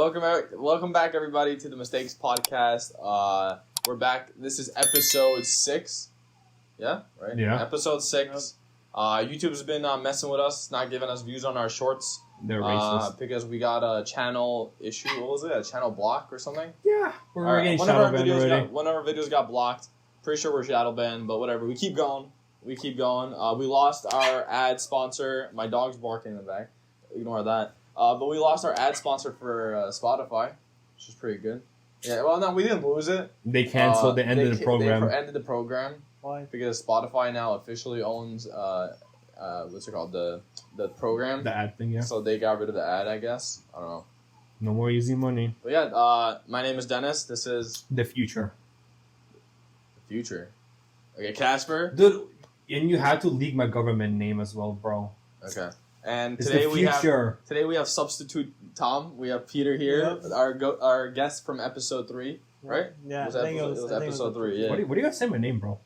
Welcome back, everybody, to the Mistakes Podcast. We're back. This is episode 6. Yeah, right? Yeah. Episode 6. YouTube's been messing with us, not giving us views on our shorts. They're racist. Because we got a channel issue. What was it? A channel block or something? Yeah. We're getting shadow banned already. One of our videos got blocked. Pretty sure we're shadow banned, but whatever. We keep going. We lost our ad sponsor. My dog's barking in the back. Ignore that. But we lost our ad sponsor for Spotify, which is pretty good. Yeah, well, no, we didn't lose it. They canceled. They ended the program. They ended the program. Why? Because Spotify now officially owns what's it called, the program. The ad thing, yeah. So they got rid of the ad, I guess. I don't know. No more easy money. But yeah, my name is Dennis. This is the future. The future. Okay, Kacper. Dude, and you had to leak my government name as well, bro. Okay. And it's today we have substitute Tom. We have Peter here, Yep. our guest from episode 3, right? Yeah, It was episode 3. Yeah. What do you guys say my name, bro?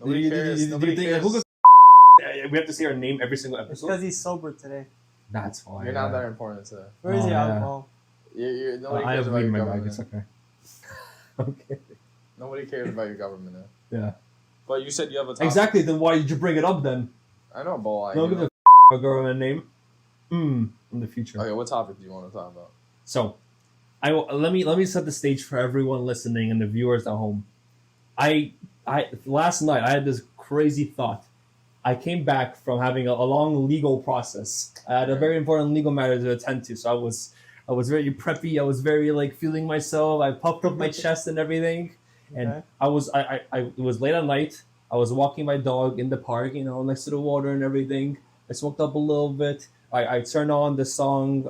Nobody cares. Nobody cares. We have to say our name every single It's episode. because he's sober today. That's fine. You're not that important today. Where is the yeah. alcohol? Nobody I cares have about weed your in my bag. government. It's okay. Okay. Nobody cares about your government. Yeah. But you said you have a topic. Exactly. Then why did you bring it up then? I know, but why? Don't give a my government name. In the future. Okay, what topic do you want to talk about? So, let me set the stage for everyone listening and the viewers at home. I last night I had this crazy thought. I came back from having a long legal process. I had a very important legal matter to attend to, so I was very preppy. I was very feeling myself. I puffed up my chest and everything, and Okay. it was late at night. I was walking my dog in the park, next to the water and everything. I smoked up a little bit. I turned on the song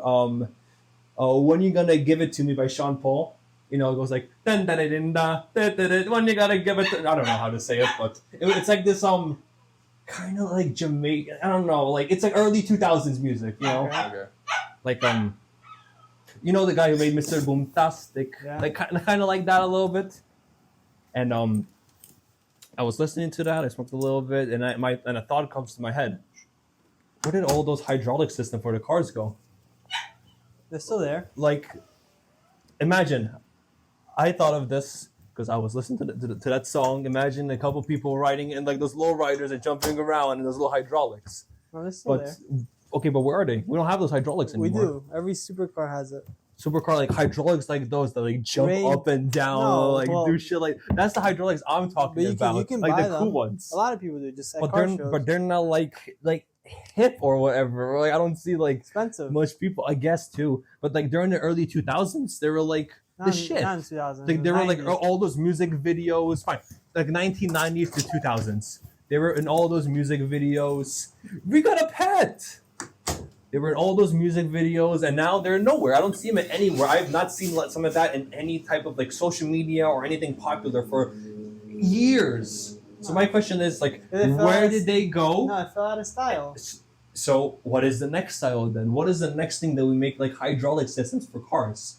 "When You Gonna Give It to Me" by Sean Paul. It goes like dun dun dun dun dun dun. When you gotta give it to... I don't know how to say it, but it's like this kind of like Jamaican. I don't know, it's like early 2000s music, Okay. like the guy who made Mr. Boomtastic, Yeah. kind of like that a little bit. And I was listening to that. I smoked a little bit, and a thought comes to my head. Where did all those hydraulic system for the cars go? They're still there. Imagine, I thought of this because I was listening to that song. Imagine a couple people riding in those low riders and jumping around in those little hydraulics. No, they're still there. Okay, but where are they? We don't have those hydraulics anymore. We do. Every supercar has it. Supercar hydraulics like those that jump up and down, do shit that's the hydraulics I'm talking about. You can like buy the them. cool ones. A lot of people do, just at But car they're shows. not like hip or whatever. I don't see Expensive. much people. I guess too. But during the early 2000s, they were the shit. Not in 2000. They were 90s. all those music videos. Fine, 1990s to 2000s. They were in all those music videos. We got a pet. They were in all those music videos, and now they're nowhere. I don't see them anywhere. I have not seen some of that in any type of social media or anything popular for years. So my question is, where did they go? No, it fell out of style. So what is the next style then? What is the next thing that we make hydraulic systems for cars?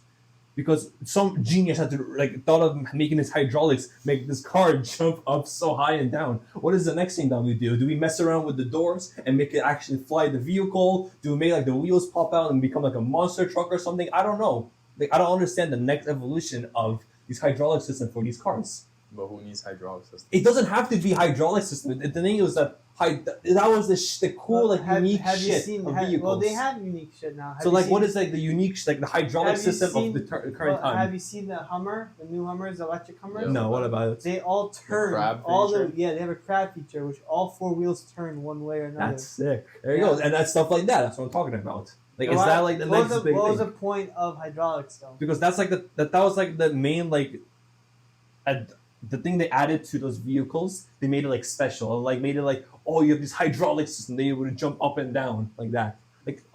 Because some genius had to thought of making this hydraulics make this car jump up so high and down. What is the next thing that we do? Do we mess around with the doors and make it actually fly the vehicle? Do we make the wheels pop out and become a monster truck or something? I don't know. I don't understand the next evolution of these hydraulic systems for these cars. But who needs hydraulic systems? It doesn't have to be hydraulic system. The thing is that that was the cool unique shit of vehicles. Well, they have unique shit now. What is the unique the hydraulic system of the current time? Have you seen the Hummer, the new Hummers, the electric Hummers? Yeah. No, what about it? They all turn. crab feature? They have a crab feature, which all 4 wheels turn one way or another. That's sick. There you go, and that's stuff like that. That's what I'm talking about. Is that the next big thing? What was the point of hydraulics though? Because that's that was the main the thing they added to those vehicles. They made it special. Made it you have this hydraulic system. They would jump up and down like that.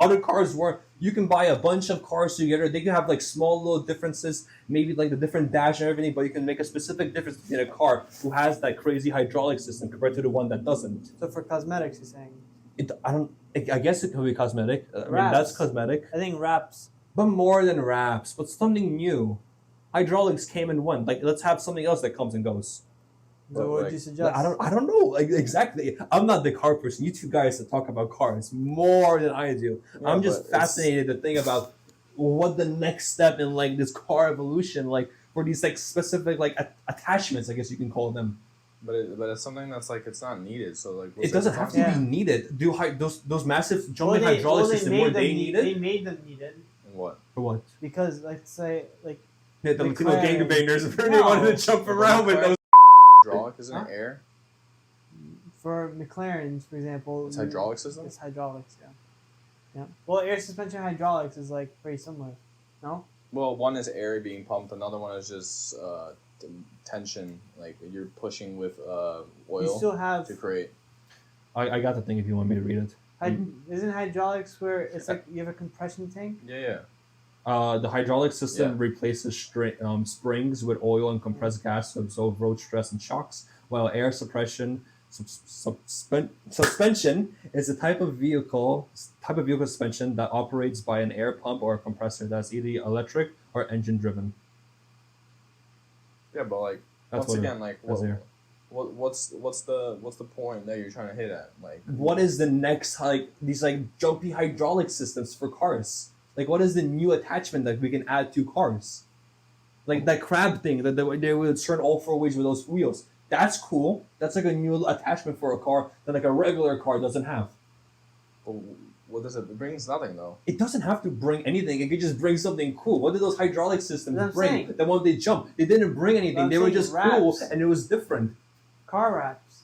Other cars weren't. You can buy a bunch of cars together. They can have small little differences, maybe the different dash and everything, but you can make a specific difference between a car who has that crazy hydraulic system compared to the one that doesn't. So for cosmetics, you're saying? I guess it could be cosmetic. I mean, Wraps. that's cosmetic. I think wraps. But more than wraps, but something new. Hydraulics came and went. Let's have something else that comes and goes. So what would you suggest? I don't know. Exactly. I'm not the car person. You two guys that talk about cars more than I do. Yeah, I'm just fascinated to think about what the next step in like this car evolution, like for these like specific like attachments, I guess you can call them. But it's something that's like it's not needed. So like It doesn't have to be needed. Those massive jumping hydraulic systems were they needed? They made them needed. And what? For what? Because let's say like Yeah, the Latino gangbangers really wanted to jump around with those. Hydraulic isn't it air? For McLarens, for example, It's hydraulic system. It's hydraulics, yeah. Yeah. Well, air suspension hydraulics is like very similar. No. Well, one is air being pumped. Another one is just tension, like you're pushing with oil You still have. to create. I got the thing if you want me to read it. Isn't hydraulics where it's like you have a compression tank? Yeah. The hydraulic system replaces springs with oil and compressed gas to absorb road stress and shocks, while air suppression suspension is a type of vehicle suspension that operates by an air pump or a compressor that's either electric or engine driven. Yeah, but like That's once again, like what's the point that you're trying to hit at? Like, what is the next like these like jumpy hydraulic systems for cars? Like, what is the new attachment that we can add to cars? Like that crab thing that they would turn all four ways with those wheels. That's cool. That's like a new attachment for a car that like a regular car doesn't have. What does it? It brings nothing though. It doesn't have to bring anything. It could just bring something cool. What did those hydraulic systems bring? Saying. The one they jump, they didn't bring anything. They were just cool, and it was different. Car wraps.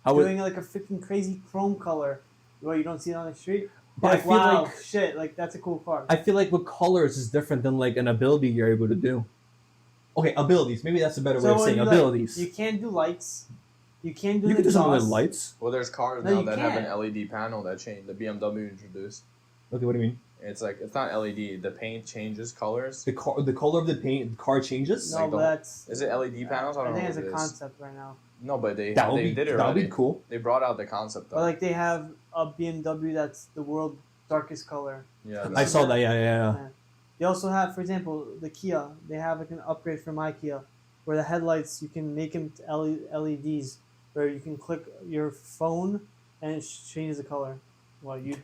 Doing like a freaking crazy chrome color, where you don't see it on the street. But like, I feel wow, like shit, like that's a cool car. I feel like with colors is different than like an ability you're able to do. Okay, abilities. Maybe that's a better way of saying abilities. You can't do lights. You can't do. You can do something with lights. Well, there's cars now that have an LED panel that change. The BMW introduced. Okay, what do you mean? It's like it's not LED. The paint changes colors. The color of the paint, the car changes. No, like but that's. Is it LED panels? I don't know. I think it's a concept right now. No, but they did it That already. would be cool. They brought out the concept though. But like they have a BMW that's the world's darkest color. Yeah, I saw that. Yeah. They also have, for example, the Kia. They have like an upgrade from my Kia, where the headlights you can make them to LEDs, where you can click your phone and it changes the color. Well, you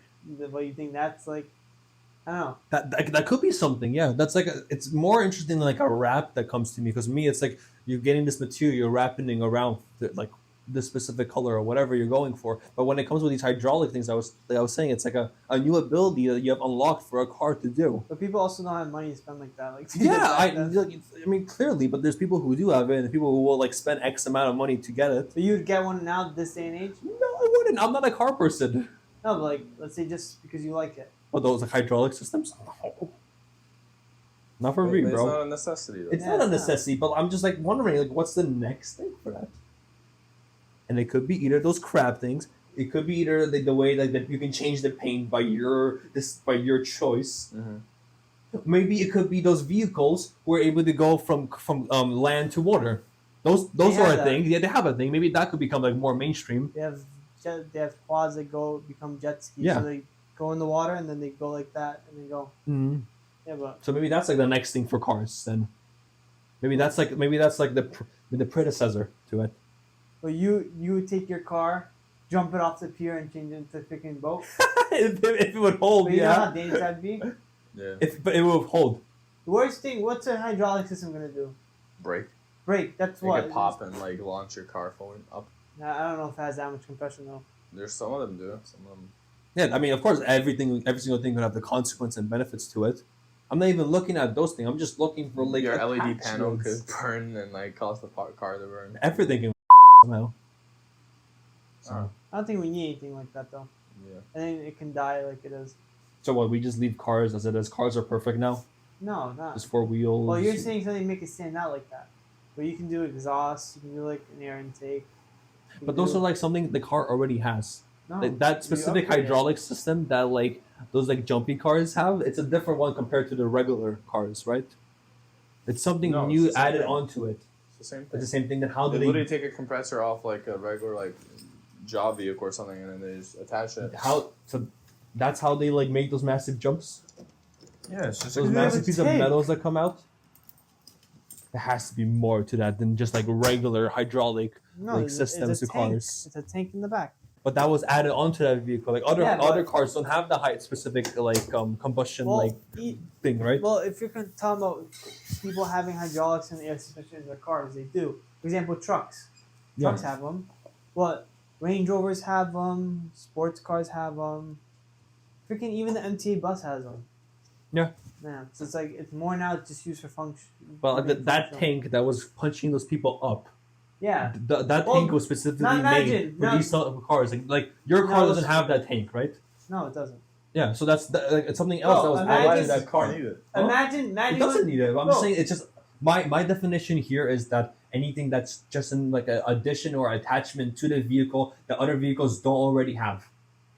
think that's like, I don't know. That could be something. Yeah, that's like it's more interesting than like a wrap that comes to me because me it's like you're getting this material, you're wrapping around like the specific color or whatever you're going for. But when it comes with these hydraulic things, I was saying it's like a new ability that you have unlocked for a car to do. But people also don't have money to spend like that. I mean clearly, but there's people who do have it and people who will like spend X amount of money to get it. But you'd get one now this day and age? No, I wouldn't. I'm not a car person. No, but like let's say just because you like it. Oh, those like hydraulic systems? No. Not for me, bro. It's not a necessity though. It's not a necessity, but I'm just like wondering like what's the next thing for that? And it could be either those crab things. It could be either the way like that you can change the paint by your choice. Mm-hmm. Maybe it could be those vehicles who are able to go from land to water. Those are a thing. Yeah, they have a thing. Maybe that could become like more mainstream. They have quads that become jet skis. Yeah. So they go in the water and then they go like that and they go. Mm-hmm. Yeah, but so maybe that's like the next thing for cars. Then maybe that's like the predecessor to it. Well, you would take your car, jump it off the pier, and change it into a freaking boat. if it would hold, but you know how dangerous that'd be? Yeah. But it would hold. The worst thing, what's a hydraulic system gonna do? Brake. That's You what. could pop and like launch your car forward up. I don't know if it has that much compression though. There's some of them do. Some of them. Yeah, I mean, of course, every single thing could have the consequence and benefits to it. I'm not even looking at those things. I'm just looking for like your LED panel could burn and like cause the car to burn. Everything can somehow. So. I don't think we need anything like that though. Yeah. I think it can die like it is. So what? We just leave cars as it is. Cars are perfect now. No, not. Just 4 wheels. Well, you're saying something to make it stand out like that, but you can do exhaust. You can do like an air intake. But those are like something the car already has. No, like that specific hydraulic system that like those like jumpy cars have. It's a different one compared to the regular cars, right? It's something new added onto it. It's the same thing. It's the same thing. Then how do they literally take a compressor off like a regular like job vehicle or something, and then they just attach it. So that's how they like make those massive jumps. Yeah, it's just those massive pieces of metals that come out. There has to be more to that than just like regular hydraulic systems to cars. It's a tank in the back. but that was added onto that vehicle. Like other Yeah, but- other cars don't have the height specific like combustion Well, thing, right? Well, if you're talking about people having hydraulics and air suspension in their cars, they do. For example, trucks. Trucks have them. What Range Rovers have them. Sports cars have them. Freaking even the MTA bus has them. Yeah. Yeah. So it's like it's more now just used for function. Well, that tank that was punching those people up. Yeah. That tank was specifically made for these type of cars. Like your car doesn't have that tank, right? No, it doesn't. Yeah, so that's it's something else that was added to that car. Imagine It doesn't need it. I'm just saying it's just my definition here is that anything that's just in like an addition or attachment to the vehicle that other vehicles don't already have.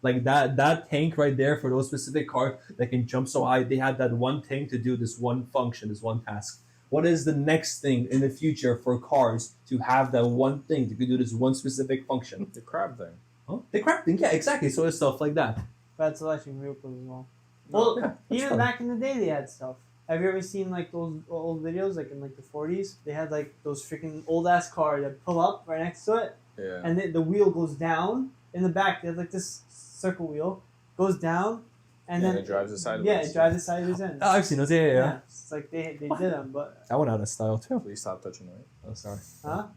Like that tank right there for those specific cars that can jump so high, they had that one thing to do this one function, this one task. What is the next thing in the future for cars to have that one thing to do this one specific function? The crab thing. Huh? The crab thing, yeah, exactly. So it's stuff like that. That's electric vehicles as well. No. Well, Yeah, even fun. back in the day, they had stuff. Have you ever seen like those old videos, like in like the 40s? They had like those freaking old ass cars that pull up right next to it, Yeah. and the wheel goes down in the back. They have like this circle wheel goes down, and then it drives the sideways. Yeah, it drives the sideways in. Oh, I've seen those. Yeah. It's like they did them, but That one out of style too. Please stop touching it. Oh, sorry. huh?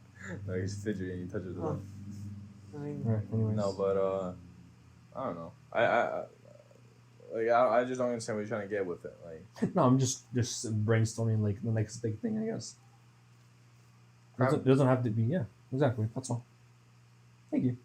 No, he's fidgeting. He touches it. Oh. I mean, Right. Anyways. No, but I don't know. I just don't understand what you're trying to get with it. Like, No, I'm just brainstorming like the next big thing, I guess. It doesn't have to be. Yeah, exactly. That's all. Thank you.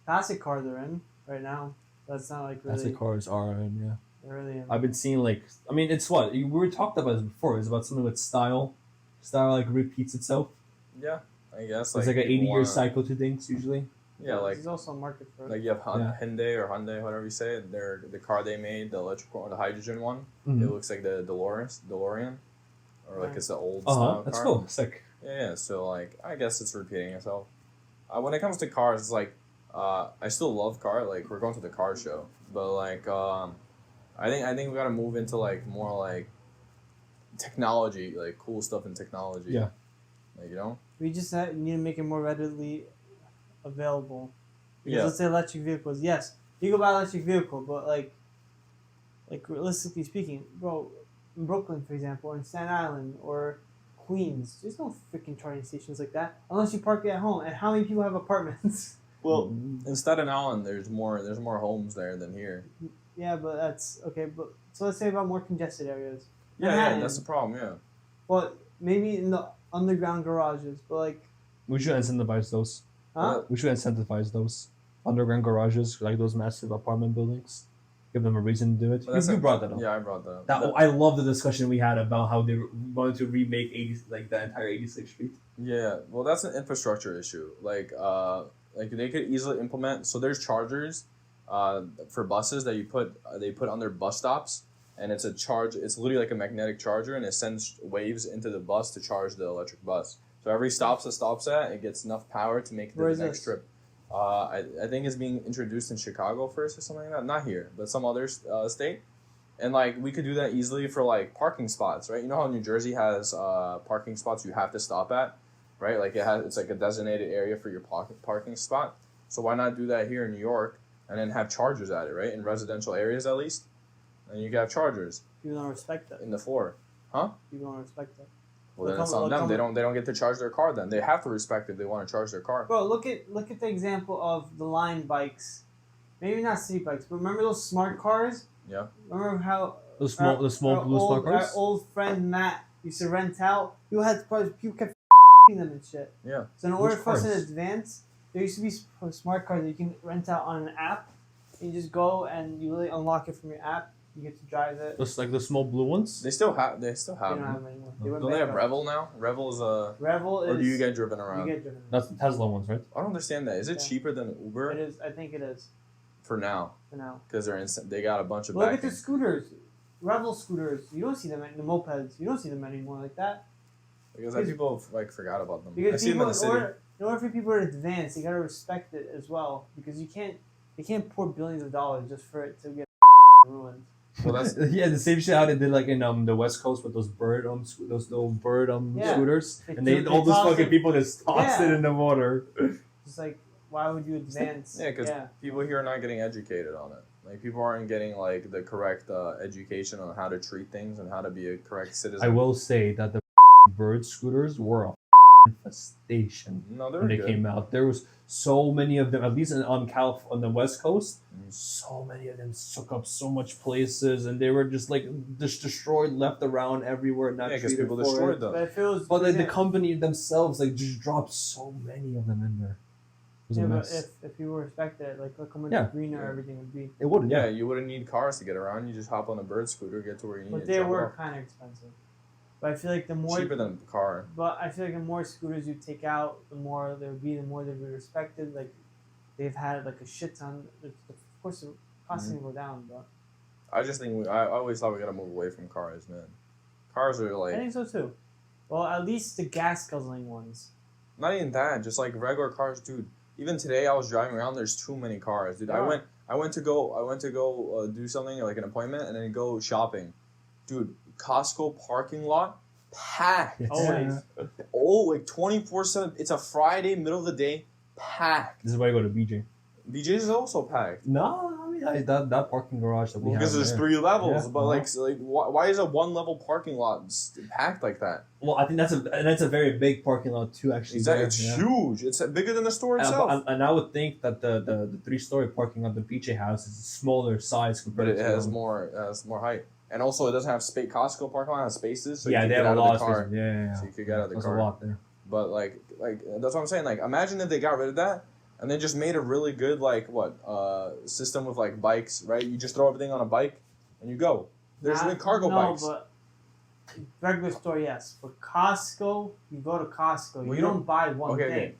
classic cars are in right now. That's not like really. Classic cars are, yeah. They're really in. I've been seeing like, I mean, it's what we were talked about this before. It's about something with style. Style like repeats itself. yeah, I guess. It's like an people 80-year wanna- cycle to things usually. Yeah, like there's also a market for it. like you have Yeah. Hyundai or Hyundai, whatever you say. The car they made, the electrical or the hydrogen one. Mhm. It looks like the DeLorean, or like Right. it's the old Uh huh. style That's car. cool. Sick. Yeah. So like, I guess it's repeating itself. When it comes to cars, it's like I still love car. Like we're going to the car show, but like I think we gotta move into like more like technology, like cool stuff in technology. Yeah. Like, you know. We just need to make it more readily available. Because Yeah. let's say electric vehicles. Yes, you go buy an electric vehicle, but like realistically speaking, bro, in Brooklyn, for example, or in Staten Island, or Queens, there's no freaking charging stations like that unless you park it at home. And how many people have apartments? Well, in Staten Island, there's more homes there than here. Yeah, but that's okay. But so let's say about more congested areas. Yeah, Manhattan. that's the problem. Yeah. Well, maybe in the underground garages, but like, We should incentivize those. huh? We should incentivize those underground garages, like those massive apartment buildings. Give them a reason to do it. But that's You a- brought that up. Yeah, I brought that up. I love the discussion we had about how they wanted to remake 80, like the entire 86th Street. Yeah, well, that's an infrastructure issue. Like they could easily implement. So there's chargers, for buses that they put on their bus stops, and it's a charge. It's literally like a magnetic charger, and it sends waves into the bus to charge the electric bus. So every stops at, it gets enough power to make the Where is next this? trip. I think it's being introduced in Chicago first or something like that. Not here, but some other state. And like we could do that easily for like parking spots, right? You know how New Jersey has parking spots you have to stop at, right? Like it's like a designated area for your parking spot. So why not do that here in New York and then have chargers at it, right? In residential areas at least, and you can have chargers People don't respect that. in the floor. People don't respect that. Well, then They'll it's come- on they'll them. They come- don't get to charge their car. Then they have to respect if they want to charge their car. Bro, look at the example of the line bikes. Maybe not city bikes, but remember those smart cars? Yeah. Remember how The small blue smart our cars. old friend Matt used to rent out. People kept them and shit. Yeah. So in order Which for us in cars? advance, there used to be smart cars that you can rent out on an app. You just go and you really unlock it from your app. You get to drive it. Those like the small blue ones. They still have. They don't have them anymore. They went Don't they have bankrupt. Revel now? Revel's Revel is. or do you get driven around? You get driven. That's the Tesla ones, right? I don't understand that. Is it Yeah. cheaper than Uber It is. I think it is for now? for now. Because they got a bunch of Look at backing. the scooters. Revel scooters. You don't see them in the mopeds. You don't see them anymore like that. Because people like forgot about them. I Because see them people, in the city. in order for people to advance, they gotta respect it as well. Because they can't pour billions of dollars just for it to get ruined. Well, that's Yeah, the same shit how they did like in the West Coast with those those little bird Yeah. scooters, They and they toss all those it. fucking people just tossed Yeah. it in the water. Just like, why would you advance? Yeah, because people here are not getting educated on it. Like, people aren't getting, like, the correct education on how to treat things and how to be a correct citizen. I will say that the bird scooters were a infestation No, when they good. came out. There was so many of them, at least on the West Coast. So many of them took up so much places, and they were just like destroyed, left around everywhere. Not because treated people for destroyed it. them. But it feels. But like, the company themselves like just dropped so many of them in there. It was a but mess. if you respect it, like look how much greener everything would be. It would, Yeah, you wouldn't need cars to get around. You just hop on a bird scooter, get to where you need. But they were kind of expensive. But I feel like the more cheaper than a car. But I feel like the more scooters you take out, the more they'll be respected. Like they've had like a shit ton. Of course, the costs will go down, but I just think I always thought we gotta move away from cars, man. Cars are like. I think so too. Well, at least the gas guzzling ones. Not even that, just like regular cars, dude. Even today, I was driving around. There's too many cars, dude. Yeah. I went to go do something like an appointment and then go shopping, dude. Costco parking lot packed. Always. Oh, like 24/7. It's a Friday, middle of the day, packed. This is why I go to BJ. BJ's is also packed. No, I mean that parking garage that we have. Because there's there. 3 levels, Yeah, but like why is a 1-level parking lot packed like that? Well, I think that's a very big parking lot too. Actually, Exactly, it's huge. It's bigger than the store itself. And I would think that the 3-story parking lot the BJ house is a smaller size compared But it to has more height, and also it doesn't have space. Costco parking lot has spaces, so yeah, you they can have get a out lot of the of car. space. Yeah. So you could get out of the There's car. a lot there. But like that's what I'm saying. Like, imagine if they got rid of that and they just made a really good system with like bikes, right? You just throw everything on a bike and you go. There's even cargo bikes. But regular store, yes. But Costco, you go to Costco. Well, you don't buy one thing. Okay.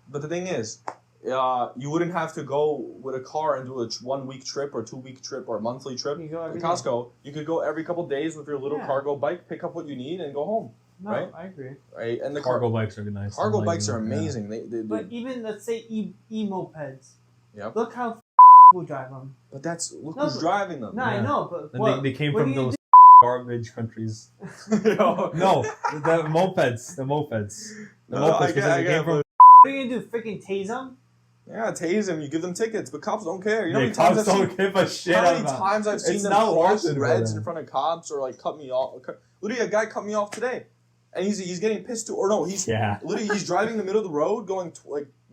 But the thing is, you wouldn't have to go with a car and do a 1-week trip or 2-week trip or a monthly trip. You go to every Costco. You could go every couple days with your little cargo bike, pick up what you need, and go home. No, right? I agree. Right, and the Cargo bikes are nice. Cargo bikes are amazing. Yeah. But even let's say e-mopeds. Yep. Look how people drive them. But who's driving them. No, I know, but And they came from those garbage countries. No, the mopeds. The mopeds. I get What are you gonna do? Freaking tase them? Yeah, tase them. You give them tickets, but cops don't care. You know how many times don't give a shit. How many times I've seen them cross reds in front of cops or like cut me off? Literally, a guy cut me off today, and he's getting pissed too. Or no, literally he's driving in the middle of the road going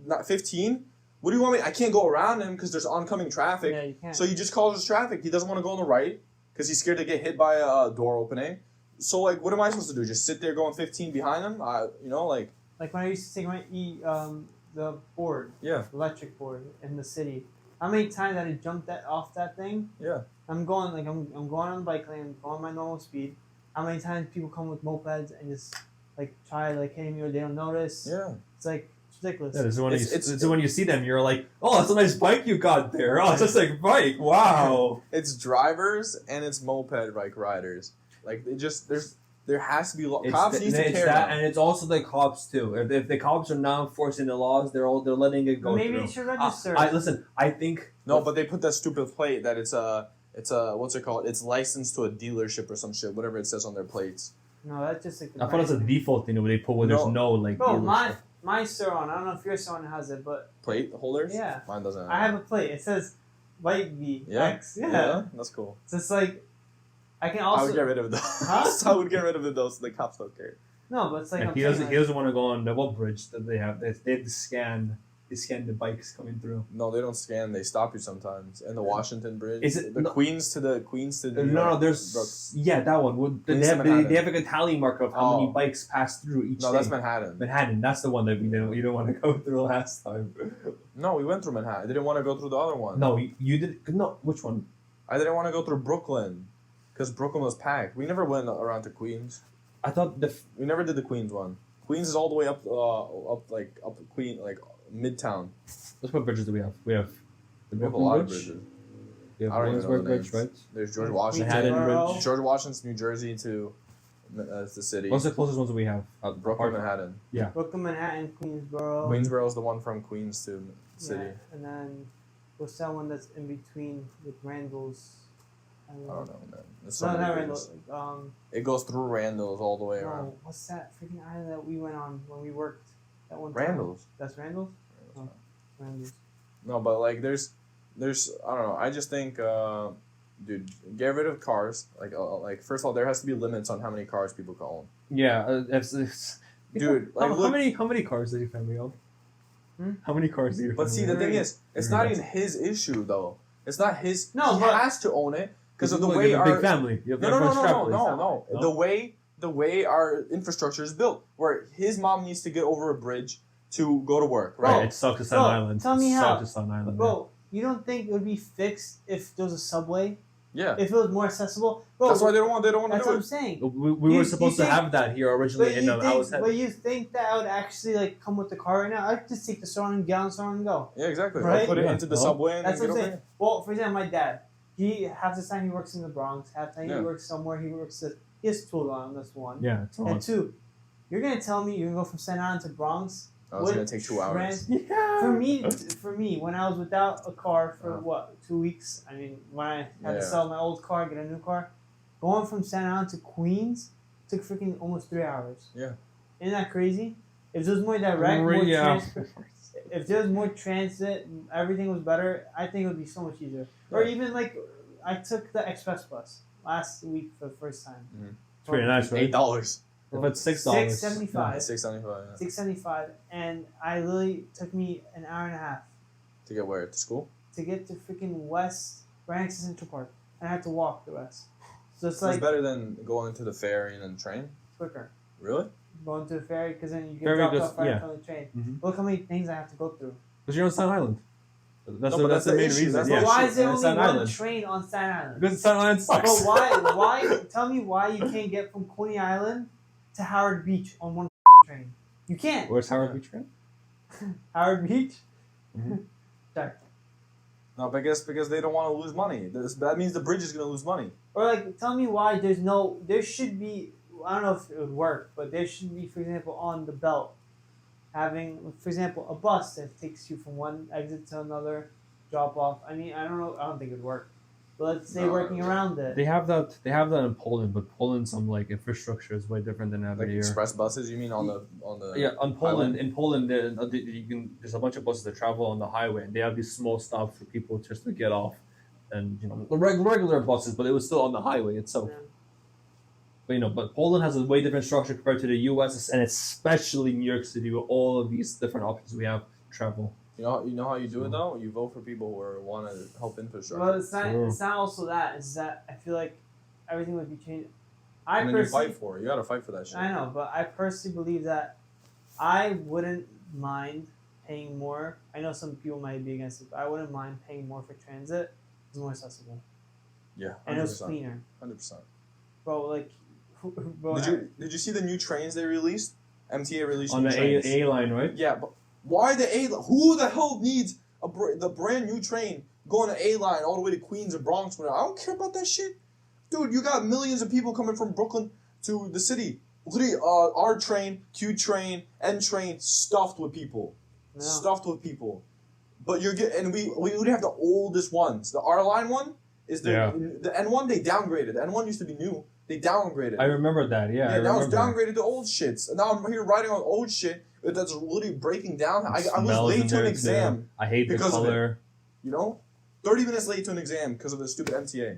not 15. What do you want me? I can't go around him because there's oncoming traffic. Yeah, you can't. So he just calls us traffic. He doesn't want to go on the right because he's scared to get hit by a door opening. So like, what am I supposed to do? Just sit there going 15 behind him? Like when I used to take my the board, electric board in the city. How many times I jumped off that thing? Yeah. I'm going on the bike lane, going my normal speed. How many times people come with mopeds and just try hitting me or they don't notice? Yeah. It's ridiculous. Yeah, it's when you see them, you're like, oh, that's a nice bike you got there. Oh, it's just like bike. Wow. It's drivers and it's moped bike riders. Like there has to be cops need to care. That, and it's also the cops too. If the cops are not enforcing the laws, they're letting it go. Maybe it should register. I think no, but they put that stupid plate that it's a what's it called? It's licensed to a dealership or some shit, whatever it says on their plates. No, that's just I thought it's a default thing where they put where there's no Bro, my Suron, I don't know if your Suron has it, but plate holders. Yeah, mine doesn't. I have a plate. It says White V X. Yeah, that's cool. So it's I can also. I would get rid of those. Huh? I would get rid of those so the cops don't care. No, but it's he doesn't want to go on the bridge that they have. They have to scan. They scan the bikes coming through. No, they don't scan. They stop you sometimes. And the Washington Bridge. Is it Queens to No, there's that one. They have like a tally mark of how many bikes pass through each. No, that's Manhattan. Manhattan. That's the one that you don't want to go through last time. No, we went through Manhattan. I didn't want to go through the other one. No, you did. No, which one? I didn't want to go through Brooklyn because Brooklyn was packed. We never went around to Queens. I thought we never did the Queens one. Queens is all the way up Queen Midtown. What bridges do we have? We have the Brooklyn Bridge. A lot of bridges. We have Williamsburg Bridge, right? There's George Washington. Manhattan Bridge. George Washington's New Jersey to the city. What's the closest ones that we have? Brooklyn, Manhattan. Yeah. Brooklyn, Manhattan, Queensboro. Queensboro is the one from Queens to city. Yeah, and then what's that one that's in between with Randall's? I don't know, man. Not Randall's. It goes through Randall's all the way around. What's that freaking island that we went on when we worked that one time? Randall's. That's Randall's? Oh. No, but like there's I don't know. I just think, dude, get rid of cars. Like first of all, there has to be limits on how many cars people can own. Yeah, Dude, like how many cars does your family own? How many cars do your family But see, the own? thing is, it's not even his issue though. It's not his. No, he but has to own it because of the Look, way you have a our big family. You have no. No? The way our infrastructure is built, where his mom needs to get over a bridge to go to work, right? Right, it sucks to Staten Island. Tell me It how. sucks to Staten Island. Bro, you don't think it would be fixed if there was a subway? Yeah. If it was more accessible? Bro, That's why they don't want to that's do what I'm it. saying. We were supposed to have that here originally in But you think that I would actually like come with the car right now? I'd just take the surrounding, get on the surrounding, and go. Yeah, exactly. Right? Or put it Yeah. into the Well, subway and That's then what get I'm over saying. here. Well, for example, my dad, half the time he works in the Bronx, half the time Yeah. he works somewhere, he has tool on, that's one. Yeah, it's And two, you're going to tell me you're going to go from Staten Island to Bronx? Oh, it's gonna take 2 hours. Yeah. For me, when I was without a car for 2 weeks, I mean, when I had to sell my old car, get a new car, going from Staten Island to Queens took freaking almost 3 hours. Yeah. Isn't that crazy? If there was more direct, if there was more transit, everything was better, I think it would be so much easier. Or even like, I took the express bus last week for the first time. It's pretty nice, right? $8. If it's $6. $6.75. $6.75. Yeah. $6.75, and I literally took me an hour and a half To get where? To school? to get to freaking West Branch Central Park, and I had to walk the rest. So it's So like it's better than going to the ferry and then train? quicker Really? going to the ferry because then you get Ferry dropped goes- off right yeah. on the train. Mhm. Look how many things I have to go through. Because you're on Staten Island. That's No, but that's the that's the main issue. reason. That's But the why issue. is there on only Staten one Island. train on Staten Island? Because Staten Island sucks. But why? Tell me why you can't get from Coney Island to Howard Beach on one train. You can't. Where's Howard Beach train? Howard Beach. Mhm. Sorry. No, because they don't want to lose money. That means the bridge is going to lose money. Or like, tell me why there should be, I don't know if it would work, but there should be, for example, on the belt, having, for example, a bus that takes you from one exit to another, drop off. I mean, I don't know, I don't think it would work. But let's say working around it. They have that in Poland, but Poland's like infrastructure is way different than having Like here. express buses, you mean on the Yeah, on Poland. highway? In Poland, there's a bunch of buses that travel on the highway, and they have these small stops for people just to get off, and the regular buses, but it was still on the highway itself. Yeah. But Poland has a way different structure compared to the U.S. and especially New York City with all of these different options we have to travel. You know how you do it though? You vote for people who want to help infrastructure. Well, it's not. True. It's not also that. It's that I feel like everything would be changed. And then you fight for it. You got to fight for that shit. I know, but I personally believe that I wouldn't mind paying more. I know some people might be against it, but I wouldn't mind paying more for transit. It's more accessible Yeah, 100%. and it was cleaner, 100%. bro. Like, bro, Did you see the new trains they released? MTA released On new the trains. A line, right? Yeah, but why the A? Who the hell needs the brand new train going to A line all the way to Queens or Bronx? Whatever. I don't care about that shit, dude. You got millions of people coming from Brooklyn to the city. Literally, R train, Q train, N train stuffed with people, stuffed with people. But we would have the oldest ones. The R line one is the N one. They downgraded. The N one used to be new. They downgraded. I remember that. Yeah, I now it's remember. downgraded to old shits. And now I'm here riding on old shit that's literally breaking down. I was Smells late in to an there, exam. too. I hate the because of it. color. 30 minutes late to an exam because of the stupid MTA.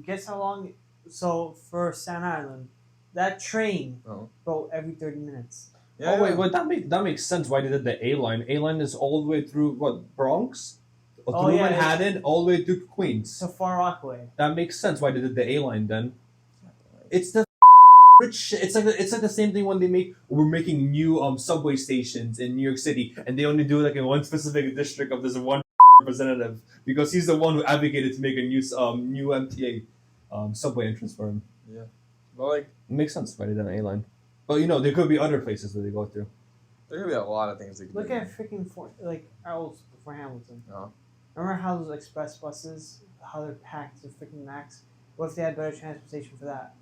guess how long? So for Staten Island, that train go every 30 minutes. Yeah, wait, that makes sense. Why they did the A line? A line is all the way through Bronx, through Manhattan, all the way through Queens. So Far Rockaway. That makes sense. Why they did the A line then? It's the rich shit. It's like the same thing when we're making new subway stations in New York City, and they only do it like in one specific district of this one representative because he's the one who advocated to make a new MTA subway entrance for him. Yeah, but like it makes sense why they did an A line. But there could be other places where they go through. there could be a lot of things they could Look do. at freaking our old for Hamilton. Oh. Remember how those express buses, how they're packed to freaking max? What if they had better transportation for that?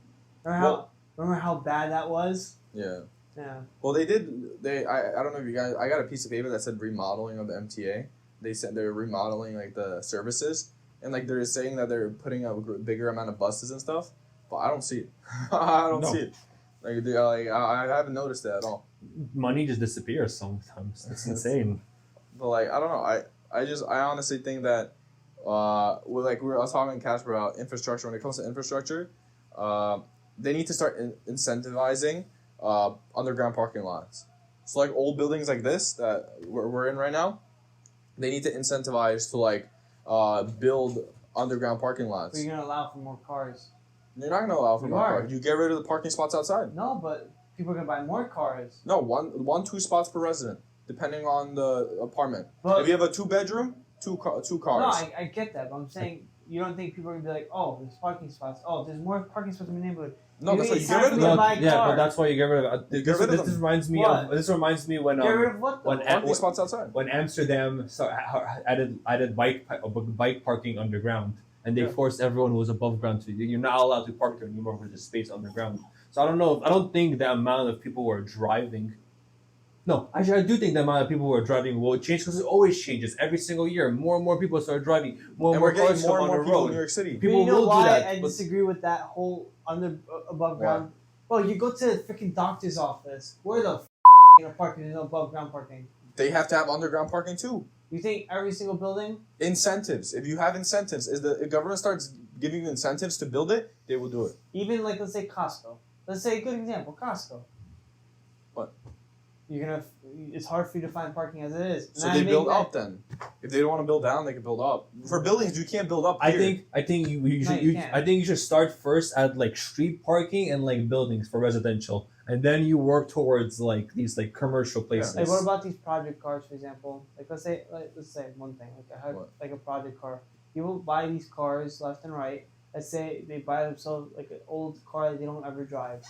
Remember how bad that was? Yeah. Yeah. Well, I don't know if you guys. I got a piece of paper that said remodeling of the MTA. They said they're remodeling like the services, and like they're saying that they're putting a bigger amount of buses and stuff. But I don't see it. I don't see it. Like I haven't noticed that at all. Money just disappears sometimes. It's insane. But like I don't know. I honestly think that I was talking to Kacper about infrastructure. When it comes to infrastructure, they need to start incentivizing underground parking lots. So like old buildings like this that we're in right now, they need to incentivize to like build underground parking lots. But you're gonna allow for more cars. You're not gonna allow for You more are. cars. You get rid of the parking spots outside. No, but people are gonna buy more cars. No, one 2 spots per resident, depending on the apartment. But If you have a 2-bedroom, two cars. no, I get that, but I'm saying you don't think people are gonna be like, oh, there's parking spots. Oh, there's more parking spots in the neighborhood. No, that's why you it's get time rid for of me to them. buy a Yeah, car. but that's why you get rid of it. Get rid of This them. reminds me What? of. This reminds me when Get rid of what though? when Parking spots outside. when Amsterdam added bike parking underground, and they Yeah. forced everyone who was above ground to. You're not allowed to park there anymore for the space underground. So I don't know. I don't think the amount of people who are driving. No, actually, I do think the amount of people who are driving will change because it always changes every single year. More and more people start driving. More And and we're more getting cars more come and on more the people in road. New York City. People you know will why do that. I but- disagree with that whole above ground. Well, you go to the freaking doctor's office. Where the parking? There's no above ground parking. They have to have underground parking too. You think every single building? Incentives. If you have incentives, if government starts giving you incentives to build it, they will do it. Even like let's say Costco. Let's say a good example, Costco. What? You're gonna. It's hard for you to find parking as it is. So And I they make build that- up then. If they don't want to build down, they can build up. For buildings, you can't build up. I Here. think you should. you can't. I think you should start first at like street parking and like buildings for residential, and then you work towards like these like commercial places. Like what about these project cars, for example? Like let's say one thing, What? like a project car. People buy these cars left and right. Let's say they buy themselves like an old car that they don't ever drive.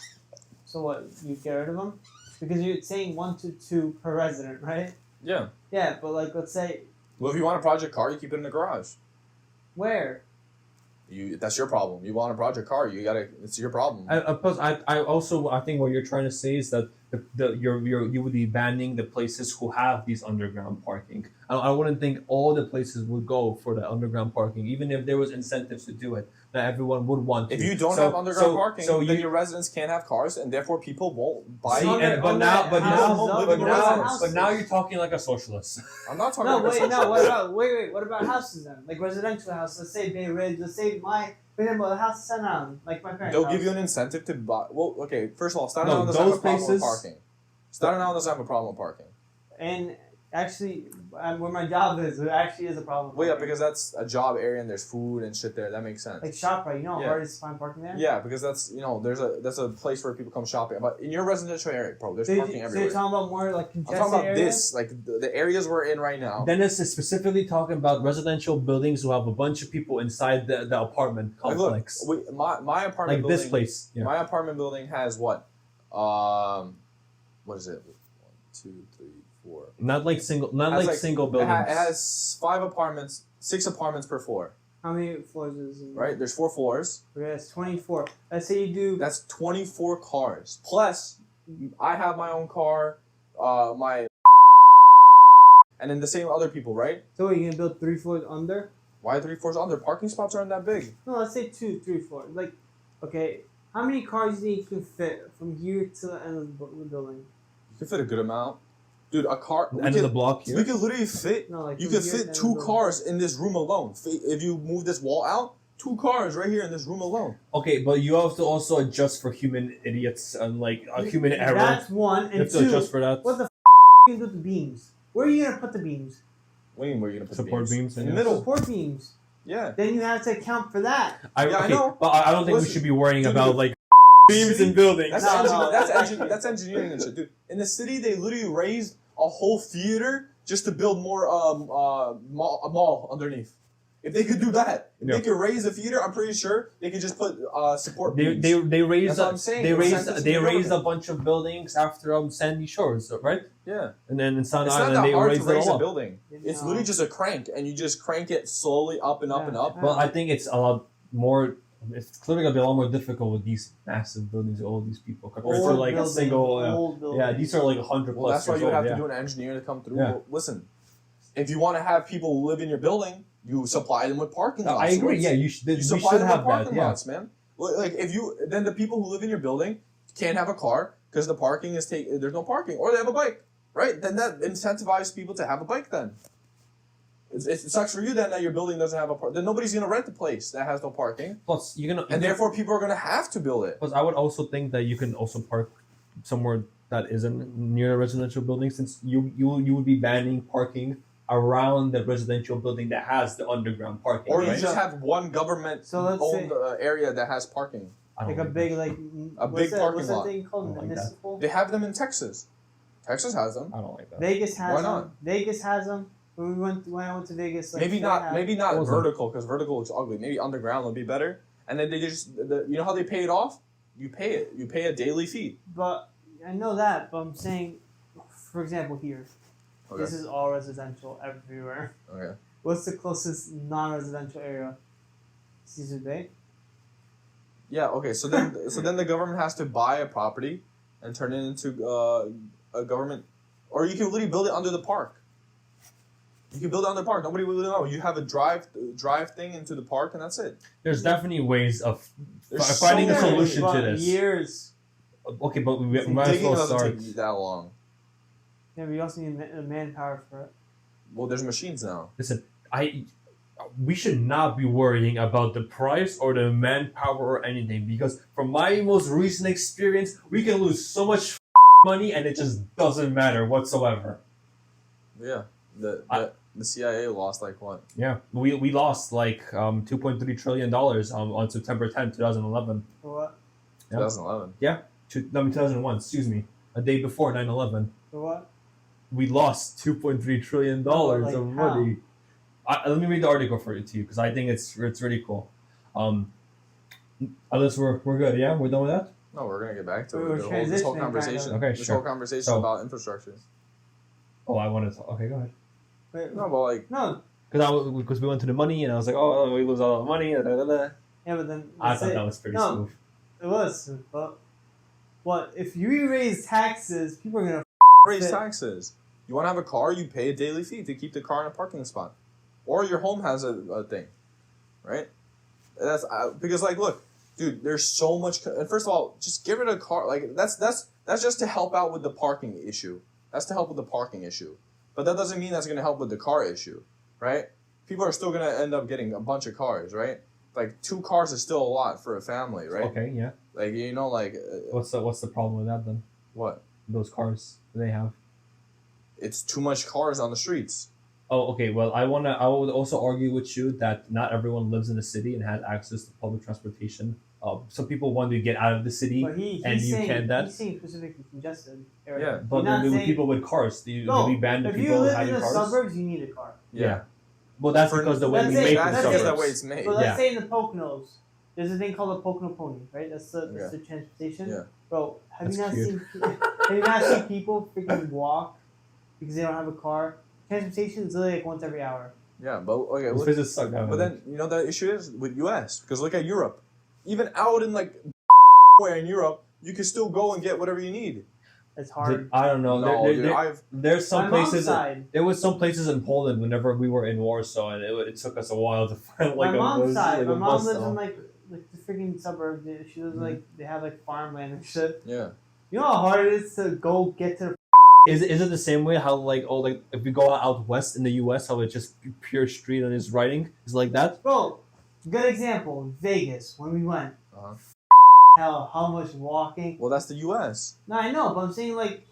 So what? You get rid of them because you're saying 1 to 2 per resident, right? Yeah. Yeah, but like let's say Well, if you want a project car, you keep it in the garage. where? That's your problem. You want a project car, it's your problem. Plus, I think what you're trying to say is that you would be banning the places who have these underground parking. I wouldn't think all the places would go for the underground parking, even if there was incentives to do it. That everyone would want to. If you don't have underground parking, then your residents can't have cars, and therefore people won't buy. See, but now you're talking like a socialist. I'm not talking. No, about wait, no. socialism. What about houses then? Like residential houses. Let's say Bay Ridge. Let's say for example, the house in Staten Island, like my parents' They'll house. give you an incentive to buy. Well, okay. First of all, Staten No, Island doesn't have a those problem with places- parking. Staten Island doesn't have a problem with parking. And actually, where my job is, it actually is a problem. Well, yeah, because that's a job area and there's food and shit there. That makes sense. like ShopRite, you know how Yeah. hard it is to find parking there. Yeah, because that's a place where people come shopping. But in your residential area, bro, there's So, parking so everywhere. you're talking about more like I'm congested talking about areas? this, like the areas we're in right now. Dennis is specifically talking about residential buildings who have a bunch of people inside the apartment Like, look, complex, my apartment like building, this place. Yeah. My apartment building has what? What is it? 1, 2, 3, 4. Not like single, not Has, like like, single It, buildings. it has 6 apartments per floor. How many floors is it? Right? There's 4 floors. Okay, it's 24. Let's say you do. That's 24 cars. Plus, I have my own car. And then the same other people, right? So what, you're gonna build 3 floors under? Why 3 floors under? Parking spots aren't that big. No, let's say 2, 3 floors. Like, okay, how many cars do you think you can fit from here to the end of the building? You can fit a good amount. Dude, a car. End of the block here. We could literally fit. No, like You from could here to fit the end 2 of the cars in this room alone. If you move this wall out, 2 cars right here in this room alone. Okay, but you have to also adjust for human idiots and like a human error. That's one. You And have to 2, adjust for that. what the you do with the beams? Where are you gonna put the beams? What do you mean, where are you gonna put Support the beams in in the your- middle? Support beams. Yeah. Then you have to account for that. I know. But I don't think we Listen, should be worrying dude, about like beams in buildings. That's engineering and shit, dude. In the city, they literally raised a whole theater just to build more a mall underneath. If they could do that, if Yeah. they could raise a theater, I'm pretty sure they could just put support They, beams. they raised That's what I'm saying. they raised Incentives they to the raised a government. bunch of buildings after Sandy Shores, right? Yeah. And then in Staten It's not Island that they hard to raised it raise all a up. building. It's No. literally just a crank, and you just crank it slowly up and up and up. Well, I think it's a lot more. It's clearly gonna be a lot more difficult with these massive buildings, all these people compared to Old like a building, single. old building. Yeah, these are like 100 Well, plus that's why years you would old. have Yeah. to do an engineer to come through. Yeah. Well, listen, if you want to have people who live in your building, you supply them with parking lots. I agree. Roads. Yeah, you should. You We supply should them have with parking that. Yeah. lots, man. Like then the people who live in your building can't have a car because the parking is there's no parking, or they have a bike. right? Then that incentivizes people to have a bike. Then it sucks for you then that your building doesn't have a park. Then nobody's gonna rent a place that has no parking. Plus, Therefore people are gonna have to build it. Plus, I would also think that you can also park somewhere that isn't near a residential building, since you would be banning parking around the residential building that has the underground parking. Or right? you just have one government owned area that has parking. Like a big parking what's lot. that thing called? Like Municipal? They have them in Texas. Texas has them. I don't like that. Vegas has Why them. not? Vegas has them. When I went to Vegas, like, Maybe not Awesome. vertical, because vertical looks ugly. Maybe underground would be better. And then they just, you know how they pay it off? You pay it. You pay a daily fee. But I know that. But I'm saying, for example, here, this is all residential everywhere. Okay. What's the closest non-residential area? Caesar Bay. Yeah. Okay. So then the government has to buy a property and turn it into a government, or you can literally build it under the park. You can build it under the park. Nobody will really know. You have a drive thing into the park, and that's it. There's definitely ways of There's finding a so many solution to this. Years. Okay, but we might as Digging well doesn't start. take that long. Yeah, we also need manpower for it. Well, there's machines now. Listen, we should not be worrying about the price or the manpower or anything, because from my most recent experience, we can lose so much money and it just doesn't matter whatsoever. Yeah. The CIA lost like what? Yeah, we lost like $2.3 trillion on September 10th, 2011. For what? Yeah. 2011. 2001, excuse me. A day before 9/11. For what? We lost $2.3 trillion Like of money. Let me read the article for it to you, because I think it's really cool. Unless we're good, yeah? We're done with that? No, we're gonna get back to We're it. This whole transitioning, conversation. kind of. Okay, This sure. whole conversation So- about infrastructure. Oh, I wanted to... Okay, go ahead. Wait, No, but like, no. Because we went to the money, and I was like, oh, we lose all the money. Da, da, da. Yeah, but then I let's thought say- that was pretty no, smooth. It was, but what if you raise taxes? People are gonna raise it. taxes. You want to have a car, you pay a daily fee to keep the car in a parking spot, or your home has a thing, right? That's because like, look, dude, there's so much. And first of all, just get rid of a car. Like that's just to help out with the parking issue. That's to help with the parking issue, but that doesn't mean that's going to help with the car issue, right? People are still going to end up getting a bunch of cars, right? Like 2 cars is still a lot for a family, right? Okay, yeah. Like like What's the problem with that then? what? Those cars they have. It's too much cars on the streets. Oh, okay. Well, I would also argue with you that not everyone lives in the city and has access to public transportation. Some people want to get out of the city, But and you can't that. He's saying specifically congested area. Yeah, But He's then not there were saying- people with cars. Do No, we ban the if you people live having in the cars? suburbs, you need a car. Yeah. Well, that's For- because the way we That's it. make That's the That's because it. that way suburbs. it's made. But let's Yeah. say in the Poconos, there's a thing called a Pocono Pony, right? That's the transportation. Yeah. Bro, have That's you not cute. seen people freaking walk because they don't have a car? Transportation is literally like once every hour. Yeah, but okay. Those Look, places suck. but then you know the issue is with U.S. because look at Europe. Even out in like where in Europe, you can still go and get whatever you need. It's hard. I don't know. No, dude, There's some My mom's places. side. There was some places in Poland whenever we were in Warsaw, and it took us a while to find like My mom's a side. like My a mom bus lives stop. in like the freaking suburbs. She lives like they have like farmland and shit. Yeah. You know how hard it is to go get to the Is it the same way how like if you go out west in the U.S. how it's just pure street and it's riding? Is it like that? Bro, good example. Vegas when we went. Uh-huh. Hell, how much walking? Well, that's the U.S. No, I know, but I'm saying like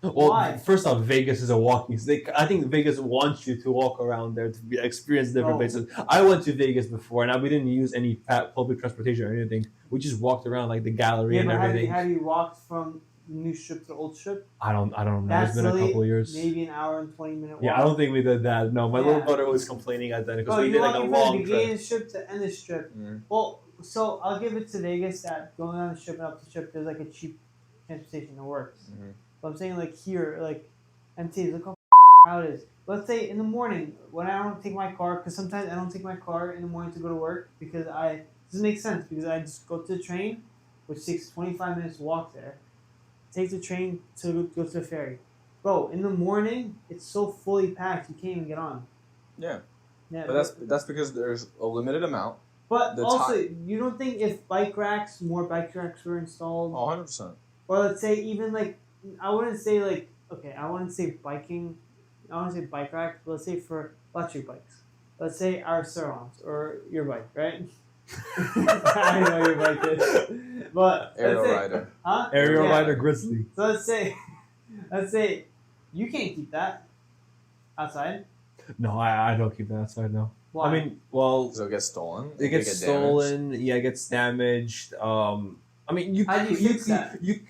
Well, why? first off, Vegas is a walking state. I think Vegas wants you to walk around there to experience different No. places. I went to Vegas before, and we didn't use any public transportation or anything. We just walked around like the gallery Yeah, and but everything. have you walked from the new strip to the old strip? I don't know. That's It's been a literally couple of years. Maybe an hour and 20-minute walk. Yeah, I don't think we did that. No, my Yeah. little brother was complaining at that because Bro, we you did like a walking from the long beginning trip. of the strip to end of the strip. Mm. Well, so I'll give it to Vegas that going on the strip and up the strip, there's like a cheap transportation that works. Mhm. But I'm saying like here, like MT, look how crowded it is. Let's say in the morning when I don't take my car, because sometimes I don't take my car in the morning to go to work because it doesn't make sense because I just go to the train, which takes 25 minutes to walk there. Take the train to go to the ferry. Bro, in the morning it's so fully packed you can't even get on. Yeah. Yeah, But that's because there's a limited amount. But the also, you don't think if more bike racks were installed, 100%. or let's say even like, I wouldn't say like okay, I wouldn't say biking. I want to say bike rack. But let's say for electric bikes. Let's say our Surons or your bike, right? I know your bike is, but Aerial rider. Huh? Aerial rider grizzly. So let's say, you can't keep that outside. No, I don't keep that outside now. Why? I mean, well, So it gets stolen. it gets stolen. Yeah, it gets damaged. I mean, you How do you fix that? You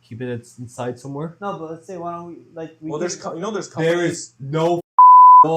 keep it inside somewhere. No, but let's say why don't we like we? Well, there's can- there's There companies. is no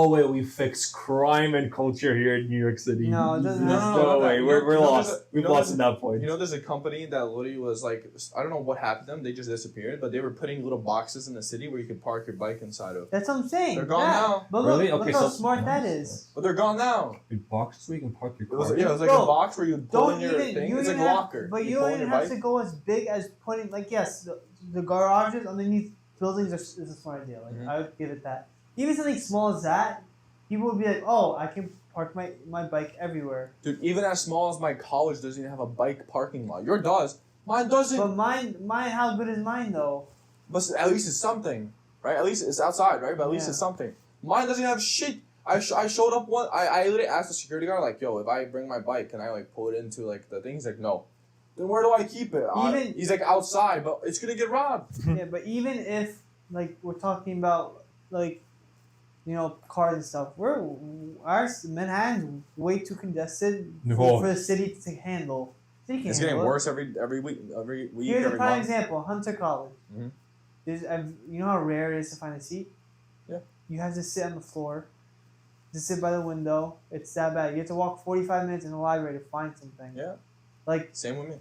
way we fix crime and culture here in New York City. No, it doesn't There's have- no way. We're You know, lost. there's a- We've you know, lost there's at that point. You know, there's a company that literally was like, I don't know what happened to them. They just disappeared, but they were putting little boxes in the city where you could park your bike inside of. That's what I'm saying. They're gone Yeah. now. But look, Really? look Okay, how so- smart that is. But they're gone now. Big boxes where you can park your It was, car. yeah, it was like Bro, a box where you pull in Don't your even thing. you It's like even a have, locker. but you pull don't in even your have to bike. go as big as putting like yes, the garages underneath buildings is a smart idea. Like Mhm. I would give it that. Even something small as that, people would be like, oh, I can park my bike everywhere. Dude, even as small as my college doesn't even have a bike parking lot. Yours does. Mine doesn't. But mine, how good is mine though? But at least it's something, right? At least it's outside, right? But at least Yeah. it's something. Mine doesn't have shit. I showed up one. I literally asked the security guard like, "Yo, if I bring my bike, can I like pull it into like the thing?" He's like, "No." Then where do I keep it? Even- He's like outside, but it's gonna get robbed. Yeah, but even if like we're talking about like, you know, cars and stuff, Manhattan's way too congested No. for the city to handle. City can't It's getting handle it. worse every week, Here's a every prime month. example: Hunter College. Mhm. You know how rare it is to find a seat. Yeah. You have to sit on the floor. To sit by the window. It's that bad. You have to walk 45 minutes in the library to find something. Yeah. Like Same with me.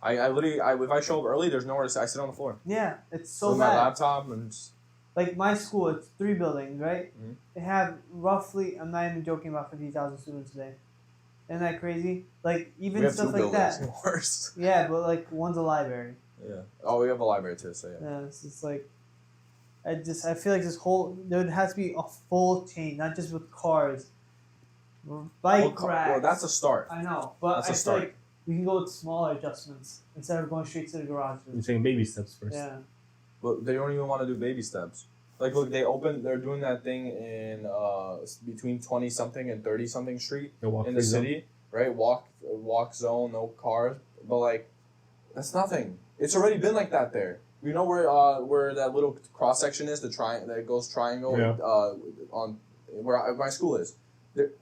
I literally if I show up early, there's nowhere to sit. I sit on the floor yeah, it's so with bad. my laptop and just, Like my school, it's 3 buildings, right? Mhm. They have roughly, I'm not even joking, about 50,000 students today. Isn't that crazy? Like even we have stuff two like buildings. that. Worst. Yeah, but like one's a library. Yeah. Oh, we have a library too. So yeah. Yeah, it's just like I feel like this whole there has to be a full chain, not just with cars. Bike racks. Well, that's a start. I know, but That's a I feel start. like we can go with smaller adjustments instead of going straight to the You're garages. taking baby steps first. Yeah. But they don't even want to do baby steps. Like, look, they're doing that thing in between 20 something and 30 something street The walk in the free zone. city, right? Walk zone, no cars. But like, that's nothing. It's already been like that there. You know where that little cross section is, the that goes triangle, Yeah. on where my school is.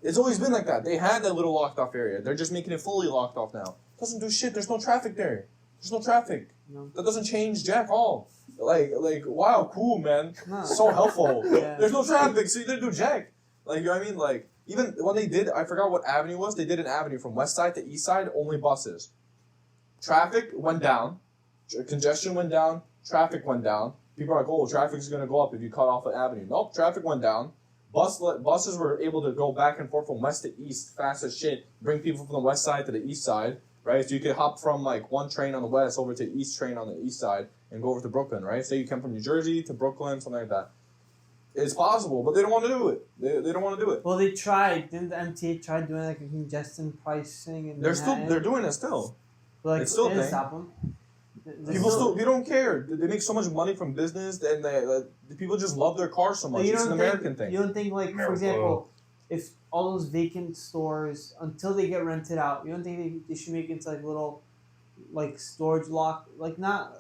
It's always been like that. They had that little locked off area. They're just making it fully locked off now. Doesn't do shit. There's no traffic there. There's no traffic. No. That doesn't change jack all. Like wow, cool, man. No. So helpful. Yeah. There's no traffic, so you didn't do jack. Like, you know what I mean? Like, even when they did, I forgot what avenue it was. They did an avenue from west side to east side, only buses. Traffic went down. Congestion went down. Traffic went down. People are like, oh, traffic is going to go up if you cut off an avenue. Nope, traffic went down. Buses were able to go back and forth from west to east fast as shit, bring people from the west side to the east side, right? So you could hop from like one train on the west over to east train on the east side and go over to Brooklyn, right? Say you come from New Jersey to Brooklyn, something like that. It's possible, but they don't want to do it. They don't want to do it. Well, they tried. Didn't the MTA try doing like a congestion pricing? And They're doing it still. But, like, it's still a didn't thing. stop them. They don't care. They make so much money from business, and the people just love their cars so much. You It's an don't American think, thing. You don't think, like, for example, if all those vacant stores, until they get rented out, you don't think they should make it into, like, little, like, storage lock? Like, not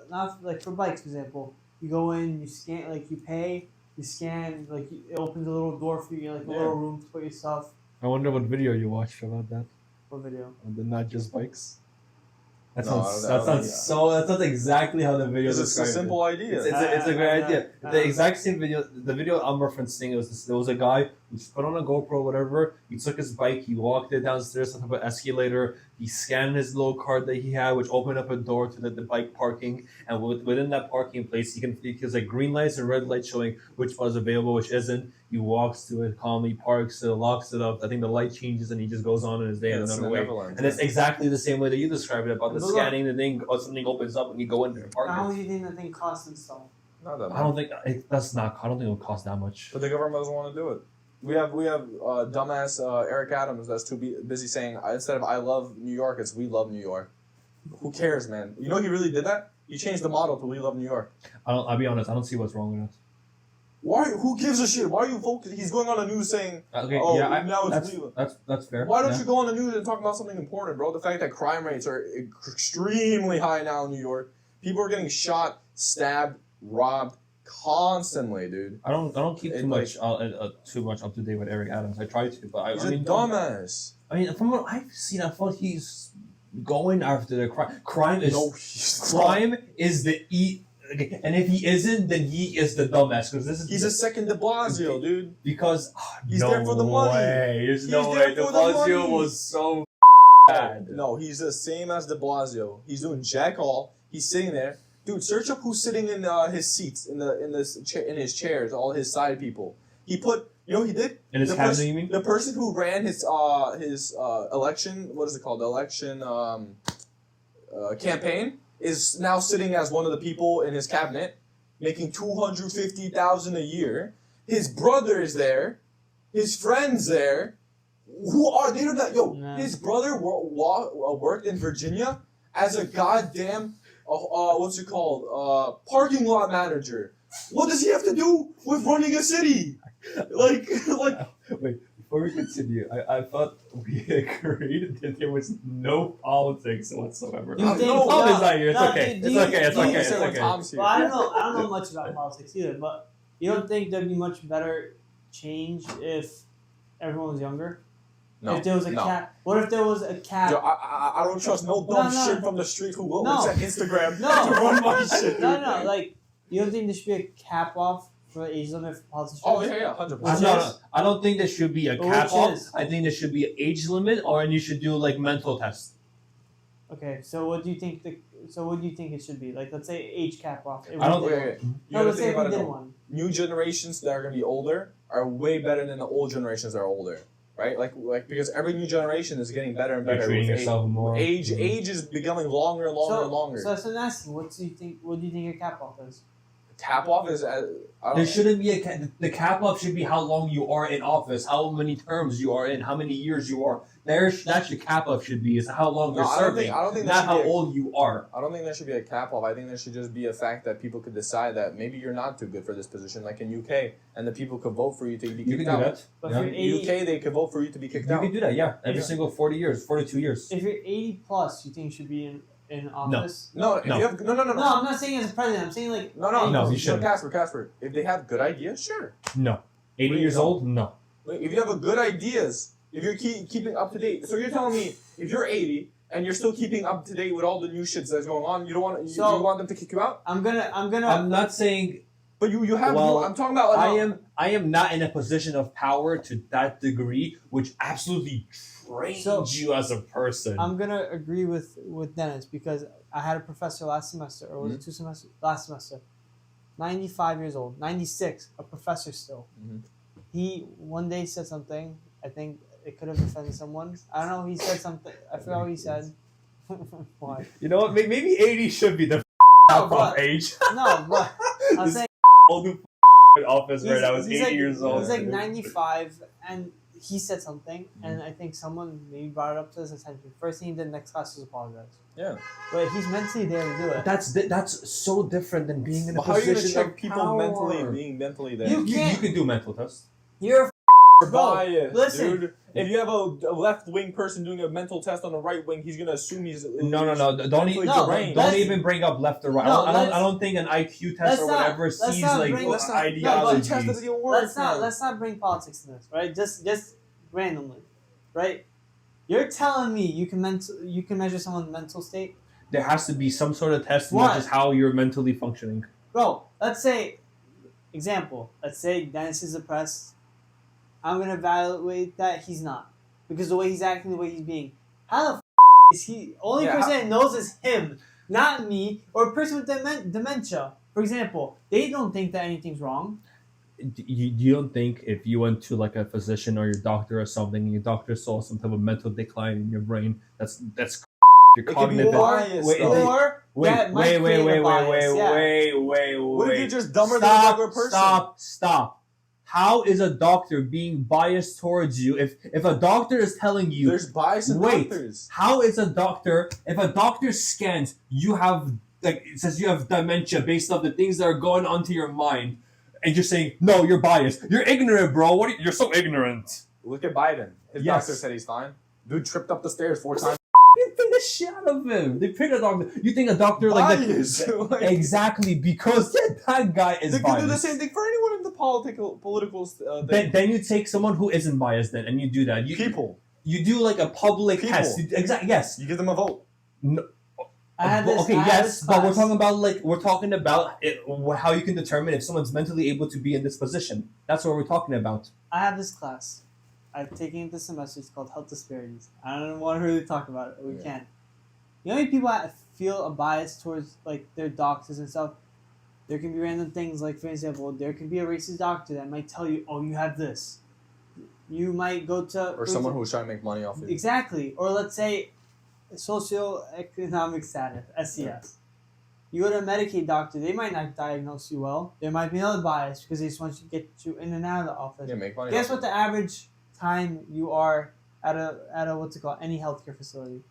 like, for bikes, for example. You go in, you scan, like, you pay, you scan, like, it opens a little door for you, like, a Yeah. little room to put your stuff. I wonder what video you watched about that. What video? And then not just bikes. That No, sounds. I don't That sounds exactly how the video It's a described simple idea. It's a great idea. I The know. exact same video. The video I'm referencing there was a guy who just put on a GoPro, whatever. He took his bike, he walked it downstairs on top of an escalator. He scanned his little card that he had, which opened up a door to the bike parking. And within that parking place, there's like green lights and red lights showing which was available, which isn't. He walks to it calmly, parks it, locks it up. I think the light changes and he just goes on in his day Yeah, and it's another in way. Netherlands, And it's exactly the same way that you described it about the But look- scanning the thing, or something opens up and you go in there and park How it. much do you think that thing costs to install? Not that much. I don't think it will cost that much. But the government doesn't want to do it. We have dumbass Eric Adams that's too busy saying instead of I love New York, it's we love New York. Who cares, man? You know he really did that. He changed the motto to "We Love New York." I'll be honest. I don't see what's wrong with it. Why? Who gives a shit? Why are you focused? He's going on the news saying, Okay, "Oh, yeah, now it's legal." that's fair. Why don't you go on the news and talk about something important, bro? The fact that crime rates are extremely high now in New York. People are getting shot, stabbed, robbed constantly, dude. I don't keep too much up to date with Eric Adams. I try to, but He's I a mean, dumbass. I mean, from what I've seen, I thought he's going after the crime. Crime is the E. Okay, and if he isn't, then he is the dumbass. Because he's a second De Blasio, dude. Because he's there for the money. There's no way. De Blasio was so bad. No, he's the same as De Blasio. He's doing jack all. He's sitting there, dude. Search up who's sitting in his seats in his chairs. All his side people. He put. You know what he did? In his cabinet, you mean? The person who ran his election. What is it called? The election campaign. Is now sitting as one of the people in his cabinet, making $250,000 a year. His brother is there, his friends there. Who are they? Don't yo. Nah. His brother worked in Virginia as a goddamn what's it called? Parking lot manager. What does he have to do with running a city? Like. Wait. Before we continue, I thought we agreed that there was no politics whatsoever. Tom is not here. It's okay. It's okay. Tom's here. Well, I don't know much about politics either, but you don't think there'd be much better change if everyone was younger? No. If there was a cap. What if there was a cap? Yo, I don't trust no dumb shit from the street who looks at Instagram to No. run my shit. No. Like, you don't think there should be a cap off for age limit for politicians? Oh yeah, 100%. I don't think there should be a cap off. I think there should be an age limit, or you should do like mental tests. Okay, so what do you think it should be? Like, let's say age cap off. I don't think. Let's say we did one. New generations that are gonna be older are way better than the old generations that are older, right? Like because every new generation is getting better and better. You're treating yourself more. Age is becoming longer and longer and longer. So I'm asking, what do you think your cap off is? Cap off is there shouldn't be the cap off should be how long you are in office, how many terms you are in, how many years you are. That's your cap off should be is how long you're serving. I don't think not how old you are. I don't think there should be a cap off. I think there should just be a fact that people could decide that maybe you're not too good for this position, like in UK, and the people could vote for you to be kicked out. You can do that. But yeah. in UK, they could vote for you to be kicked out. You can do that, yeah. Every single 40 years, 42 years. If you're 80 plus, you think you should be in office? No. No, I'm not saying as a president. I'm saying like no. You shouldn't. Casper. If they have good ideas, sure. No. 80 years old, no. If you have a good ideas, if you're keeping up to date, so you're telling me if you're 80 and you're still keeping up to date with all the new shits that's going on, you don't want you want them to kick you out? I'm gonna. I'm not saying. But you have. Well, I'm talking about. Like, I am not in a position of power to that degree, which absolutely trains you as a person. I'm gonna agree with Dennis because I had a professor last semester, or was it 2 semesters? Last semester, 95 years old, 96, a professor still. Mm-hmm. He one day said something. I think it could have offended someone. I don't know. He said something. I forgot what he said. Why? You know what? Maybe 80 should be the top age. No, but I'm saying. Old office right now is 80 years old. He's like 95, and he said something, and I think someone maybe brought it up to his attention. First thing he did next class was apologize. Yeah. But he's mentally there to do it. That's so different than being in a position of power. How are you going to check people being mentally there? You can do mental tests. You're biased, listen. Dude. If you have a left-wing person doing a mental test on the right wing, he's gonna assume he's no. Don't even bring up left or right. I don't think an IQ test or whatever sees like ideologies. Let's not bring politics in this, right? Just randomly, right? You're telling me you can measure someone's mental state? There has to be some sort of test that measures how you're mentally functioning. Bro, let's say Dennis is depressed. I'm going to evaluate that he's not. Because the way he's acting, the way he's being. How the is he? Only person that knows is him, not me, or a person with dementia. For example, they don't think that anything's wrong. You don't think if you went to like a physician or your doctor or something, and your doctor saw some type of mental decline in your brain, that's your cognitive. Wait. What if you're just dumber than a regular person? Stop. How is a doctor being biased towards you if a doctor is telling you there's bias in doctors? How is a doctor if a doctor scans you have like it says you have dementia based off the things that are going onto your mind, and you're saying no, you're biased. You're ignorant, bro. You're so ignorant. Look at Biden. His doctor said he's fine. Dude tripped up the stairs 4 times. They picked the shit out of him. They picked a doctor. You think a doctor like that? Exactly, because that guy is biased. They can do the same thing for anyone in the political thing. Then you take someone who isn't biased then, and you do that. You do like a public test. Exactly. Yes. You give them a vote. No. But we're talking about how you can determine if someone's mentally able to be in this position. That's what we're talking about. I have this class. I've taken it this semester. It's called Health Disparities. I don't want to really talk about it. We can't. The only people that feel a bias towards like their doctors and stuff, there can be random things like, for example, there can be a racist doctor that might tell you, "Oh, you have this." You might go to or someone who's trying to make money off it. Exactly. Or let's say socioeconomic status (SES). Yeah. You go to a Medicaid doctor, they might not diagnose you well. There might be another bias because they just want to get you in and out of the office. Yeah, make money. Guess what the average time you are at a what's it called, any healthcare facility?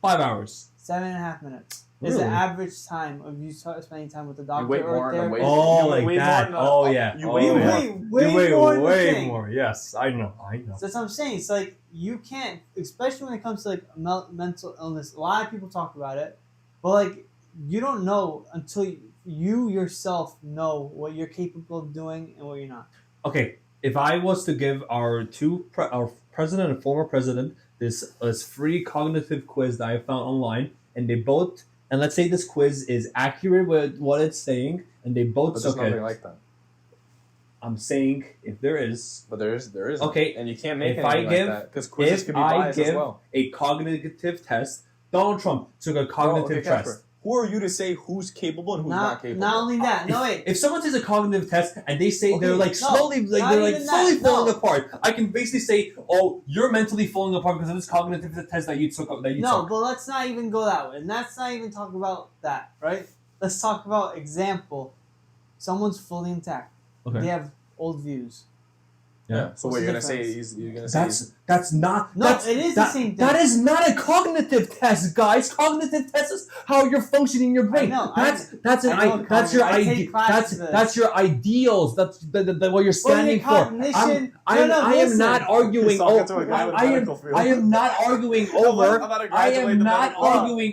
5 hours. 7.5 minutes. Really? Is the average time of you spending time with the doctor. You wait more or wait. Oh, like that. Oh, yeah. You wait more. Way more. Yes, I know. So that's what I'm saying. It's like you can't, especially when it comes to like mental illness. A lot of people talk about it, but like you don't know until you yourself know what you're capable of doing and what you're not. Okay, if I was to give our president and former president this free cognitive quiz that I found online, and they both, and let's say this quiz is accurate with what it's saying, and they both but there's nothing like that. I'm saying if there is, but there is. Okay, and you can't make anything like that because quizzes can be biased as well. A cognitive test. Donald Trump took a cognitive test. Kacper, who are you to say who's capable and who's not capable? Not only that, wait. If someone takes a cognitive test and they say they're like slowly falling apart, I can basically say, "Oh, you're mentally falling apart because of this cognitive test that you took." No, but let's not even go that way. And let's not even talk about that, right? Let's talk about example. Someone's fully intact. Okay. They have old views. Yeah. So what you're gonna say? That's not. It is the same thing. That is not a cognitive test, guys. Cognitive test is how you're functioning in your brain. That's your ideals. That's what you're standing for. I am not arguing over. I am not arguing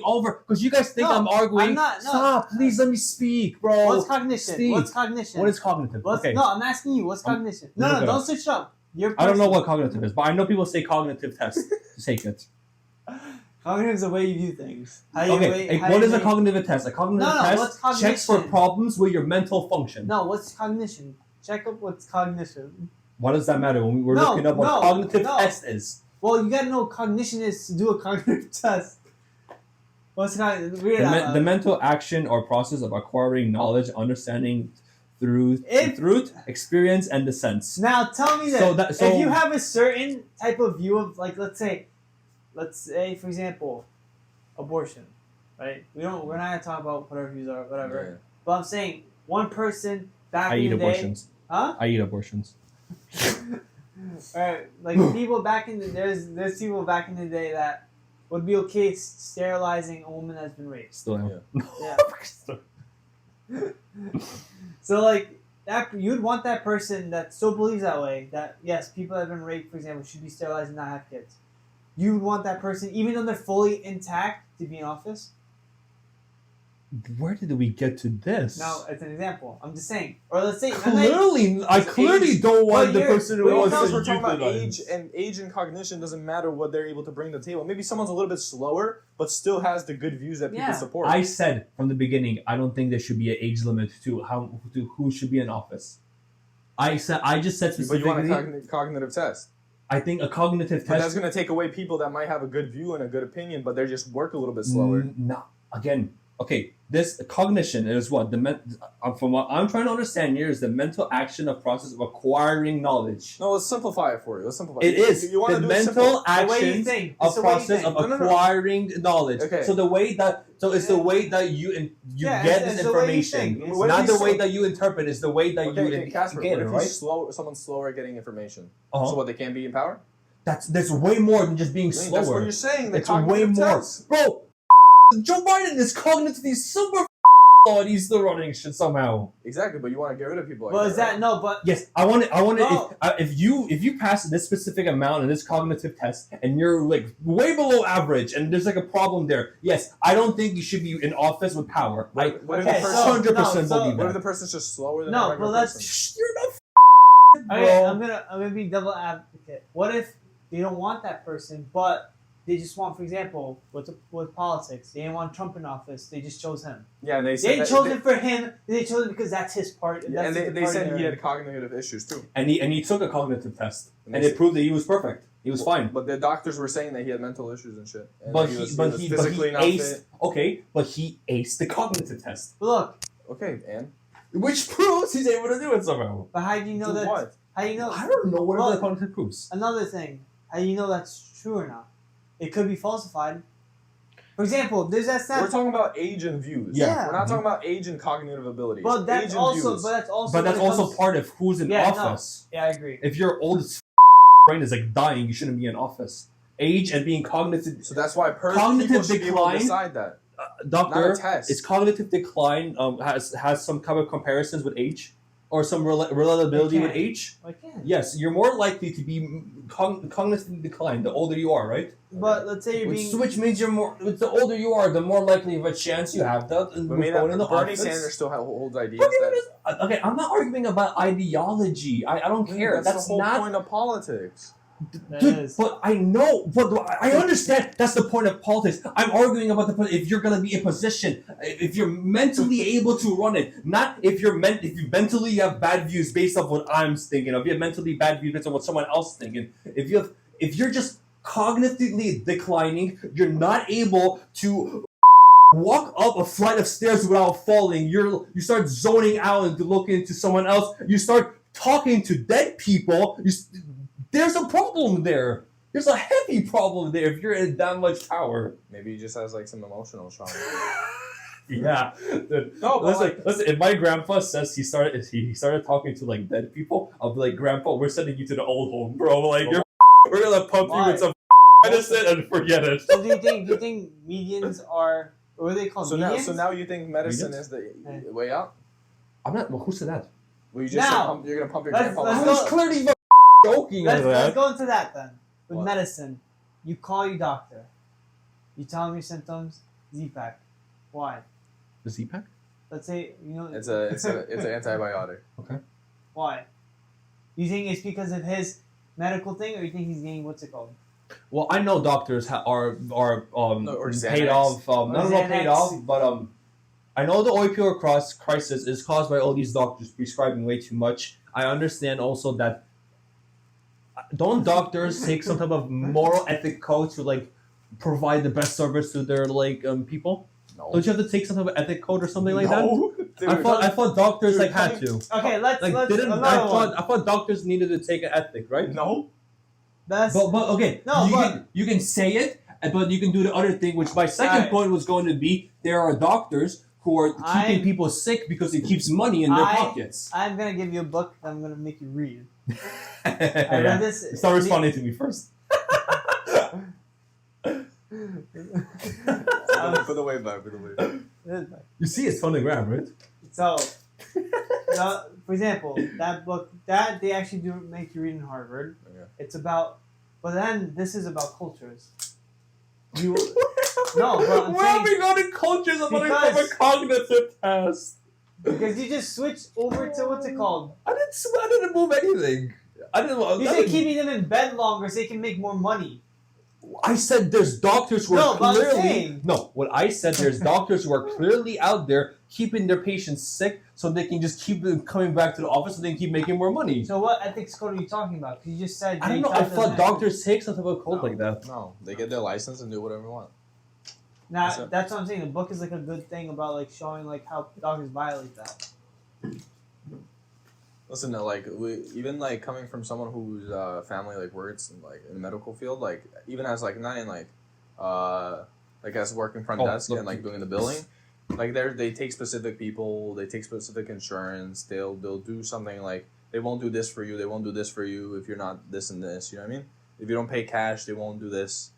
over because you guys think I'm arguing. Stop, please let me speak, bro. What's cognition? What is cognitive? Okay. No, I'm asking you. What's cognition? No, don't switch up. I don't know what cognitive is, but I know people say cognitive test to take it. Cognitive is the way you view things. What is a cognitive test? A cognitive test checks for problems with your mental function. No, what's cognition? Check up what's cognition. What does that matter when we're looking up what cognitive test is? Well, you gotta know what cognition is to do a cognitive test. What's cognitive? The mental action or process of acquiring knowledge, understanding through experience and the sense. Now tell me that if you have a certain type of view of, like, let's say for example, abortion, right? We're not gonna talk about what our views are, whatever. Yeah. But I'm saying one person back in the day. I eat abortions. Alright, like people back in the there's people back in the day that would be okay sterilizing a woman that's been raped. Still am. Yeah. So like that, you'd want that person that still believes that way, that yes, people that have been raped, for example, should be sterilized and not have kids. You would want that person, even though they're fully intact, to be in office. Where did we get to this? No, it's an example. I'm just saying. Or let's say I clearly don't want the person who wants to we're talking about age and cognition doesn't matter what they're able to bring to the table. Maybe someone's a little bit slower, but still has the good views that people support. I said from the beginning, I don't think there should be an age limit to who should be in office. I just said specifically. But you want a cognitive test. I think a cognitive test. But that's going to take away people that might have a good view and a good opinion, but they just work a little bit slower. No, again. Okay, this cognition is what from what I'm trying to understand here is the mental action of process of acquiring knowledge. No, let's simplify it for you. It is you the mental action of process of acquiring knowledge. Okay. So the way that the way that you get this information. It's not the way that you interpret. It's the way that you Kacper, get it. Right? Someone's slower at getting information. So what, they can't be in power? That's way more than just being slower. That's what you're saying. It's way more, bro. Joe Biden is cognitively super and he's still running shit somehow. Exactly, but you want to get rid of people like Well, that. is that no? But Yes, I want to. No. If you pass this specific amount in this cognitive test, and you're like way below average, and there's like a problem there. Yes, I don't think you should be in office with power. Right? What if Okay, the so- person, 100% no, believe what if that. the person's just slower than a no, regular but let's. person? You're not Okay, bro. I'm gonna be devil advocate. What if they don't want that person, but they just want, for example, with politics, they didn't want Trump in office. They just chose him. Yeah, and they They said didn't chose him for him. They chose him because that's his part. Yeah, and That's they said he had cognitive issues too. And he took a cognitive test, And and they it proved that he was perfect. He was fine. But the doctors were saying that he had mental issues and shit. And But he he was aced. fit. Okay, but he aced the cognitive test, But look, Okay, and which proves he's able to do it somehow. but how do you know do that? what? How do you know? I don't know what Well, the cognitive proves. Another thing, how do you know that's true or not? It could be falsified. For example, there's that We're stat. talking about age and views. Yeah. We're not talking about age and cognitive abilities. But that's age and also. views. But that's also. But that's when it also comes- part of who's in Yeah, no. office. Yeah, I agree. If your oldest brain is like dying, you shouldn't be in office. Age and being cognitive. So that's why Cognitive people should be able decline? to decide that. Doctor, Not a test. is cognitive decline has some kind of comparisons with age, or some relatability with can. age? I can. Yes, you're more likely to be cognitively declined the older you are, right? But let's say you're being. Which means you're more. The older you are, the more likely of a chance you have that. But maybe going in the Bernie office. Sanders still holds ideas. Bernie That, Okay, I'm not arguing about ideology. I don't care. That's the whole not. point of politics. That Dude, is. but I know, but I understand that's the point of politics. I'm arguing about if you're gonna be in position, if you're mentally able to run it, not if if you mentally have bad views based off what I'm thinking of. You have mentally bad views based on what someone else is thinking. If you're just cognitively declining, you're not able to walk up a flight of stairs without falling. You start zoning out and looking into someone else. You start talking to dead people. There's a problem there. There's a heavy problem there if you're in that much power. Maybe he just has like some emotional trauma. Yeah. Dude, No, but listen, if my grandpa says he started talking to like dead people, I'll be like, Grandpa, we're sending you to the old home, bro. Like we're gonna pump you Why? with some medicine and forget it. So do you think medians are what are they called? So medians? now you think medicine Medians? is the Hey. way out? I'm not. Well, who said that? Well, you just Now, said you're gonna pump your let's- grandpa. let's I with- go- was clearly joking. Let's go into that then. With What? medicine, you call your doctor. You tell him your symptoms. Z-Pack. Why? The Z-Pack? Let's say you know. It's an antibiotic. Why? You think it's because of his medical thing, or you think he's getting what's it called? Well, I know doctors are No, or paid Xanax. off. Not paid Xanax. off, but I know the opioid crisis is caused by all these doctors prescribing way too much. I understand also that don't doctors take some type of moral ethic code to like provide the best service to their like people? No. Don't you have to take some type of ethic code or something like that? No. Dude, I thought doctors Dude, like had to. Okay, let's Like another one. I thought doctors needed to take an ethic, right? No. That's But okay, No, you can say it, but you can do the other thing, which my second Alright. point was going to be there are doctors who are keeping people sick because it keeps money in their pockets. I'm gonna give you a book that I'm gonna make you read. I Yeah. read this. Start responding to me first. For the way back. You see, it's fun to grab, right? So, for example, that book that they actually do make you read in Harvard. Okay. It's about, but then this is about cultures. You no, but I'm Where are we saying, going to cultures about from a Because- cognitive test? because you just switch over to what's it called? I didn't move anything. You said keeping them in bed longer so they can make more money. I said there's doctors who No, are but I'm clearly saying- no. What I said there's doctors who are clearly out there keeping their patients sick so they can just keep them coming back to the office so they can keep making more money. So what ethics code are you talking about? 'Cause you just said I don't they know. I tell them thought that- doctors take some type of code No. like that. No, they get their license and do whatever they want. Now So- that's what I'm saying. The book is like a good thing about like showing like how doctors violate that. Listen, like even like coming from someone whose family like works in, like in the medical field, like even as like not in like as working front desk look. and like doing the billing, like they take specific people, they take specific insurance, they'll do something like they won't do this for you, they won't do this for you if you're not this and this. You know what I mean? If you don't pay cash, they won't do this.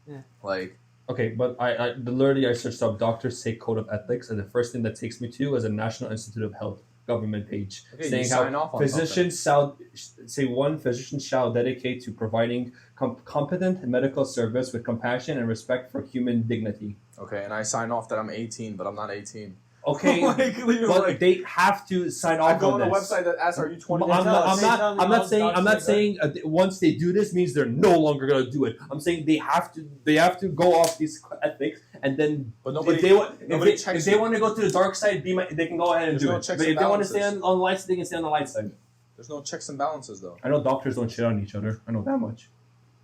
Yeah. Like Okay, but literally I searched up doctors say code of ethics, and the first thing that takes me to is a National Institute of Health government page saying sign off on physicians shall dedicate to providing competent medical service with compassion and respect for human dignity. Okay, and I sign off that I'm 18, but I'm not 18. Okay, but they have to sign off. I go on a this. website that asks, "Are you 20?" I'm not saying once they do this means they're no longer gonna do it. I'm saying they have to go off these ethics, and then But nobody, if they want to go to the dark side, they can go ahead and do it. But if they want to stay on the light side, they can stay on the light side. There's no checks and balances, though. I know doctors don't shit on each other. I know that much.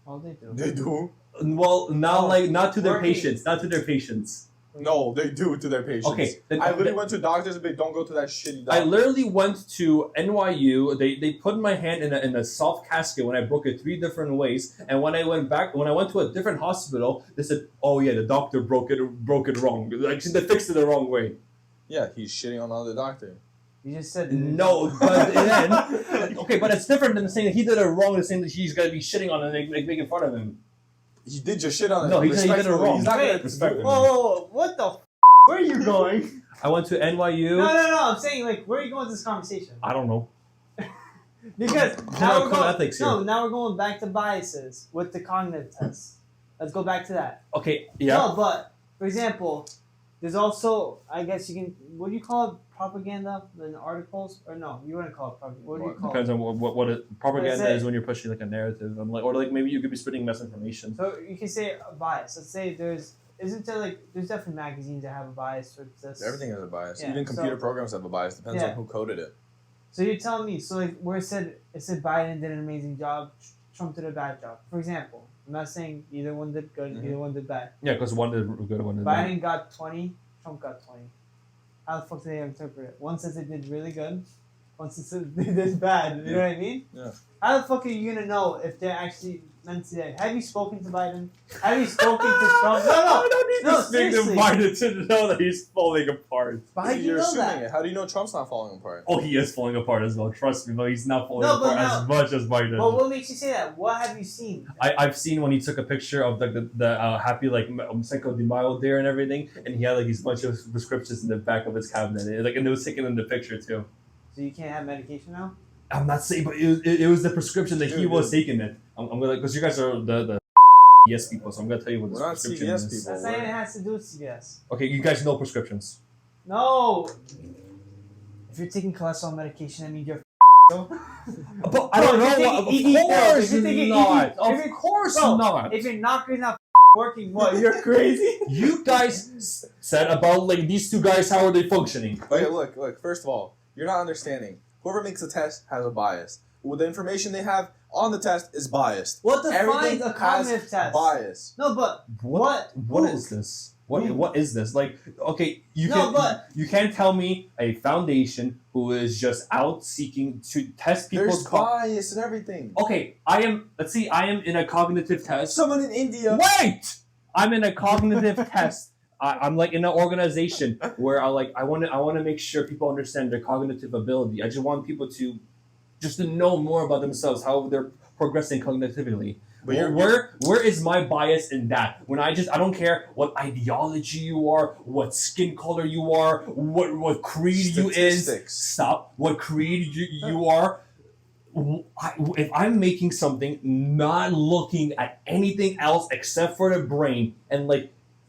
Oh, they do. They do. Well, not to their patients. No, they do to their patients. Okay, I literally went to doctors and they don't go to that shitty doctor. I literally went to NYU. They put my hand in a soft casket when I broke it 3 different ways. And when I went to a different hospital, they said, "Oh yeah, the doctor broke it wrong. Like they fixed it the wrong way." Yeah, he's shitting on the other doctor. You just said no, but then okay, but it's different than saying that he did it wrong. Than saying that he's gonna be shitting on him and making fun of him. He did just shit on him. No, he did it wrong. He's not gonna respect him. Whoa, what the? Where are you going? I went to NYU. No. I'm saying where are you going with this conversation? I don't know. Because now we're going. Ethics here. No, now we're going back to biases with the cognitive test. Let's go back to that. Okay. Yeah. No, but for example, there's also I guess you can. What do you call it? Propaganda in articles, or no? You wouldn't call it propaganda. What do you call Depends it? on what propaganda is when you're pushing like a narrative. Or maybe you could be spreading misinformation. So you can say a bias. Let's say there's definitely magazines that have a bias towards this. Everything has a bias. Yeah, Even computer programs have a bias. Depends on who coded it. So you're telling me where it said Biden did an amazing job, Trump did a bad job. For example, I'm not saying either one did good, either one did bad. Yeah, because one did good, one did bad. Biden got 20, Trump got 20. How the fuck do they interpret it? One says they did really good, one says they did bad. You know what I mean? Yeah. How the fuck are you gonna know if they're actually meant to that? Have you spoken to Biden? Have you spoken to Trump? No. I don't need to speak to seriously. Biden to know that he's falling apart. But how do you You're know assuming that? it. How do you know Trump's not falling apart? Oh, he is falling apart as well. Trust me, but he's not falling No, but apart as much as Biden. But what makes you say that? What have you seen? I've seen when he took a picture of the happy Cinco de Mayo there and everything, and he had these bunch of prescriptions in the back of his cabinet, and it was taken in the picture too. So you can't have medication now? I'm not saying, but it was the prescription that he was taking it. I'm gonna, because you guys are the CVS people, so I'm gonna tell you what this prescription is. CVS people. That's not even has to do with CVS. Okay, you guys know prescriptions. No. If you're taking cholesterol medication, that means you're. But I don't know. Of course not. If your knocker's not working, what? You're crazy. You guys said about these 2 guys. How are they functioning? Okay, look. First of all, you're not understanding. Whoever makes a test has a bias. Well, the information they have on the test is biased. What defines Everything a cognitive has test? Bias. No, but What is this? What is this? Okay, you can't tell me a foundation who is just out seeking to test people's There's bias and everything. Okay, I am in a cognitive test. Someone in India. Wait! I'm in a cognitive test. I'm in an organization where I want to make sure people understand their cognitive ability. I just want people to know more about themselves, how they're progressing cognitively. But where is my bias in that? When I don't care what ideology you are, what skin color you are, what creed you is. Stop. What creed you are. If I'm making something, not looking at anything else except for the brain, and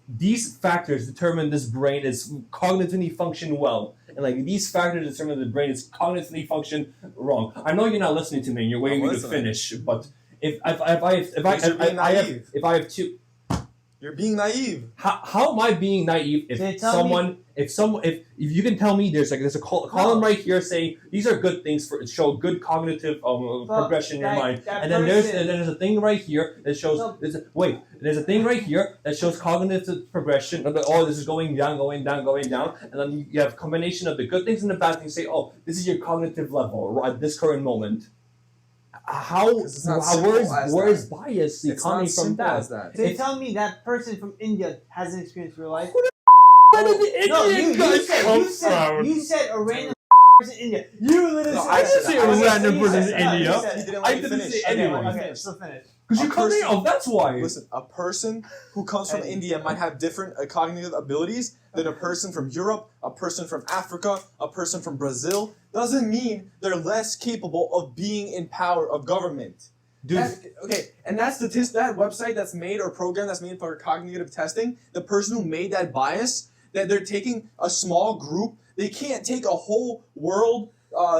these factors determine this brain is cognitively function well, and these factors determine the brain is cognitively function wrong. I know you're not listening to me and you're waiting for me to finish, but if I have 2. You're being naive. How am I being naive if you can tell me there's a column right here saying these are good things for show good cognitive progression in your mind, and then there's a thing right here that shows there's a thing right here that shows cognitive progression. This is going down, and then you have a combination of the good things and the bad things. Say, this is your cognitive level at this current moment. Where is bias coming from that? They tell me that person from India has an experience in real life. Where did the Indian guy come from? You said a random person in India. You literally I didn't say a random person in India. He didn't let you finish. Anyone. Okay, so finish. Because you're coming off, that's why. Listen, a person who comes from India might have different cognitive abilities than a person from Europe, a person from Africa, a person from Brazil. Doesn't mean they're less capable of being in power of government. Dude. And that website that's made or program that's made for cognitive testing, the person who made that bias, that they're taking a small group, they can't take a whole world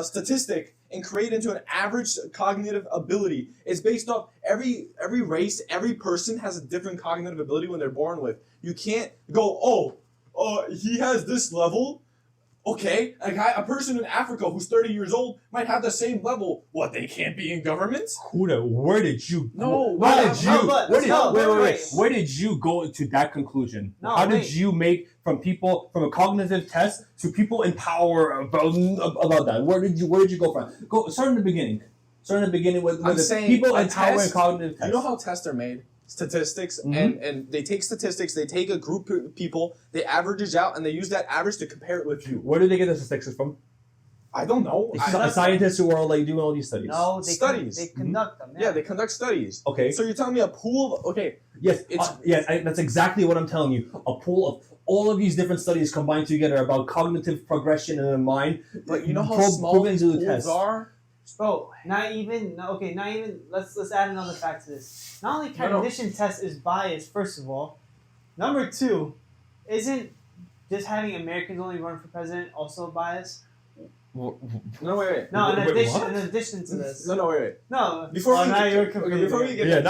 statistic and create into an average cognitive ability. It's based off every race, every person has a different cognitive ability when they're born with. You can't go, he has this level. Okay, a person in Africa who's 30 years old might have the same level. What, they can't be in government? Where did you? Where did you go to that conclusion? No, How did you make from a cognitive test to people in power about that? Where did you go from? Start in the beginning. With people in power and cognitive tests. You know how tests are made? Statistics, and they take statistics, they take a group of people, they average it out, and they use that average to compare it with you. Where do they get the statistics from? I don't know. Scientists who are doing all these studies. No, studies. They conduct them. Yeah, they conduct studies. Okay. So you're telling me a pool of... Okay. Yes, that's exactly what I'm telling you. A pool of all of these different studies combined together about cognitive progression in the mind. But you know how small these pools are? Bro, not even. Let's add another fact to this. Not only cognition test is biased, first of all. Number two, isn't just having Americans only run for president also biased? No, wait. No, in addition to this. No, wait. No. Before we get Can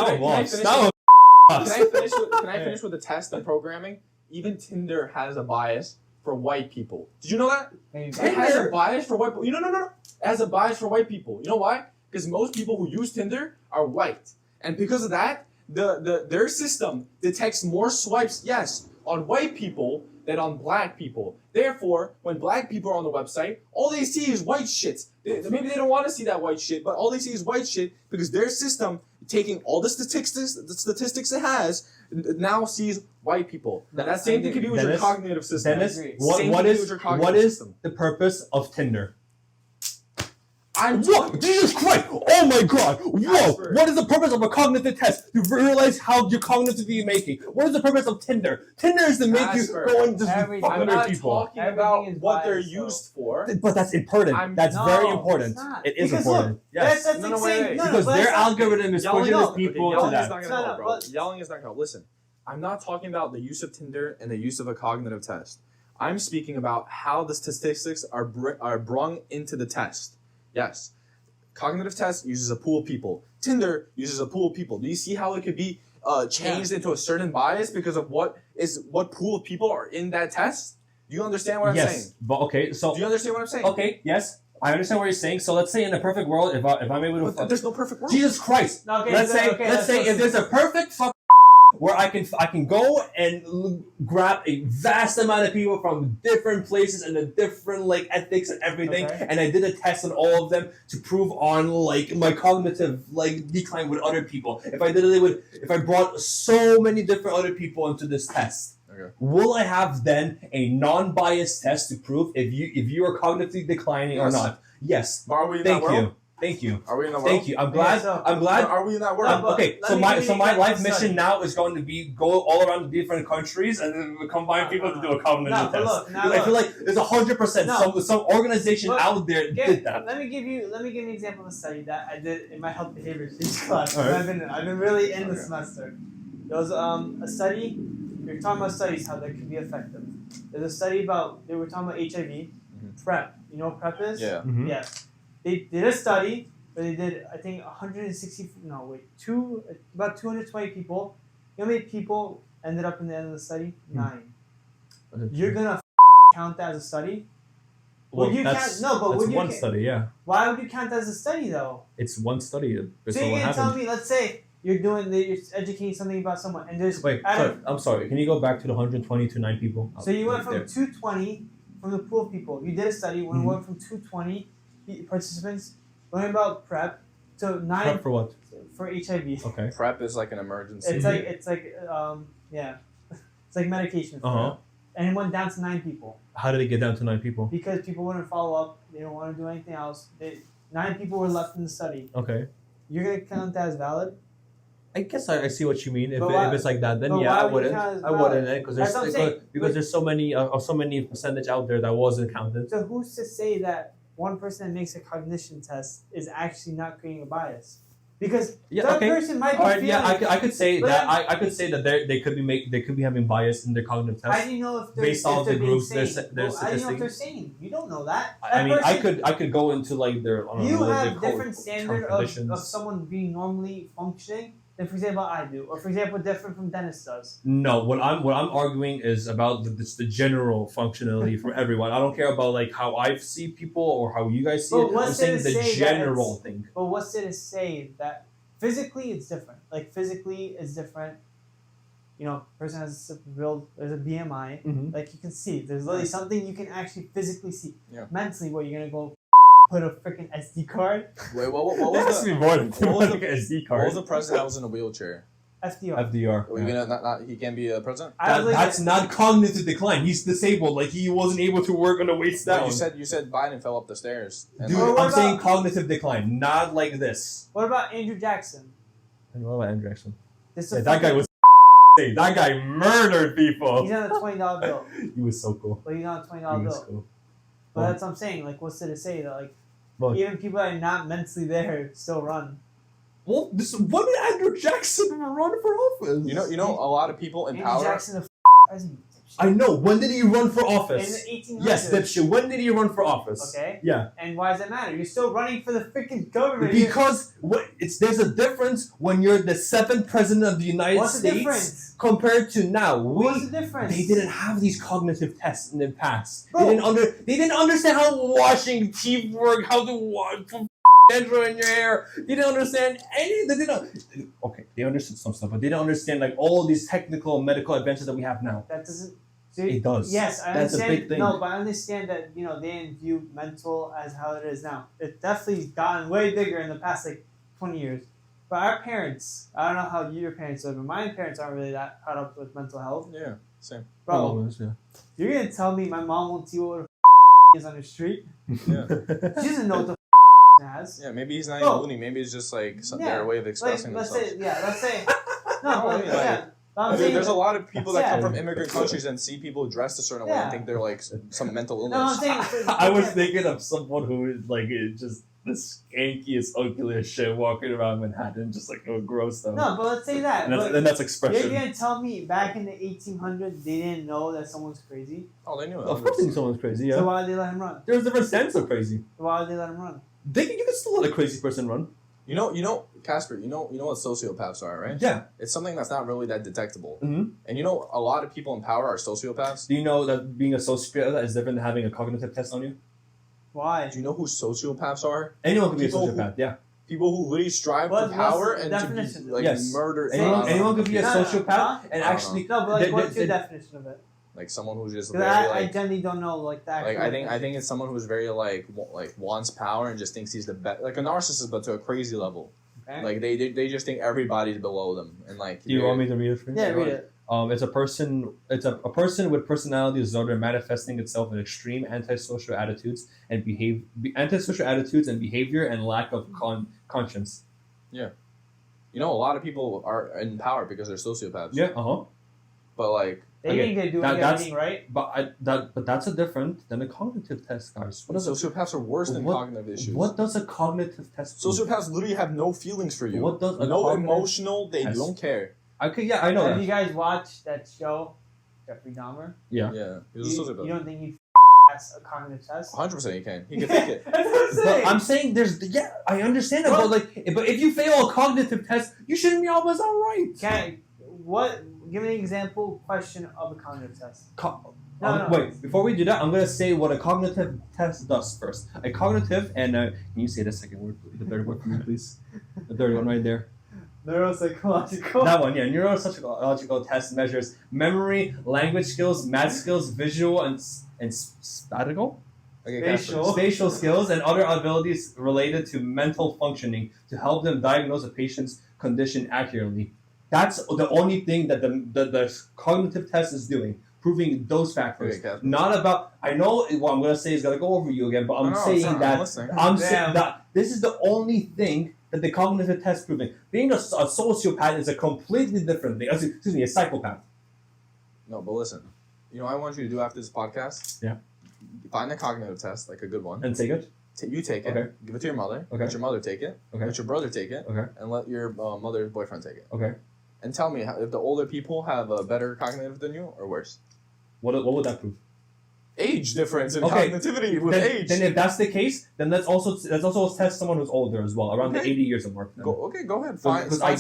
I finish with the test and programming? Even Tinder has a bias for white people. Did you know that? It has a bias for white people. No. It has a bias for white people. You know why? Because most people who use Tinder are white. And because of that, their system detects more swipes, yes, on white people than on black people. Therefore, when black people are on the website, all they see is white shit. Maybe they don't want to see that white shit, but all they see is white shit because their system, taking all the statistics it has, now sees white people. Now, that same thing can be with your cognitive system. Dennis, what is the purpose of Tinder? What? Jesus Christ! Oh my God! Whoa! Kacper. What is the purpose of a cognitive test? To realize how you're cognitively making. What is the purpose of Tinder? Tinder is to make you go and just fuck other people. I'm not talking about what they're used for. But that's important. That's very important. It is important. Look, yes. That's insane. Because their algorithm is pushing these people to that. Yelling is not going to help. Listen, I'm not talking about the use of Tinder and the use of a cognitive test. I'm speaking about how the statistics are brung into the test. Yes, cognitive test uses a pool of people. Tinder uses a pool of people. Do you see how it could be changed into a certain bias because of what pool of people are in that test? Do you understand what I'm saying? Yes, but okay, so... Do you understand what I'm saying? Okay, yes, I understand what you're saying. So let's say in a perfect world, if I'm able to... But there's no perfect world. Jesus Christ! Okay, let's say if there's a perfect where I can go and grab a vast amount of people from different places and the different ethics and everything, and I did a test on all of them to prove on my cognitive decline with other people. If I brought so many different other people into this test, will I have then a non-biased test to prove if you are cognitively declining or not? Yes. Are we in that world? Thank you. Are we in that world? Thank you. I'm glad. Are we in that world? Okay, so my life mission now is going to be go all around the different countries and then combine people to do a cognitive test. I feel like there's 100% some organization out there did that. Let me give you an example of a study that I did in my health behavior class. I've been really in the semester. There was a study. We were talking about studies how they can be effective. There's a study they were talking about HIV, PrEP. You know what PrEP is? Yeah. Mm-hmm. Yeah. They did a study where they did, I think, about 220 people. You know how many people ended up in the end of the study? 9. You're gonna count that as a study? Well, that's one study, yeah. Why would you count that as a study, though? It's one study. So you're gonna tell me, let's say you're educating something about someone, and there's... Wait, I'm sorry. Can you go back to the 120 to 9 people? So you went from 220 from the pool of people. You did a study when we went from 220 participants learning about PrEP to 9. PrEP for what? For HIV. Okay. PrEP is like an emergency. It's like medication. And it went down to 9 people. How did it get down to 9 people? Because people wouldn't follow up. They don't want to do anything else. 9 people were left in the study. Okay. You're gonna count that as valid? I guess I see what you mean. If it's like that, then but yeah, why I would you wouldn't. count as I wouldn't because That's what I'm saying. there's so many percentage out there that wasn't counted. So who's to say that one person that makes a cognition test is actually not creating a bias? Because that person might be feeling. Yeah, I could say that. I could say that they could be having bias in their cognitive test. How do you know if they're based off the groups they're how do you know if they're statistics? sane? You don't know that. I mean, I could go into like their. You have different standard of someone being normally functioning than, for example, I do, or for example, different from Dennis does. No, what I'm arguing is about the general functionality for everyone. I don't care about like how I see people or how you guys see it. I'm saying the general thing. But what's it to say that physically it's different? Like physically it's different. You know, person has a build. There's a BMI. Mm-hmm. Like you can see. There's literally something you can actually physically see. Yeah. Mentally, what you're gonna go put a freaking SD card. Wait, what was the SD card? What was the president that was in a wheelchair? FDR. Are you gonna not he can't be a president? That's not cognitive decline. He's disabled. Like he wasn't able to work on the waist down. You said Biden fell up the stairs. Dude, I'm saying cognitive decline, not like this. What about Andrew Jackson? And what about Andrew Jackson? That guy was. That guy murdered people. He's on a $20 bill. He was so cool. But he's on a $20 bill. Cool. But that's what I'm saying. Like, what's it to say that even people that are not mentally there still run? Well, when did Andrew Jackson run for office? You know, a lot of people in Andrew power. Jackson, president. I know. When did he run for office? In the 1800s. Yes, dipshit. When did he run for office? Okay. Yeah. And why does that matter? You're still running for the freaking government. Because there's a difference when you're the 7th president of the United States compared to now. What's the difference? They didn't have these cognitive tests in the past. Bro. They didn't understand how washing teeth work, how to wash dandruff in your hair. They didn't understand any. They understood some stuff, but they didn't understand like all these technical medical advances that we have now. That doesn't. It does. Yes, I That's understand. a big thing. No, but I understand that they didn't view mental as how it is now. It's definitely gotten way bigger in the past 20 years. But our parents, I don't know how your parents are, but my parents aren't really that caught up with mental health. Yeah, same. Bro, you're gonna tell me my mom won't see what is on the street? Yeah. She doesn't know what the has. Yeah, maybe he's not even loony. Maybe it's just their way of expressing let's themselves. say. No, I mean, yeah. There's a lot of people that come from immigrant countries and see people dressed a certain way and think they're like some mental illness. No, I'm saying. I was thinking of someone who is like just the skankiest, ugliest shit walking around Manhattan, just like gross stuff. No, but let's say that. And that's expression. You're gonna tell me back in the 1800s they didn't know that someone's crazy? Oh, they knew it. Of course, they knew someone's crazy. Yeah. So why did they let him run? There's a different sense of crazy. Why did they let him run? You can still let a crazy person run. You know, Kacper. You know what sociopaths are, right? Yeah. It's something that's not really that detectable. Mm-hmm. And a lot of people in power are sociopaths. Do you know that being a sociopath is different than having a cognitive test on you? Why? Do you know who sociopaths are? Anyone can be a sociopath. People who literally strive for power and to be murder. Anyone can be a sociopath and actually. No, but what's your definition of it? Like someone who's just very I generally don't know that. I think it's someone who's very wants power and just thinks he's the best, like a narcissist, but to a crazy level. Okay. Like they just think everybody's below them and like. Do you want me to read it for you? Yeah, read it. It's a person with personality disorder manifesting itself in extreme antisocial attitudes and behavior and lack of conscience. Yeah, a lot of people are in power because they're sociopaths. Yeah. But they didn't get doing everything right. But that's a different than a cognitive test, guys. Sociopaths are worse than cognitive issues. What does a cognitive test do? Sociopaths literally have no feelings for you. What does no emotional? They don't care. Okay, yeah, I know. Have you guys watched that show, Jeffrey Dahmer? Yeah. Yeah. He was a sociopath. You don't think he pass a cognitive test? 100% he can. He can fake it. That's what I'm saying. But I'm saying I understand it, but if you fail a cognitive test, you shouldn't be always all right. Give me an example question of a cognitive test. Wait, before we do that, I'm going to say what a cognitive test does first. A cognitive, and can you say the second word, the third word for me, please? The third one right there. Neuropsychological. That one, yeah. Neuropsychological test measures memory, language skills, math skills, visual and spatial, spatial skills, and other abilities related to mental functioning to help them diagnose a patient's condition accurately. That's the only thing that the cognitive test is doing, proving those factors. Not about. I know what I'm gonna say is gonna go over you again, but I'm saying that this is the only thing that the cognitive test proving. Being a sociopath is a completely different thing. Excuse me, a psychopath. No, but listen. You know what I want you to do after this podcast? Yeah. Find a cognitive test, like a good one. And take it? You take it. Okay. Give it to your mother. Okay. Let your mother take it. Okay. Let your brother take it. Okay. And let your mother's boyfriend take it. Okay. And tell me if the older people have a better cognitive than you or worse. What would that prove? Age difference in Okay. cognitivity with then, age. Then if that's the case, then let's also test someone who's older as well, around the 80 years mark. Go ahead. Because I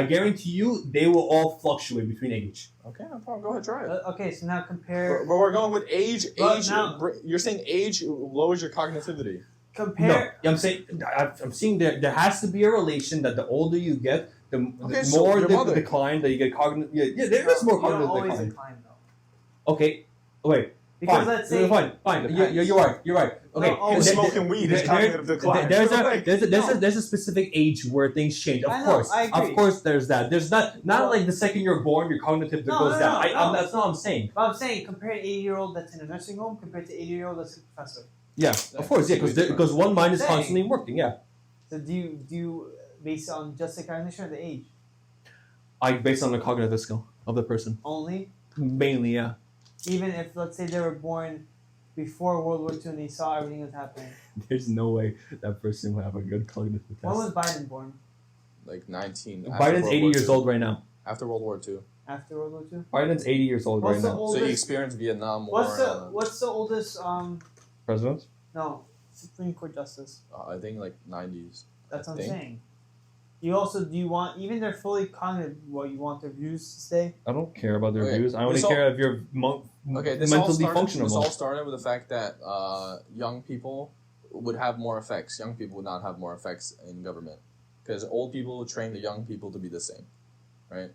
guarantee you, they will all fluctuate between age. Okay, no problem. Go ahead, try it. Okay, so now compare. But we're going with age. But now- You're saying age lowers your cognitivity. Compare. No, I'm saying there has to be a relation that the older you get, the so more your the mother- decline that you get cognitive. Yeah, there is more You don't cognitive always decline. decline though. Okay, wait. Because fine. let's say Fine. You're right. Okay. No, smoking weed is cognitive decline. There's a specific age where things change. Of I know, course, I agree. of course. There's that. There's not like the second you're born, your cognitive goes down. That's not what I'm saying. But I'm saying compare an 80-year-old that's in a nursing home compared to 80-year-old that's a professor. Yeah, of course. Yeah, because one mind is constantly working. Yeah. So do you base it on just the cognition or the age? Based on the cognitive skill of the person. Only? Mainly, yeah. Even if, let's say, they were born before World War II and they saw everything that's happening. There's no way that person would have a good cognitive test. When was Biden born? Like 19. Biden's 80 years old right now. After World War II. After World War II? Biden's 80 years old right now. So he experienced Vietnam War. What's the oldest President? No, Supreme Court justice. I think like 90s. That's what I'm saying. Do you want, even they're fully cognitive, you want their views to stay? I don't care about their views. I only care if you're mentally functional. This all started with the fact that young people would have more effects. Young people would not have more effects in government. Because old people would train the young people to be the same. Right?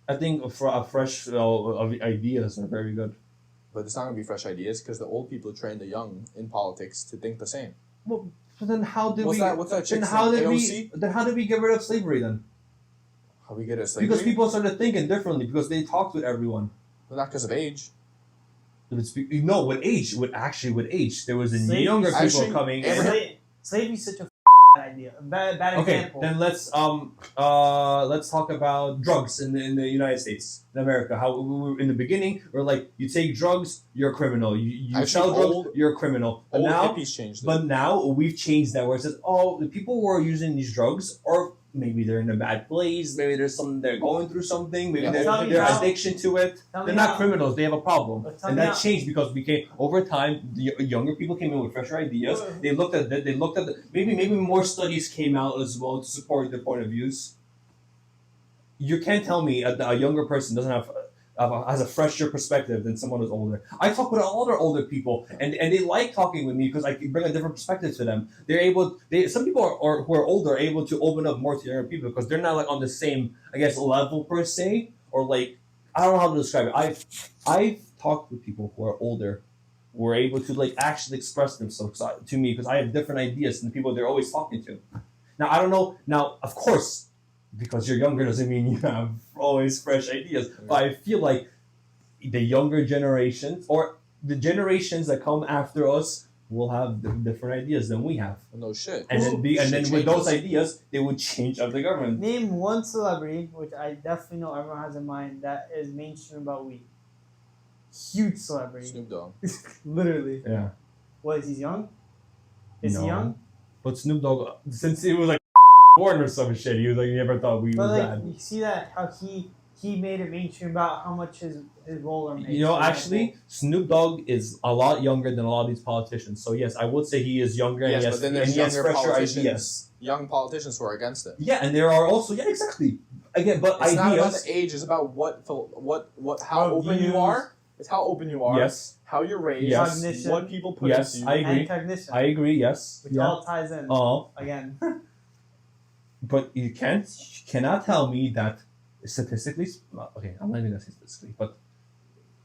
I think fresh ideas are very good. But it's not going to be fresh ideas because the old people train the young in politics to think the same. Well, so then how did what's we? What's that chick then how did AOC? we? Then how did we get rid of slavery then? How we get rid of slavery? Because people started thinking differently because they talked with everyone. Well, not because of age. No, with age, with age, there was younger people coming. Slavery's such a idea. Bad example. Okay, then let's talk about drugs in the United States, in America. How we were in the beginning, we're like, you take drugs, you're a criminal. You sell drugs, you're a criminal. But now, hippies changed it. But now we've changed that where it says, oh, the people who are using these drugs, or maybe they're in a bad place, maybe there's something they're going through something, maybe their addiction to it. They're not criminals, they have a problem. And that changed because over time, the younger people came in with fresher ideas. They looked at maybe more studies came out as well to support their point of views. You can't tell me a younger person doesn't has a fresher perspective than someone who's older. I talk with a lot of older people, and they like talking with me because I can bring a different perspective to them. Some people who are older are able to open up more to younger people because they're not like on the same, I guess, level per se, or like, I don't know how to describe it. I've talked with people who are older, who are able to like actually express themselves to me because I have different ideas than the people they're always talking to. Now I don't know. Now of course, because you're younger doesn't mean you have always fresh ideas. Yeah. But I feel like the younger generations or the generations that come after us will have different ideas than we have. No shit. And then with those ideas, they would change up the government. Name one celebrity, which I definitely know everyone has in mind, that is mainstream about weed. Huge celebrity. Snoop Dogg. Literally. Yeah. What, is he young? Is he young? But Snoop Dogg, since he was like born or some shit, he was like, he never thought weed was bad. You see that, how he made it mainstream about how much his roller makes. You know, actually, Snoop Dogg is a lot younger than a lot of these politicians. So yes, I would say he is younger. Yes, but then there's younger politicians. Ideas. Young politicians who are against it. Yeah, and there are also exactly. Again, but it's ideas. Not about the age. It's about how open you are. It's how open you are. Yes. How you're raised. Yes. Cognition. What people put into you. I agree. And cognition. I agree. Yes. Which all ties in. Again. But you cannot tell me that statistically. Okay, I'm not even gonna say statistically, but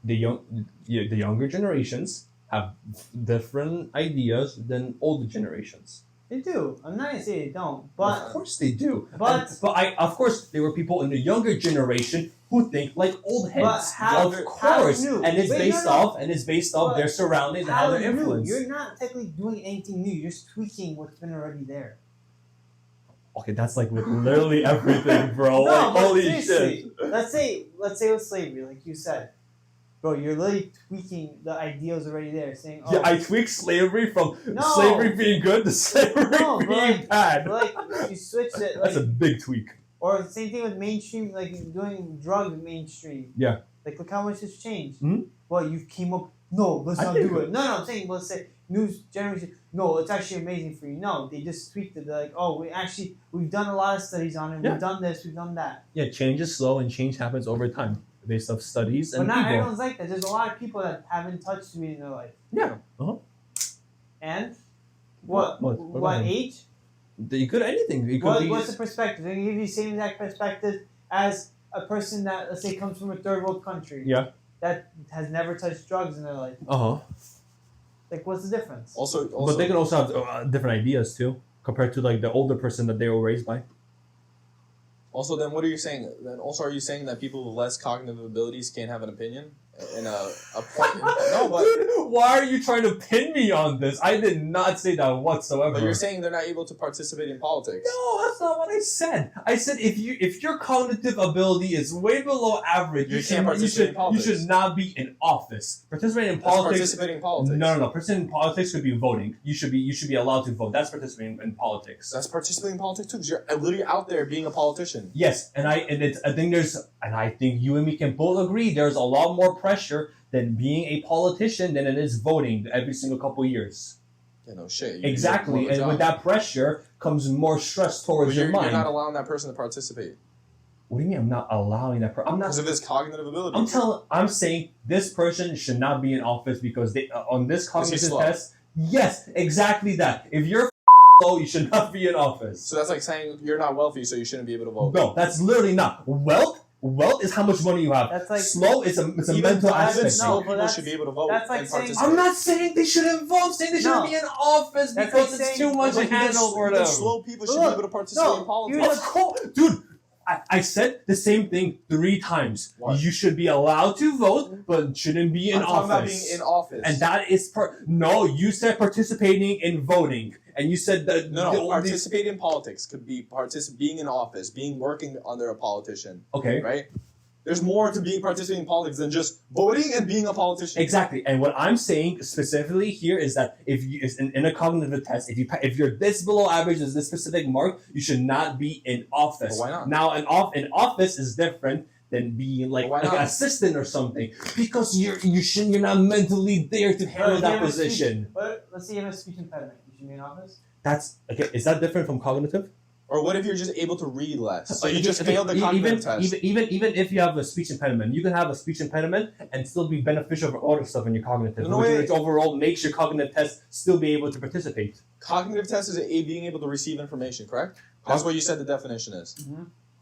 the younger generations have different ideas than older generations. They do. I'm not gonna say they don't, but of course they do. But of course there were people in the younger generation who think like old heads. Of course, and it's based off their surroundings and how they're influenced. You're not technically doing anything new. You're just tweaking what's been already there. Okay, that's like with literally everything, bro. No, like, but holy seriously, shit. let's say with slavery, like you said, bro, you're literally tweaking the ideals already there, saying, Yeah, I tweaked slavery from No. slavery being good to slavery No, but being bad. but like you switch it, That's a like, big tweak. or the same thing with mainstream, like doing drug mainstream. Yeah. Like look how much it's changed. Mhm. Well, you came up. No, let's I not think- do it. No, I'm saying let's say new generation. No, it's actually amazing for you. No, they just tweaked it. They're like, oh, we've done a lot of studies on it. Yeah. We've done this. We've done that. Yeah, change is slow and change happens over time based off studies But and not people. everyone's like that. There's a lot of people that haven't touched weed in their life. Yeah. Uh-huh. And what What age? You could anything. You could be, What's the perspective? They give you the same exact perspective as a person that, let's say, comes from a third world country. Yeah. That has never touched drugs in their life. Uh-huh. Like, what's the difference? Also, But they can also have different ideas too, compared to like the older person that they were raised by. Also, then what are you saying? Then also, are you saying that people with less cognitive abilities can't have an opinion in a point? No, but Dude, why are you trying to pin me on this? I did not say that whatsoever. you're saying they're not able to participate in politics. No, that's not what I said. I said if your cognitive ability is way below average, You can't participate in you politics. should not be in office. Participating in That's politics. participating in politics. No. Participating in politics could be voting. You should be allowed to vote. That's participating in politics. That's participating in politics too, because you're literally out there being a politician. Yes, I think you and me can both agree there's a lot more pressure than being a politician than it is voting every single couple years. Yeah, no shit. Exactly, and with that pressure comes more stress towards your mind. You're not allowing that person to participate. What do you mean I'm not allowing that person? I'm not. Because of his cognitive ability. I'm saying this person should not be in office because they on this cognitive slow. test. Yes, exactly that. If you're slow, you should not be in office. So that's like saying you're not wealthy, so you shouldn't be able to vote. No, that's literally not. Wealth is how much money you have. That's like slow is a mental Even aspect. slow No, people but should be able to vote that's like and saying- participate. I'm not saying they shouldn't vote. I'm saying they shouldn't No. be in office That's because like it's saying- too much to handle for Even them. slow people should Look, be able to participate no, in politics. you're Of course, dude. I said the same thing 3 times. What? You should be allowed to vote, but shouldn't be in I'm talking about office. being in office. And that is no. You said participating in voting, and you said that No, participate in politics could be being in office, working under a politician, Okay, right? There's more to being participating in politics than just voting and being a politician. exactly. And what I'm saying specifically here is that if you is in a cognitive test, if you're this below average as this specific mark, you should not be in office. But why not? Now, in office is different than being like But why an not? assistant or something because you're not mentally there to handle that position. But let's say you have a speech impediment. You should be in office. That's okay. Is that different from cognitive? Or what if you're just able to read less? So you Even- just failed the cognitive test. Even if you have a speech impediment, you can have a speech impediment and still be beneficial for other stuff in your cognitive, No which, way. which overall makes your cognitive test still be able to participate. Cognitive test is being able to receive information, correct? That's what you said the definition is.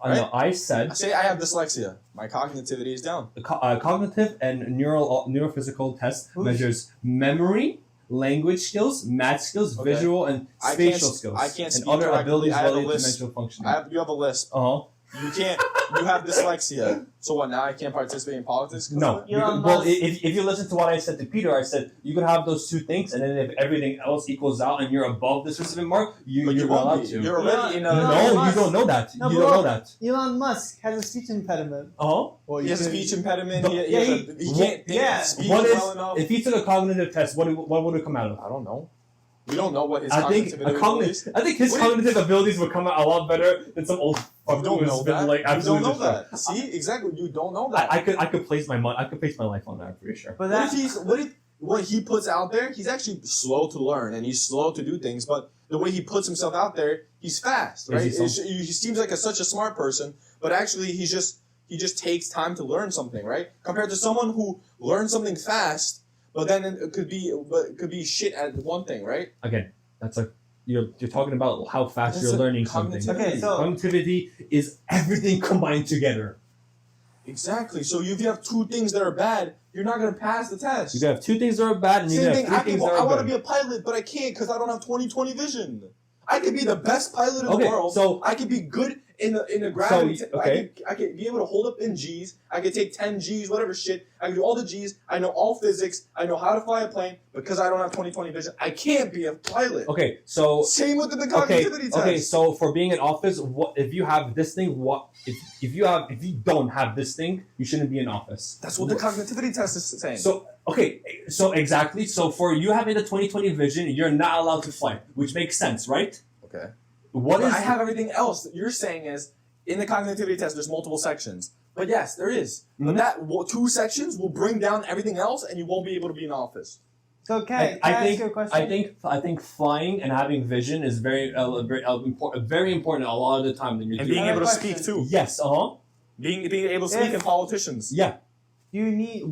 No, I said Say I have dyslexia. My cognitivity is down. cognitive and neurophysical test Who's- measures memory, language skills, math skills, Okay. visual and I spatial can't- skills, I can't and speak other correctly. abilities I have a related to lisp. mental functioning. You have a lisp. Uh-huh. You have dyslexia. So what, now I can't participate in politics? 'cause No. of it? Elon Well, Musk- if you listen to what I said to Peter, I said you can have those 2 things, and then if everything else equals out and you're above the specific mark, But you're you not won't allowed be. to. You're already in a... Elon No, you Musk- don't know that. No, you but don't know look, that. Elon Musk has a speech impediment. Uh-huh. Well, He has a speech impediment. But- He Yeah, can't think, yeah. speak What is well enough. if he took a cognitive test? What would it come out of? I don't know. We don't know what his I think cognitive ability is. I think his What do you- cognitive abilities would come out a lot better than some old fuck You don't who's know been that. like You don't absolutely know destroyed. that. See, exactly. You don't know that. I could place my life on that, I'm pretty sure. But What if that what he puts out there? He's actually slow to learn and he's slow to do things, but the way he puts himself out there, he's fast, right? Is he He seems like such a smart person, but actually he just takes time to learn something, right? Compared to someone who learns something fast, but then it could be shit at one thing, right? Again, that's like you're talking about how fast That's you're a learning something. cognitivity. Okay, so- Cognitivity is everything combined together. Exactly. So if you have 2 things that are bad, you're not gonna pass the test. You can have 2 things that are bad, and you Same can thing. have 3 things that I are want to good. be a pilot, but I can't because I don't have 20/20 vision. I could be the best pilot in Okay, the world. so- I could be good in the gravity. I could be able to hold up in G's. I could take 10 G's, whatever shit. I can do all the G's. I know all physics. I know how to fly a plane. Because I don't have 20/20 vision, I can't be a pilot. Okay, so same with the cognitivity test. Okay, so for being in office, what if you have this thing? What if you don't have this thing? You shouldn't be in office. That's what the cognitivity test is saying. So exactly. So for you having the 20/20 vision, you're not allowed to fly, which makes sense, right? Okay. I have everything else. That you're saying is in the cognitivity test, there's multiple sections. But yes, there is. But that 2 sections will bring down everything else, and you won't be able to be in office. So can I ask you a question? I think flying and having vision is very important a lot of the time. And being able to speak too. Yes. Being able to speak in politicians. Yeah. Do you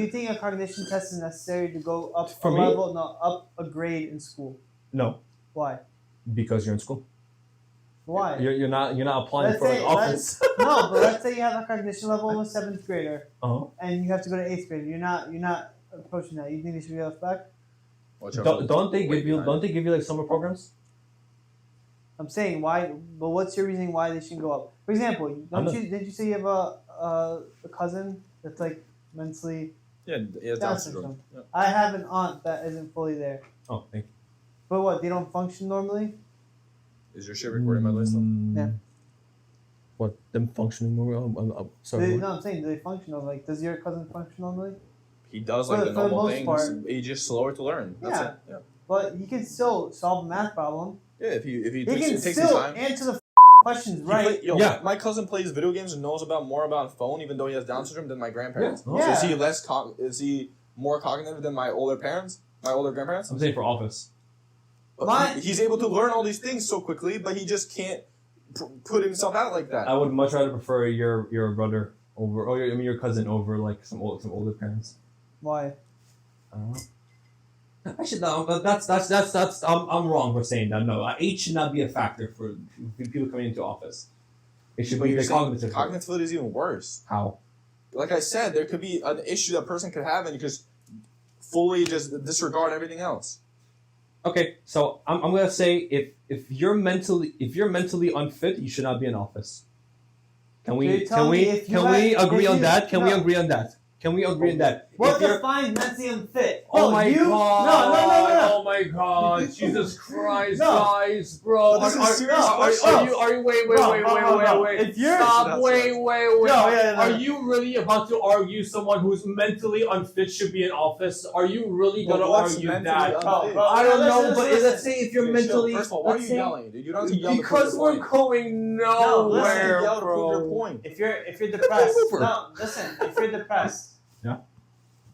think a cognition test is necessary to go up up a grade in school? No. Why? Because you're in school. Why? You're not applying for an office. No, but let's say you have a cognition level of a 7th grader, and you have to go to 8th grade. You're not approaching that. You think they should be left back? Don't they give you like summer programs? I'm saying why, but what's your reasoning why they shouldn't go up? For example, didn't you say you have a cousin that's like mentally Down syndrome? Yeah. I have an aunt that isn't fully there. Oh, thank you. But what? They don't function normally? Is your shit recording my list? Yeah. What? Them functioning normally? Sorry. No, I'm saying do they function normally? Like, does your cousin function normally? He does like the normal things. He's just slower to learn. That's it. Yeah. But he can still solve a math problem. Yeah, if he can takes still the time. answer the questions right. My cousin plays video games and knows more about phone, even though he has Down syndrome, than my grandparents. Yeah. So is he more cognitive than my older grandparents? I'm saying for office. He's able to learn all these things so quickly, but he just can't put himself out like that. I would much rather prefer your brother over, your cousin over like some older parents. Why? I don't know. Actually, no, but that's I'm wrong for saying that. No, age should not be a factor for people coming into office. It should be the cognitive. Cognitivity is even worse. How? Like I said, there could be an issue that person could have, and you just fully just disregard everything else. Okay, so I'm gonna say if you're mentally unfit, you should not be in office. Can we agree on that? Can we agree on that? Can we agree on that? What defines mentally unfit? Oh my god! No! Oh my god! Jesus Christ, guys, bro! This is a serious Are you? Wait! If you're Stop! Wait! No. Are you really about to argue someone who's mentally unfit should be in office? Are you really gonna argue that? I don't know, but let's say if you're mentally. First of all, why are you yelling, dude? You don't have to yell because we're going nowhere, bro. If you're depressed, listen. If you're depressed. Yeah.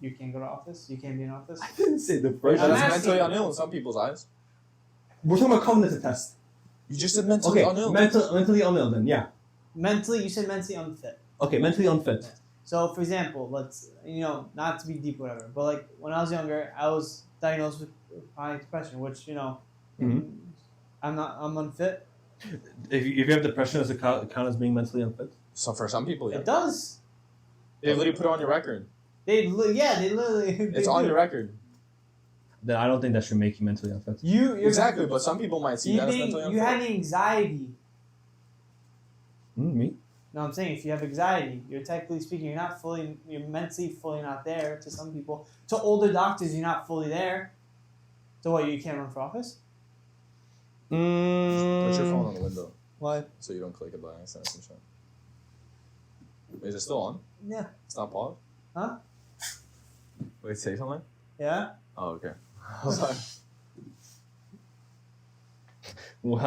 You can't go to office. You can't be in office. I didn't say the first. That's mentally unill in some people's eyes. We're talking about cognitive test. You just said mentally unill. Mentally unill then, yeah. You said mentally unfit. Okay, mentally unfit. So, for example, let's not to be deep, or whatever, but like when I was younger, I was diagnosed with chronic depression, which I'm unfit. If you have depression, does it count as being mentally unfit? So for some people, yeah. It does. They literally put it on your record. They literally. It's on your record. Then I don't think that should make you mentally unfit. Exactly, but some people might see that as mentally unfit. You had anxiety. Me? No, I'm saying if you have anxiety, you're technically speaking, you're mentally fully not there to some people. To older doctors, you're not fully there. So what, you can't run for office? Put your phone on the window. Why? So you don't click it by accident and shit. Is it still on? Yeah. It's not paused? Huh? Wait, say something? Yeah? Oh, okay. I was like... Well,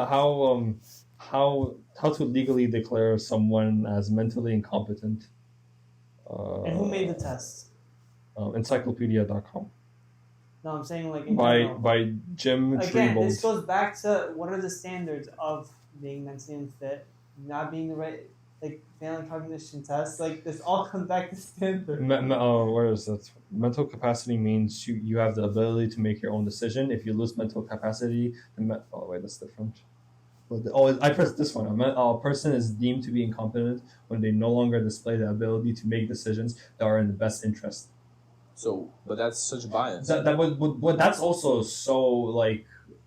how to legally declare someone as mentally incompetent? And who made the test? Encyclopedia.com. No, I'm saying like by Jim Again, Treebold. this goes back to what are the standards of being mentally unfit, not being the right, like failing cognition tests. Like this all comes back to standards. Where is that? Mental capacity means you have the ability to make your own decision. If you lose mental capacity, that's different. I pressed this one. A person is deemed to be incompetent when they no longer display the ability to make decisions that are in the best interest. So, but that's such bias. But that's also so like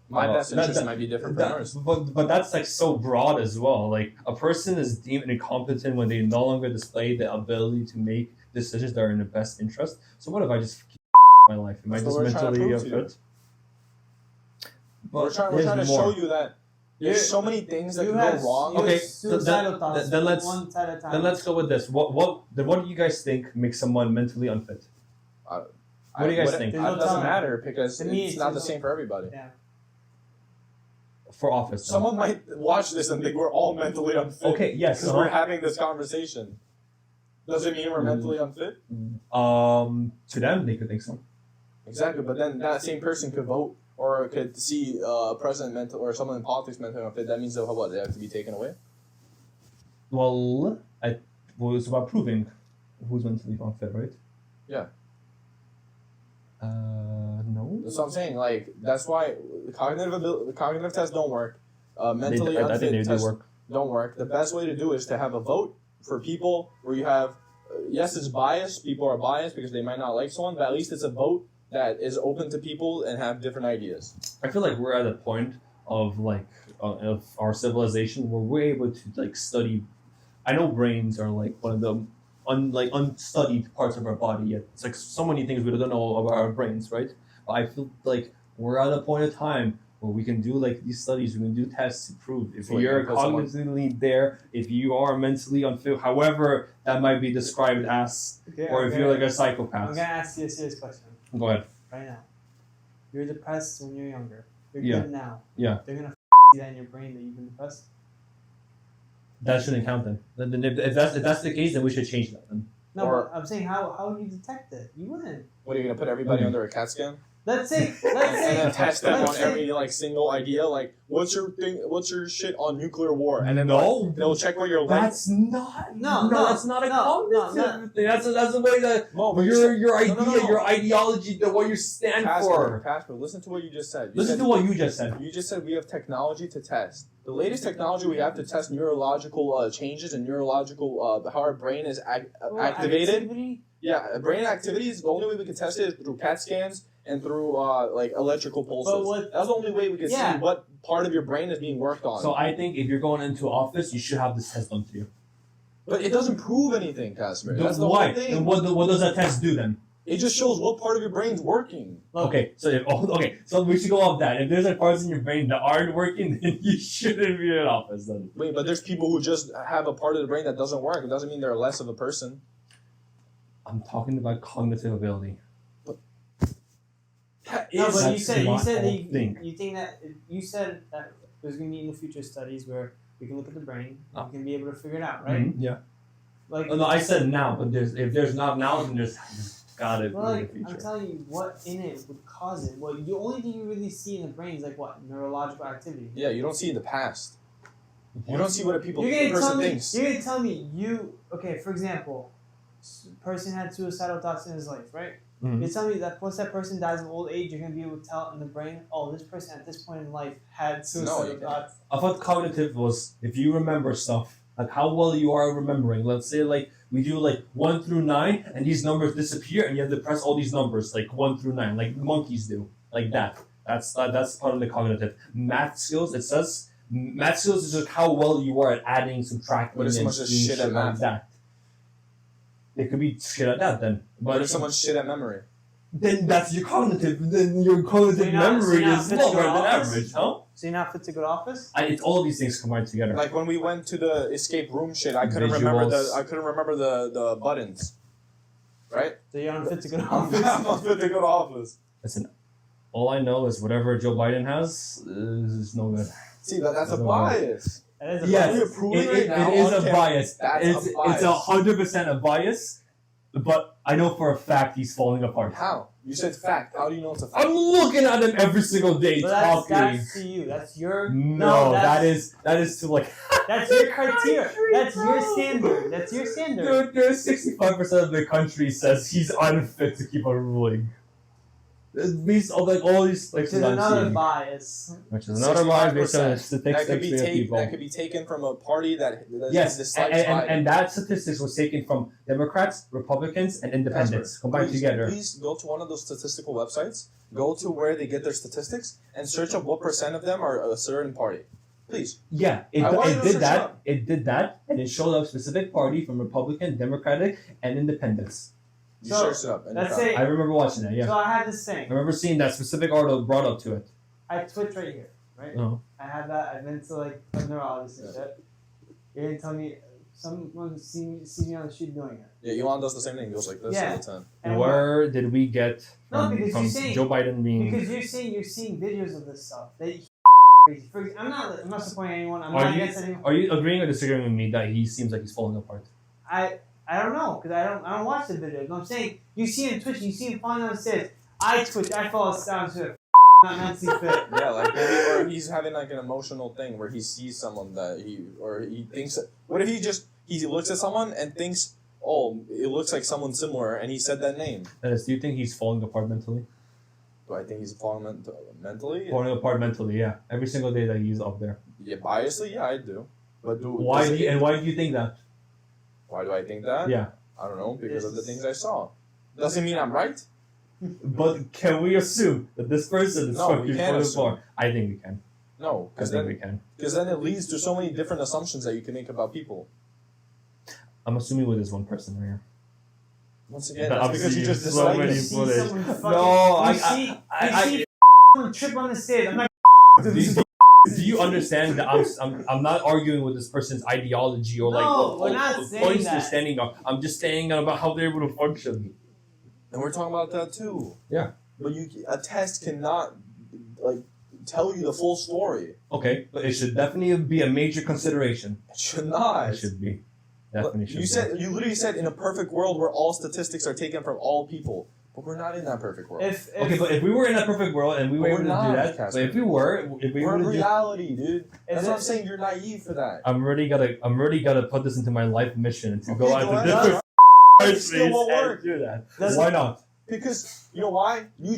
My best interest might be different from yours. But that's like so broad as well. Like a person is deemed incompetent when they no longer display the ability to make decisions that are in the best interest. So what if I just my life? Am I just mentally unfit? We're trying to show you that there's so many things that can go wrong. Okay, suicidal thoughts. Then let's one at a time. Then let's go with this. What do you guys think makes someone mentally unfit? What do you guys think? It doesn't matter because it's not the same for everybody. Yeah. For office. Someone might watch this and think we're all mentally unfit. Okay, yes. Because we're having this conversation. Does it mean we're mentally unfit? To them, they could think so. Exactly, but then that same person could vote or could see a president mental or someone in politics mentally unfit. That means that what? They have to be taken away? Well, it's about proving who's mentally unfit, right? Yeah. No. That's what I'm saying. Like that's why the cognitive tests don't work. Mentally I think unfit they tests work. don't work. The best way to do is to have a vote for people where you have yes, it's biased. People are biased because they might not like someone, but at least it's a vote that is open to people and have different ideas. I feel like we're at a point of like of our civilization where we're able to like study. I know brains are like one of the unstudied parts of our body yet. It's like so many things we don't know about our brains, right? But I feel like we're at a point of time where we can do like these studies, we can do tests to prove if you're cognitively there, if you are mentally unfit, however that might be described as, or if you're like a psychopath. I'm gonna ask you a serious question. Go ahead. Right now, you're depressed when you're younger. You're good now. Yeah. They're gonna see that in your brain that you've been depressed. That shouldn't count then. Then if that's the case, then we should change that then. No, but I'm saying how would you detect it? You wouldn't. What are you gonna put everybody under a CAT scan? Let's say and then test them on every like single idea. Like, what's your shit on nuclear war? And then they'll check where you're. That's not. That's not a cognitive thing. That's the way that your ideology, what you stand for. Kacper, listen to what you just said. Listen to what you just said. You just said we have technology to test. The latest technology we have to test neurological changes and neurological how our brain is activated. Activity? Yeah, brain activities. The only way we can test it is through CAT scans and through like electrical pulses. That's the only way we can see what part of your brain is being worked on. So I think if you're going into office, you should have this test done to you. But it doesn't prove anything, Kacper. That's the why? whole thing. And what does that test do then? It just shows what part of your brain's working. Okay, so we should go off that. If there's like parts in your brain that aren't working, then you shouldn't be in office then. Wait, but there's people who just have a part of the brain that doesn't work. It doesn't mean they're less of a person. I'm talking about cognitive ability. You said you said that there's going to be in the future studies where we can look at the brain, we can be able to figure it out, right? Mm-hmm. Yeah. Like no, I said now, but if there's not now, then there's got it in the future. I'm telling you, what in it would cause it? Well, the only thing you really see in the brain is like what neurological activity. Yeah, you don't see in the past. You don't see what a person thinks. You're gonna tell me for example, person had suicidal thoughts in his life, right? Mm-hmm. You're telling me that once that person dies of old age, you're going to be able to tell in the brain, oh, this person at this point in life had suicidal thoughts. I thought cognitive was if you remember stuff, like how well you are remembering. Let's say like we do like 1 through 9, and these numbers disappear, and you have to press all these numbers like 1 through 9, like monkeys do, like that. That's part of the cognitive. Math skills. It says math skills is like how well you are at adding, subtracting, and someone's just shit at math. Like that. It could be shit at that then. But if someone's shit at memory? Then that's your cognitive. Then your cognitive memory is lower than average, huh? So you're not fit to go to office? It's all of these things combined together. Like when we went to the escape room shit, I couldn't remember the buttons. Right? So you're unfit to go to office? I'm unfit to go to office. Listen, all I know is whatever Joe Biden has is no good. See, that's a bias. Yes, it is a bias. It's 100% a bias, but I know for a fact he's falling apart. How? You said fact. How do you know it's a fact? I'm looking at him every single day talking. That's to you. That's your... No, that is to like... That's your criteria. That's your standard. That's your standard. There's 65% of the country says he's unfit to keep on ruling. Based on like all these Which places is I'm another seeing. bias. Which is another bias based on 65%. statistics of people. That could be taken from a party that Yes, dislikes Biden. and that statistics was taken from Democrats, Republicans, and Independents combined together. Please go to one of those statistical websites. Go to where they get their statistics and search up what percent of them are a certain party. Please. Yeah, it did that. It did that, and it showed up specific party from Republican, Democratic, and Independents. You searched it up. Let's say, I remember watching that. Yeah, so I had this thing. I remember seeing that specific article brought up to it. I Twitch right here, right? Oh. I had that. I've been to like a neurologist and shit. You didn't tell me someone see me on the street doing it. Yeah, Elon does the same thing. He goes like this all the time. And Where did we get from you're saying, Joe Biden being? Because you're seeing videos of this stuff. That crazy. I'm not supporting anyone. I'm Are not you- against anyone. Are you agreeing or disagreeing with me that he seems like he's falling apart? I don't know because I don't watch the videos. I'm saying you see him Twitch, you see him falling down the stairs. I Twitch, I fall down to not mentally fit. Yeah, like maybe, or he's having like an emotional thing where he sees someone that he thinks. What if he looks at someone and thinks, oh, it looks like someone similar, and he said that name. Dennis, do you think he's falling apart mentally? Do I think he's falling mentally? Falling apart mentally, yeah. Every single day that he's up there. Yeah, biasly, yeah, I do. But Why do you think that? Why do I think that? Yeah. I don't know, because of the things I saw. Doesn't mean I'm right. But can we assume that this person is No, we can't assume. I think we can. No, I think we can. because then it leads to so many different assumptions that you can make about people. I'm assuming with this one person right here. Once again, But that's I've because you seen just so dislike many it. You see footage. someone fucking, No, you see someone trip on the stairs. I'm like, do you understand that I'm not arguing with this person's ideology or like No, we're not saying points that. they're standing on. I'm just saying about how they're able to function. And we're talking about that too. Yeah. But a test cannot like tell you the full story. Okay, but it should definitely be a major consideration. It should not. It should be. Definitely should. You literally said in a perfect world where all statistics are taken from all people. But we're not in that perfect world. Okay, but if we were in a perfect world and we were able to do that, Kacper. but if we were We're in able to reality, dude. That's what I'm saying. You're naive for that. I'm really gotta put this into my life mission to go Okay, out go to ahead. different It still won't and work. do that. That's- Why not? Because you know why? New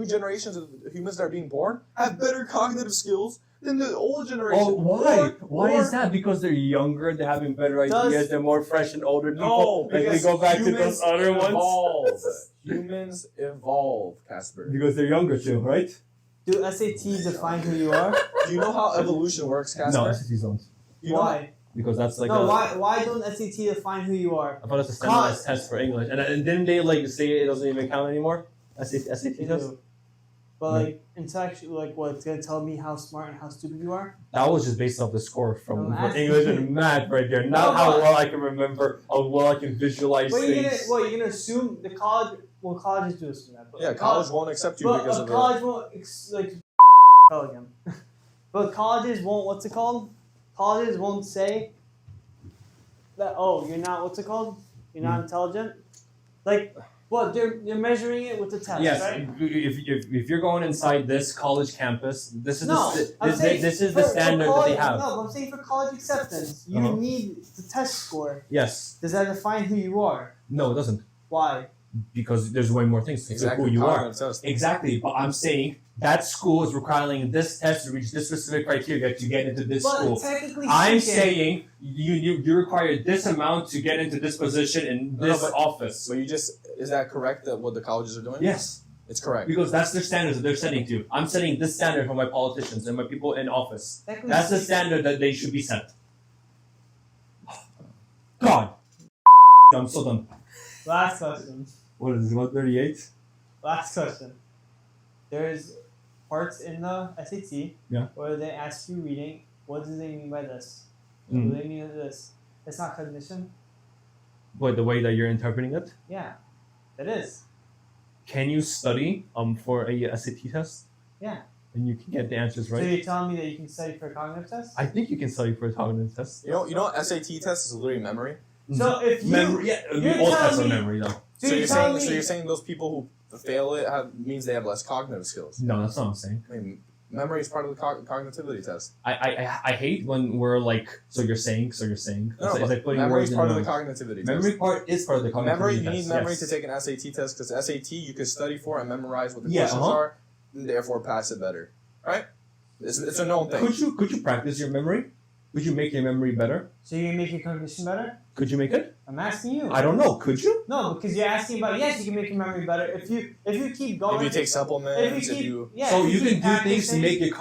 generations of humans that are being born have better cognitive skills than the old generation. Oh, why? Why Or- is that? Because they're younger, they're having better Does- ideas, they're more fresh and older people. No, Like we because go back to humans those other ones. evolve. Humans evolve, Kacper. Because they're younger too, right? do SATs define who you are? Do you know how evolution works, Kacper? No, SATs don't. You know- Why? Because that's like No, why don't SAT define who you are? I thought it's a standardized test for English. And didn't they like say it doesn't even count anymore? SAT They test? do. But like, intellectually, like, what, it's gonna tell me how smart and how stupid you are? That was just based off the score from I'm asking English you. and math right there. No, Not how but- well I can remember, how well I can visualize What you're things. gonna assume the college? Well, colleges do assume that. But Yeah, college won't accept you But because a of college won't like tell again. But colleges won't. What's it called? Colleges won't say that. Oh, you're not. What's it called? You're not intelligent. Like, well, they're measuring it with the test, Yes, right? if you're going inside this college campus, this is No, I'm this saying is for the standard that they college- have. No, but I'm saying for college acceptance, you Uh-huh. need the test score. Yes. Does that define who you are? No, it doesn't. Why? Because there's way more things to exactly who you are. cognitive test. Exactly, but I'm saying that school is requiring this test to reach this specific criteria to get into this But school. technically I'm speaking, saying you require this amount to get into this position in No, this but- office. So is that correct that what the colleges are doing? Yes, It's correct. because that's their standards that they're setting to. I'm setting this standard for my politicians and my people in office. technically That's the speaking- standard that they should be set. God, I'm so done. Last question. What is it? 138? Last question. There's parts in the SAT Yeah. where they ask you reading. What do they mean by this? Mm. What do they mean by this? It's not cognition. What, the way that you're interpreting it? Yeah, it is. Can you study for a SAT test? Yeah. And you can get the answers So right? you're telling me that you can study for a cognitive test? I think you can study for a cognitive test. You know, SAT test is literally memory. So if you Memory, yeah, you're all tests telling are me- memory though. so you're saying telling me those people who fail it means they have less cognitive skills. No, that's not what I'm saying. I mean, Memory is part of the cognitivity test. I hate when we're like, so you're saying. No, It's like putting memory words is in part of the the cognitivity test. memory part is part of the cognitivity Memory, test. you need memory yes. to take an SAT test because SAT you can study for and memorize what the Yeah, questions are, and therefore pass it better. Right? It's a known thing. Could you practice your memory? Could you make your memory better? So you make your cognition better? Could you make it? I'm asking you. I don't know. Could you? No, because you're asking about yes, you can make your memory better if you keep going. If you take supplements, so you can do keep things to practicing. make your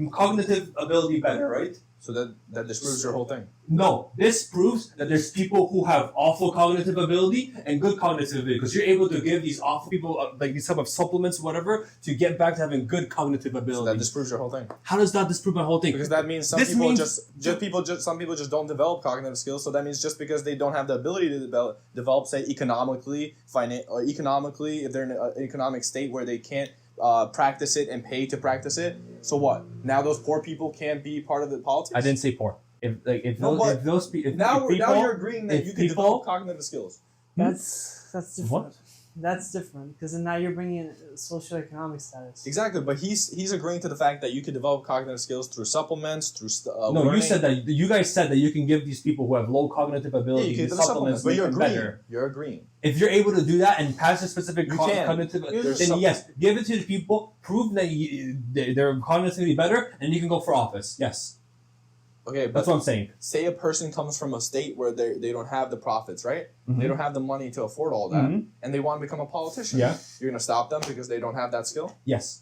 cognitive ability better, right? So that disproves your whole thing. No, this proves that there's people who have awful cognitive ability and good cognitive ability because you're able to give these awful people like these type of supplements, whatever, to get back to having good cognitive So ability. that disproves your whole thing. How does that disprove my whole thing? Because that means some people just don't develop cognitive skills. So that means just because they don't have the ability to develop say economically, if they're in an economic state where they can't practice it and pay to practice it. So what? Now those poor people can't be part of the politics? I didn't say poor. If Now you're agreeing that you can develop cognitive skills. That's different. What? That's different because now you're bringing in socioeconomic status. Exactly, but he's agreeing to the fact that you can develop cognitive skills through supplements, through no, learning. you said that. You guys said that you can give these people who have low cognitive ability you can these do supplements, but make you're them agreeing. better. You're agreeing. If you're able to do that and pass a specific cognitive, then yes, give it to the people. Prove that they're cognitively better, and you can go for office. Yes. Okay, but that's what I'm saying. Say a person comes from a state where they don't have the profits, right? Mm-hmm. They don't have the money to afford all that, and they want to become a politician. Yeah. You're gonna stop them because they don't have that skill. Yes,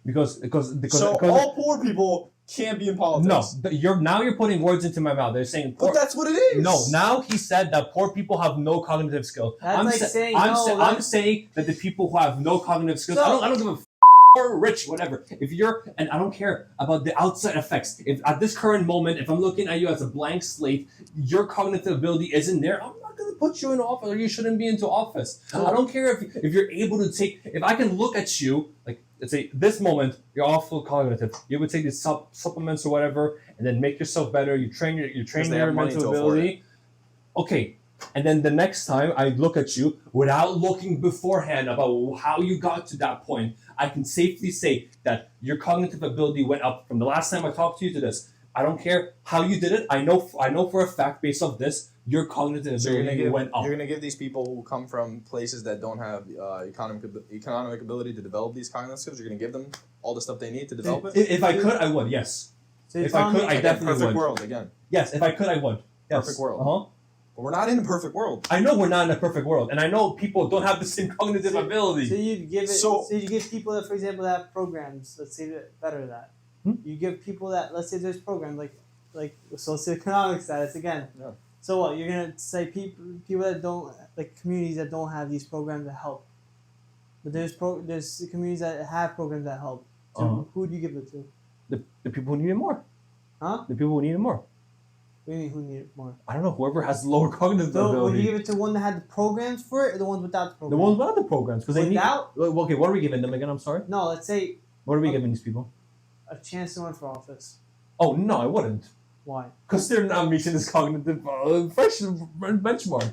because all poor people can't be in politics. No, you're putting words into my mouth. They're saying poor, but that's what it is. No, now he said that poor people have no cognitive skill. I'm saying that the people who have no cognitive skills. I don't give a or rich, whatever. If you're, and I don't care about the outside effects. If at this current moment, if I'm looking at you as a blank slate, your cognitive ability isn't there, I'm not going to put you in office, or you shouldn't be into office. I don't care if you're able to take, if I can look at you, like, let's say, this moment, you're awful cognitive. You would take these supplements or whatever, and then make yourself better. You train your mental ability. Okay. And then the next time I look at you, without looking beforehand about how you got to that point, I can safely say that your cognitive ability went up from the last time I talked to you to this. I don't care how you did it. I know for a fact, based off this, your cognitive ability went up. You're going to give these people who come from places that don't have economic ability to develop these cognitive skills, you're going to give them all the stuff they need to develop it? If I could, I would, yes. So if I could, I definitely would. Perfect world, again. Yes, if I could, I would. Yes. Perfect world. Uh-huh. But we're not in a perfect world. I know we're not in a perfect world, and I know people don't have the same cognitive ability. So you give people that, for example, that have programs. Let's say that better that. You give people that. Let's say there's programs like socioeconomic status again. Yeah. So what you're gonna say? People that don't like communities that don't have these programs that help. But there's communities that have programs that help. So who do you give it to? The people who need it more. Huh? The people who need it more. What do you mean, who need it more? I don't know. Whoever has lower cognitive ability. Would you give it to one that had the programs for it, or the ones without the programs? The ones without the programs, because they need. Okay, what are we giving them again? I'm sorry. No, let's say. What are we giving these people? A chance to run for office. Oh no, I wouldn't. Why? Because they're not meeting this cognitive benchmark.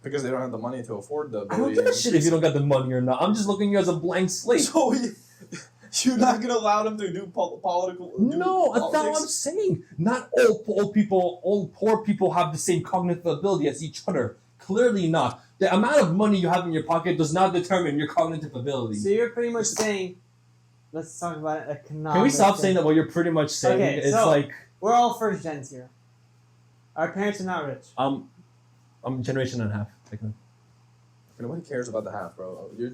Because they don't have the money to afford the ability. I don't give a shit if you don't got the money or not. I'm just looking at you as a blank slate. So you're not gonna allow them to do political? No, that's not what I'm saying. Not all poor people have the same cognitive ability as each other. Clearly not. The amount of money you have in your pocket does not determine your cognitive ability. So you're pretty much saying, let's talk about economics. Can we stop saying that what you're pretty much saying? Okay, it's so like we're all first gens here. Our parents are not rich. I'm generation and a half. Nobody cares about the half, bro. You're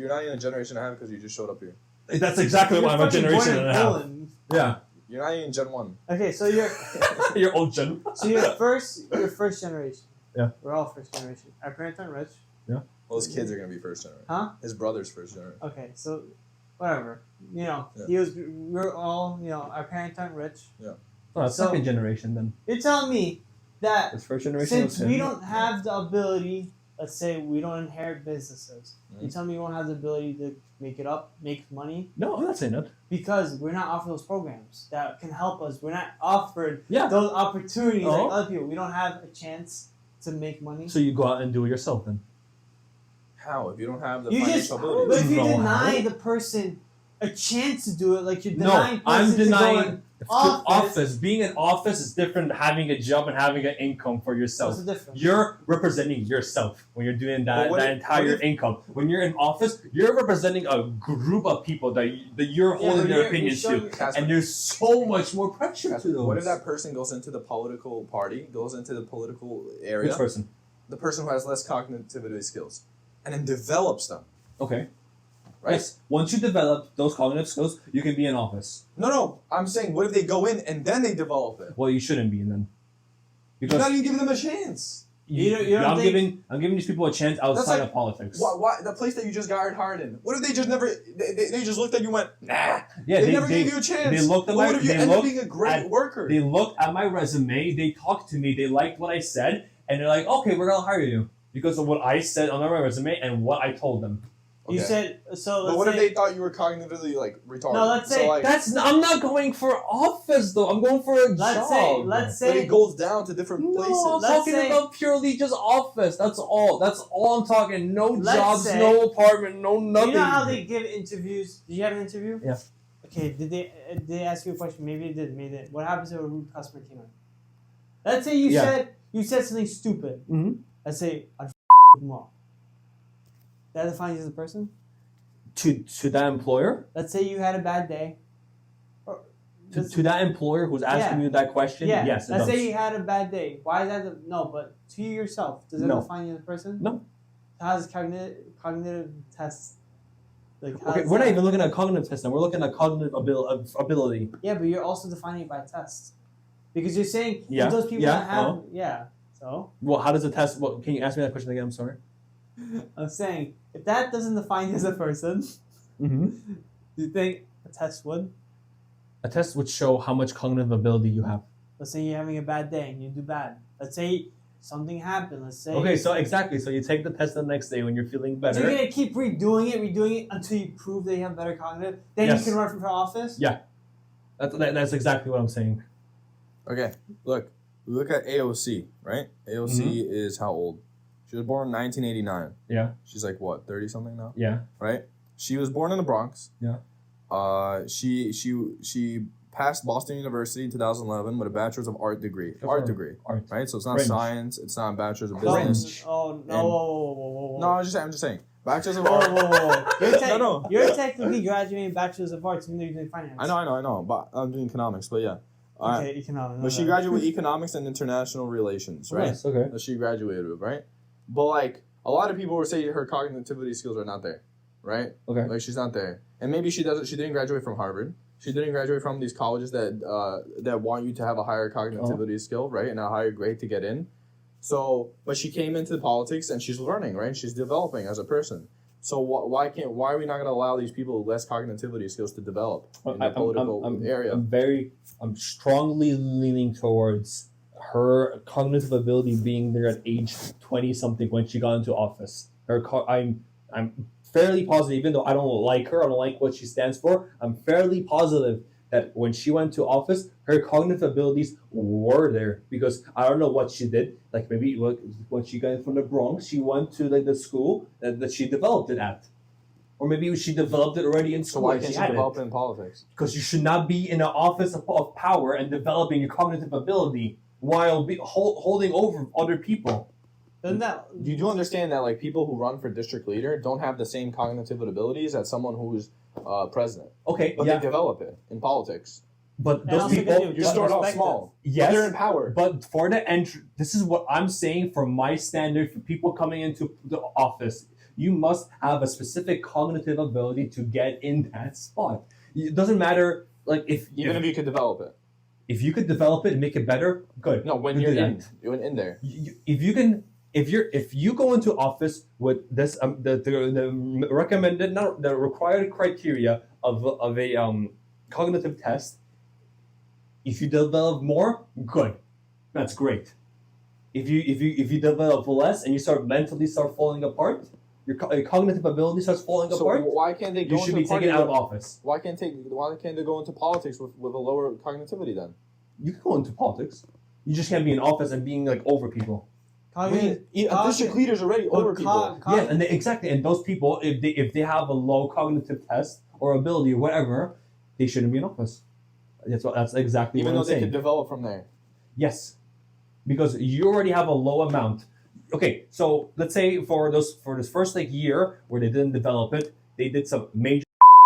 not even a generation and a half because you just showed up here. That's exactly why I'm a generation and a half. Poland. Yeah. You're not even Gen 1. Okay, so you're you're old gen. So you're first generation. Yeah. We're all first generation. Our parents aren't rich. Yeah. Well, his kids are gonna be first generation. Huh? His brother's first generation. Okay, so whatever. We're all, our parents aren't rich. Yeah. Oh, that's second generation then. You're telling me that it's first generation. Since we don't have the ability, let's say we don't inherit businesses. You tell me you won't have the ability to make it up, make money? No, I'm not saying that. Because we're not offered those programs that can help us. We're not offered those opportunities like other people. We don't have a chance to make money. So you go out and do it yourself then? How? If you don't have the financial ability? But if you deny the person a chance to do it. Like you're No, denying. I'm person to go denying in to office. office. Being in office is different than having a job and having an income for yourself. What's the difference? You're representing yourself when you're doing that, But that entire income. When you're in office, you're representing a group of people that you're holding their opinions to. And there's so much more pressure to those. What if that person goes into the political party, goes into the political area? Which person? The person who has less cognitivity skills, and then develops them. Okay. Right? Yes. Once you develop those cognitive skills, you can be in office. No. I'm saying, what if they go in and then they develop it? Well, you shouldn't be in then. You're not even giving them a chance. I'm giving these people a chance outside of politics. Why the place that you just got hired in? What if they just never? They just looked at you and went, nah. Yeah, they never gave you a chance. They looked at what my. if you end up being a great worker? They looked at my resume. They talked to me. They liked what I said, and they're like, "Okay, we're gonna hire you because of what I said on my resume and what I told them." Okay. You said so. But what if they thought you were cognitively like retarded? No, let's say I'm not going for office though. I'm going for a job. Let's say but it goes down to different places. I'm talking about purely just office. That's all. That's all I'm talking. No jobs, no apartment, no nothing. You know how they give interviews? Did you have an interview? Yeah. Okay. Did they ask you a question? Maybe they did. Maybe they did. What happens if a rude customer came in? Let's say you said something stupid. Mm-hmm. Let's say I'd them all. That defines you as a person? To that employer? Let's say you had a bad day. To that employer who's asking you that question? Yeah. Yes, Let's say you had a bad day. Why is that? No, but to you yourself, does it define you as a person? No. How does cognitive tests? Okay, we're not even looking at cognitive tests now. We're looking at cognitive ability. Yeah, but you're also defining it by tests. Because you're saying those people that have... So? Well, how does a test... Well, can you ask me that question again? I'm sorry. I'm saying, if that doesn't define you as a person, do you think a test would? A test would show how much cognitive ability you have. Let's say you're having a bad day and you do bad. Let's say something happened. Let's say... Okay, so exactly. So you take the test the next day when you're feeling better. So you're going to keep redoing it until you prove that you have better cognitive? Then you can run for office? Yeah. That's exactly what I'm saying. Okay, look at AOC, right? AOC is how old? She was born in 1989. Yeah. She's like what, 30-something now? Yeah. Right? She was born in the Bronx. Yeah. She passed Boston University in 2011 with a Bachelor's of Art degree. Art. Right? So it's not science. It's not a Bachelor's of Business. Oh, no. Whoa. No, I'm just saying. Bachelor's of Art. Whoa. You're technically graduating Bachelor's of Arts even though you're doing finance. I know. But I'm doing economics, but yeah. Okay, economics. But she graduated with economics and international relations, right? Yes, okay. That she graduated with, right? But like a lot of people were saying her cognitivity skills are not there, right? Okay. Like she's not there, and maybe she didn't graduate from Harvard. She didn't graduate from these colleges that want you to have a higher cognitivity skill, right, and a higher grade to get in. So, but she came into politics and she's learning, right? She's developing as a person. So why are we not going to allow these people with less cognitivity skills to develop in the political area? I'm strongly leaning towards her cognitive ability being there at age 20-something when she got into office. I'm fairly positive, even though I don't like her, I don't like what she stands for, I'm fairly positive that when she went to office, her cognitive abilities were there because I don't know what she did. Like maybe when she got from the Bronx, she went to like the school that she developed it at. Or maybe she developed it already in school. So why can't she develop it in politics? Because you should not be in an office of power and developing your cognitive ability while holding over other people. You do understand that like people who run for district leader don't have the same cognitive abilities as someone who's president. Okay, but they develop it in politics. But those people, you start off small. Yes, but they're in power. But for the entry, this is what I'm saying for my standard for people coming into the office. You must have a specific cognitive ability to get in that spot. It doesn't matter, like if you could develop it. If you could develop it and make it better, good. No, when you're in there. If you go into office with this the recommended, not the required criteria of a cognitive test, if you develop more, good, that's great. If you develop less and you mentally start falling apart, your cognitive ability starts falling apart. So why can't they go? You should be taken out of office. Why can't they go into politics with a lower cognitivity then? You can go into politics. You just can't be in office and being like over people. District leaders already over people. Yeah, and exactly. And those people, if they have a low cognitive test or ability or whatever, they shouldn't be in office. That's exactly Even what though I'm they saying. could develop from there. Yes, because you already have a low amount. Okay, so let's say for this first year where they didn't develop it, they did some major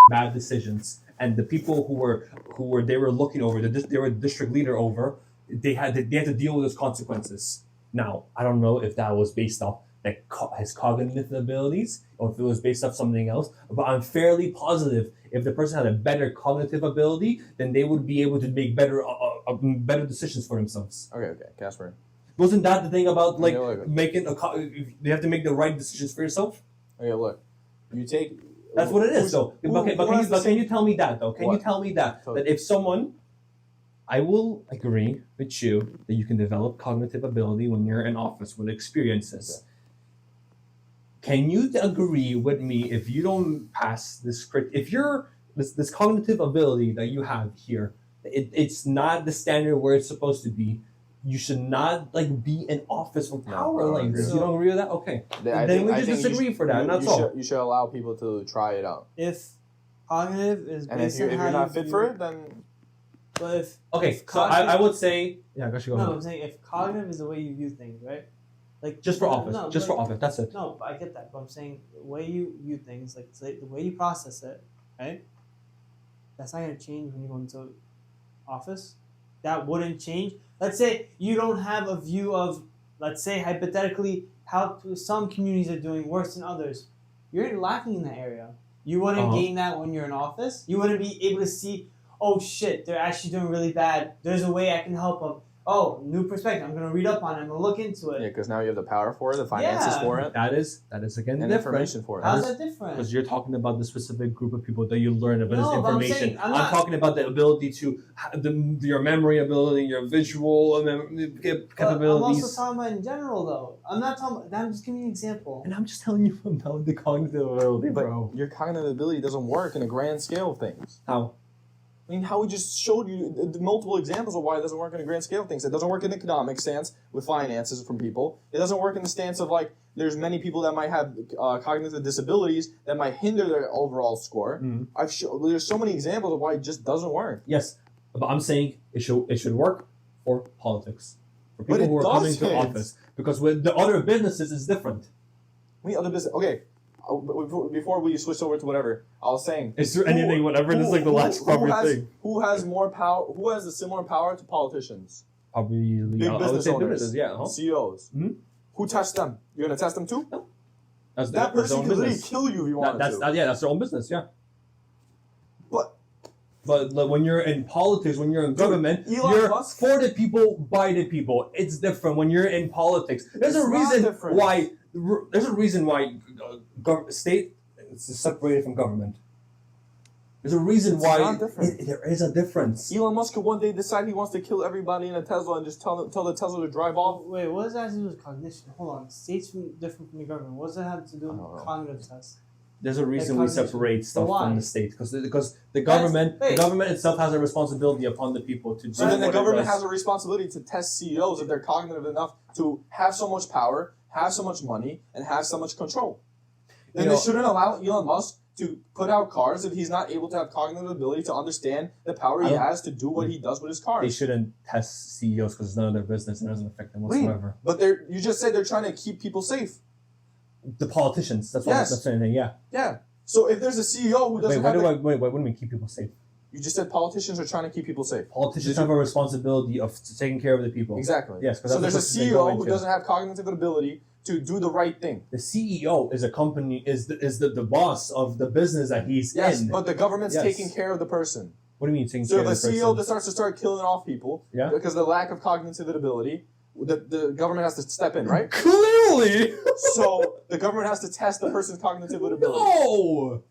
bad decisions, and the people who were they were looking over, they were the district leader over, they had to deal with those consequences. Now, I don't know if that was based off his cognitive abilities or if it was based off something else, but I'm fairly positive if the person had a better cognitive ability, then they would be able to make better decisions for themselves. Okay, Kacper. Wasn't that the thing about Okay, you have to make the right decisions for yourself? Okay, look, you take. That's what it is, though. Can you tell me that, though? Can you tell me that if someone, I will agree with you that you can develop cognitive ability when you're in office with experiences. Okay. Can you agree with me if you don't pass this if you're this cognitive ability that you have here, it's not the standard where it's supposed to be. You should not be in office with power like this. You don't agree with that? Okay. Then we just disagree for that. That's all. You should allow people to try it out. If cognitive is based on if you're not fit for it, then. But I would say go ahead. No, I'm saying if cognitive is the way you view things, right? Just for office. For office. That's it. No, I get that. But I'm saying the way you view things, the way you process it, right? That's not gonna change when you go into office. That wouldn't change. Let's say you don't have a view of, let's say hypothetically, how some communities are doing worse than others. You're lacking in that area. You wouldn't gain that when you're in office. You wouldn't be able to see, oh shit, they're actually doing really bad. There's a way I can help them. Oh, new perspective. I'm going to read up on it. I'm going to look into it. Yeah, because now you have the power for it, the finances for it. That is again and information for it. How's that different? Because you're talking about the specific group of people that you learn about this information. I'm talking about the ability to your memory ability, your visual capabilities. I'm also talking about in general, though. I'm not talking about. I'm just giving you an example. And I'm just telling you about the cognitive ability, bro. Your cognitive ability doesn't work in a grand scale of things. How? I mean, how we just showed you the multiple examples of why it doesn't work in a grand scale of things. It doesn't work in the economic stance with finances from people. It doesn't work in the stance of there's many people that might have cognitive disabilities that might hinder their overall score. Mm-hmm. There's so many examples of why it just doesn't work. Yes, but I'm saying it should work for politics, for people who are coming to office, because with the other businesses it's different. Other business, okay. Before we switch over to whatever, I was saying... Is there anything, whatever? This is the last thing. Who has more power? Who has a similar power to politicians? Probably big business owners, yeah, CEOs. Mm-hmm. Who tests them? You're going to test them too? No. That person could literally kill you if you wanted to. That's their own business, yeah. But when you're in politics, when you're in government, you're for the people, by the people. It's different when you're in politics. There's a reason why state is separated from government. There's a reason why there is a difference. Elon Musk could one day decide he wants to kill everybody in a Tesla and just tell the Tesla to drive off. Wait, what does that have to do with cognition? Hold on. States different from the government. What does that have to do with cognitive tests? There's a reason we separate stuff from the state because the government itself has a responsibility upon the people to do. So then the government has a responsibility to test CEOs if they're cognitive enough to have so much power, have so much money, and have so much control. Then they shouldn't allow Elon Musk to put out cars if he's not able to have cognitive ability to understand the power he has to do what he does with his cars. They shouldn't test CEOs because it's none of their business and it doesn't affect them whatsoever. But you just said they're trying to keep people safe. The politicians. That's what I'm saying. Yeah. Yeah. So if there's a CEO who doesn't what do we keep people safe? You just said politicians are trying to keep people safe. Politicians have a responsibility of taking care of the people. Exactly. Yes. So there's a CEO who doesn't have cognitive ability to do the right thing. The CEO is a company is the boss of the business that he's in. Yes, but the government's taking care of the person. What do you mean taking care of the person? So if a CEO starts to start killing off people because of the lack of cognitive ability, the government has to step in, right? Clearly. So the government has to test the person's cognitive ability. No.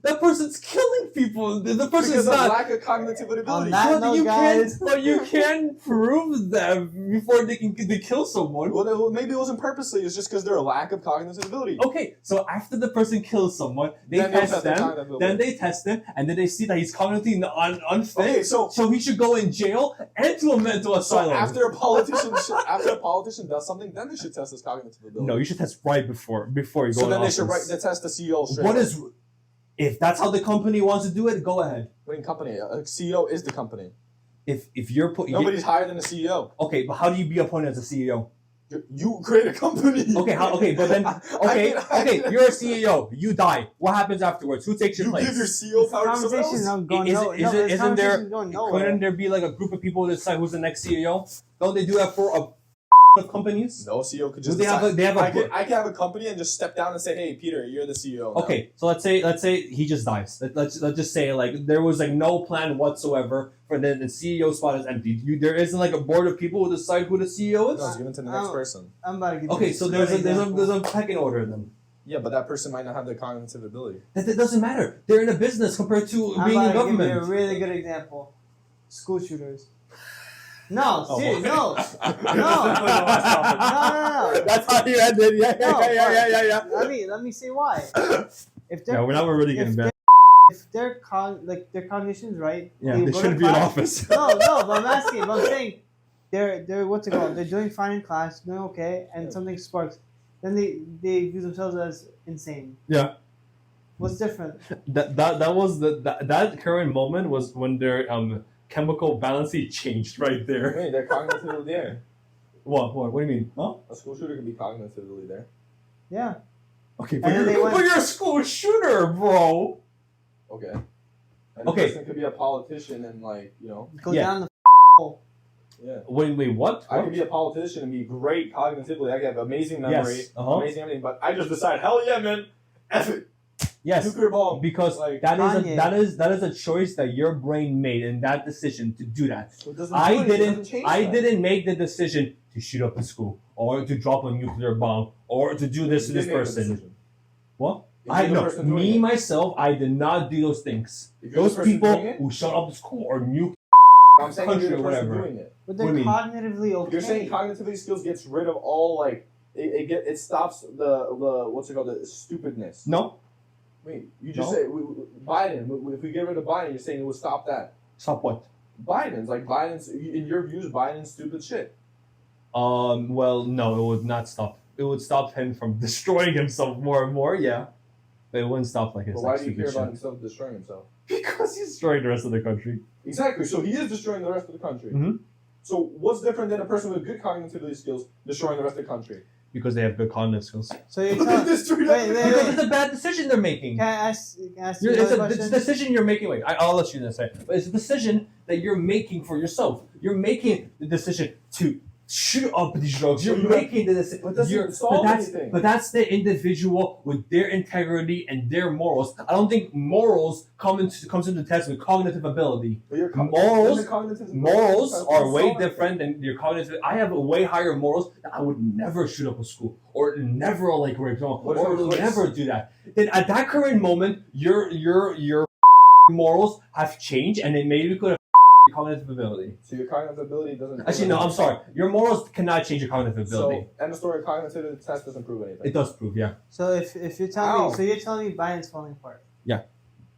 That person's killing people. The person's not. Lack of cognitive ability. But you can't prove them before they kill someone. Well, maybe it wasn't purposely. It's just because they're a lack of cognitive ability. Okay, so after the person kills someone, they test them. Then they test him, and then they see that he's cognitively unfit. Okay, so he should go in jail and to a mental asylum. So after a politician does something, then they should test his cognitive ability. No, you should test right before you go. So then they should test the CEO straight. What is? If that's how the company wants to do it, go ahead. What in company? A CEO is the company. If you're Nobody's higher than a CEO. Okay, but how do you be appointed as a CEO? You create a company. Okay, but then you're a CEO. You die. What happens afterwards? Who takes your place? You give your CEO power to someone else. Couldn't there be like a group of people that decide who's the next CEO? Don't they do that for a of companies? No CEO could just. I can have a company and just step down and say, "Hey, Peter, you're the CEO." Now. Okay, so let's say he just dies. Let's just say like there was like no plan whatsoever for the CEO spot is empty. There isn't like a board of people who decide who the CEO is. No, it's given to the next person. I'm about to give Okay, so there's a pecking order then. Yeah, but that person might not have the cognitive ability. That doesn't matter. They're in a business compared to being in government. I'm about to give you a really good example. School shooters. No, seriously, no. That's how you ended. Yeah. Let me say why. If they're, we're not really getting bad. If their cognition's right, they shouldn't be in office. No, but I'm asking. But I'm saying, they're what's it called? They're doing fine in class, doing okay, and something sparks. Then they view themselves as insane. Yeah. What's different? That was that current moment was when their chemical balance changed right there. Wait, they're cognitively there. What do you mean? Huh? A school shooter can be cognitively there. Yeah. Okay, but you're a school shooter, bro. Okay. And a person could be a politician and go down the hole. Yeah. Wait, what? I could be a politician and be great cognitively. I can have amazing memory, amazing everything, but I just decide, hell yeah, man, F it. Yes, nuclear bomb. Because that is a choice that your brain made in that decision to do that. I didn't make the decision to shoot up a school or to drop a nuclear bomb or to do this to this person. What? I did not do those things. Those people who shut up the school or nuke country or whatever. But they're cognitively okay. You're saying cognitivity skills gets rid of all it stops the stupidness. No. Wait, you just say Biden. If we get rid of Biden, you're saying it would stop that. Stop what? Biden's in your views, Biden's stupid shit. Well, no, it would not stop. It would stop him from destroying himself more and more, yeah. But it wouldn't stop his But why do you care about himself destroying himself? Because he's destroying the rest of the country. Exactly. So he is destroying the rest of the country. Mm-hmm. So what's different than a person with good cognitive skills destroying the rest of the country? Because they have good cognitive skills. So you're telling because it's a bad decision they're making. Can I ask you it's a decision you're making. Wait, I'll let you say. But it's a decision that you're making for yourself. You're making the decision to shoot up these drugs. You're making the decision. But that's the individual with their integrity and their morals. I don't think morals comes into test with cognitive ability. Morals are way different than your cognitive. I have way higher morals that I would never shoot up a school or never rape someone or never do that. Then at that current moment, your morals have changed, and it maybe could have cognitive ability. So your cognitive ability doesn't. Actually, no. I'm sorry. Your morals cannot change your cognitive ability. So, end of story. Cognitive test doesn't prove anything. It does prove, yeah. So if you're telling me, you're telling me Biden's falling apart. Yeah.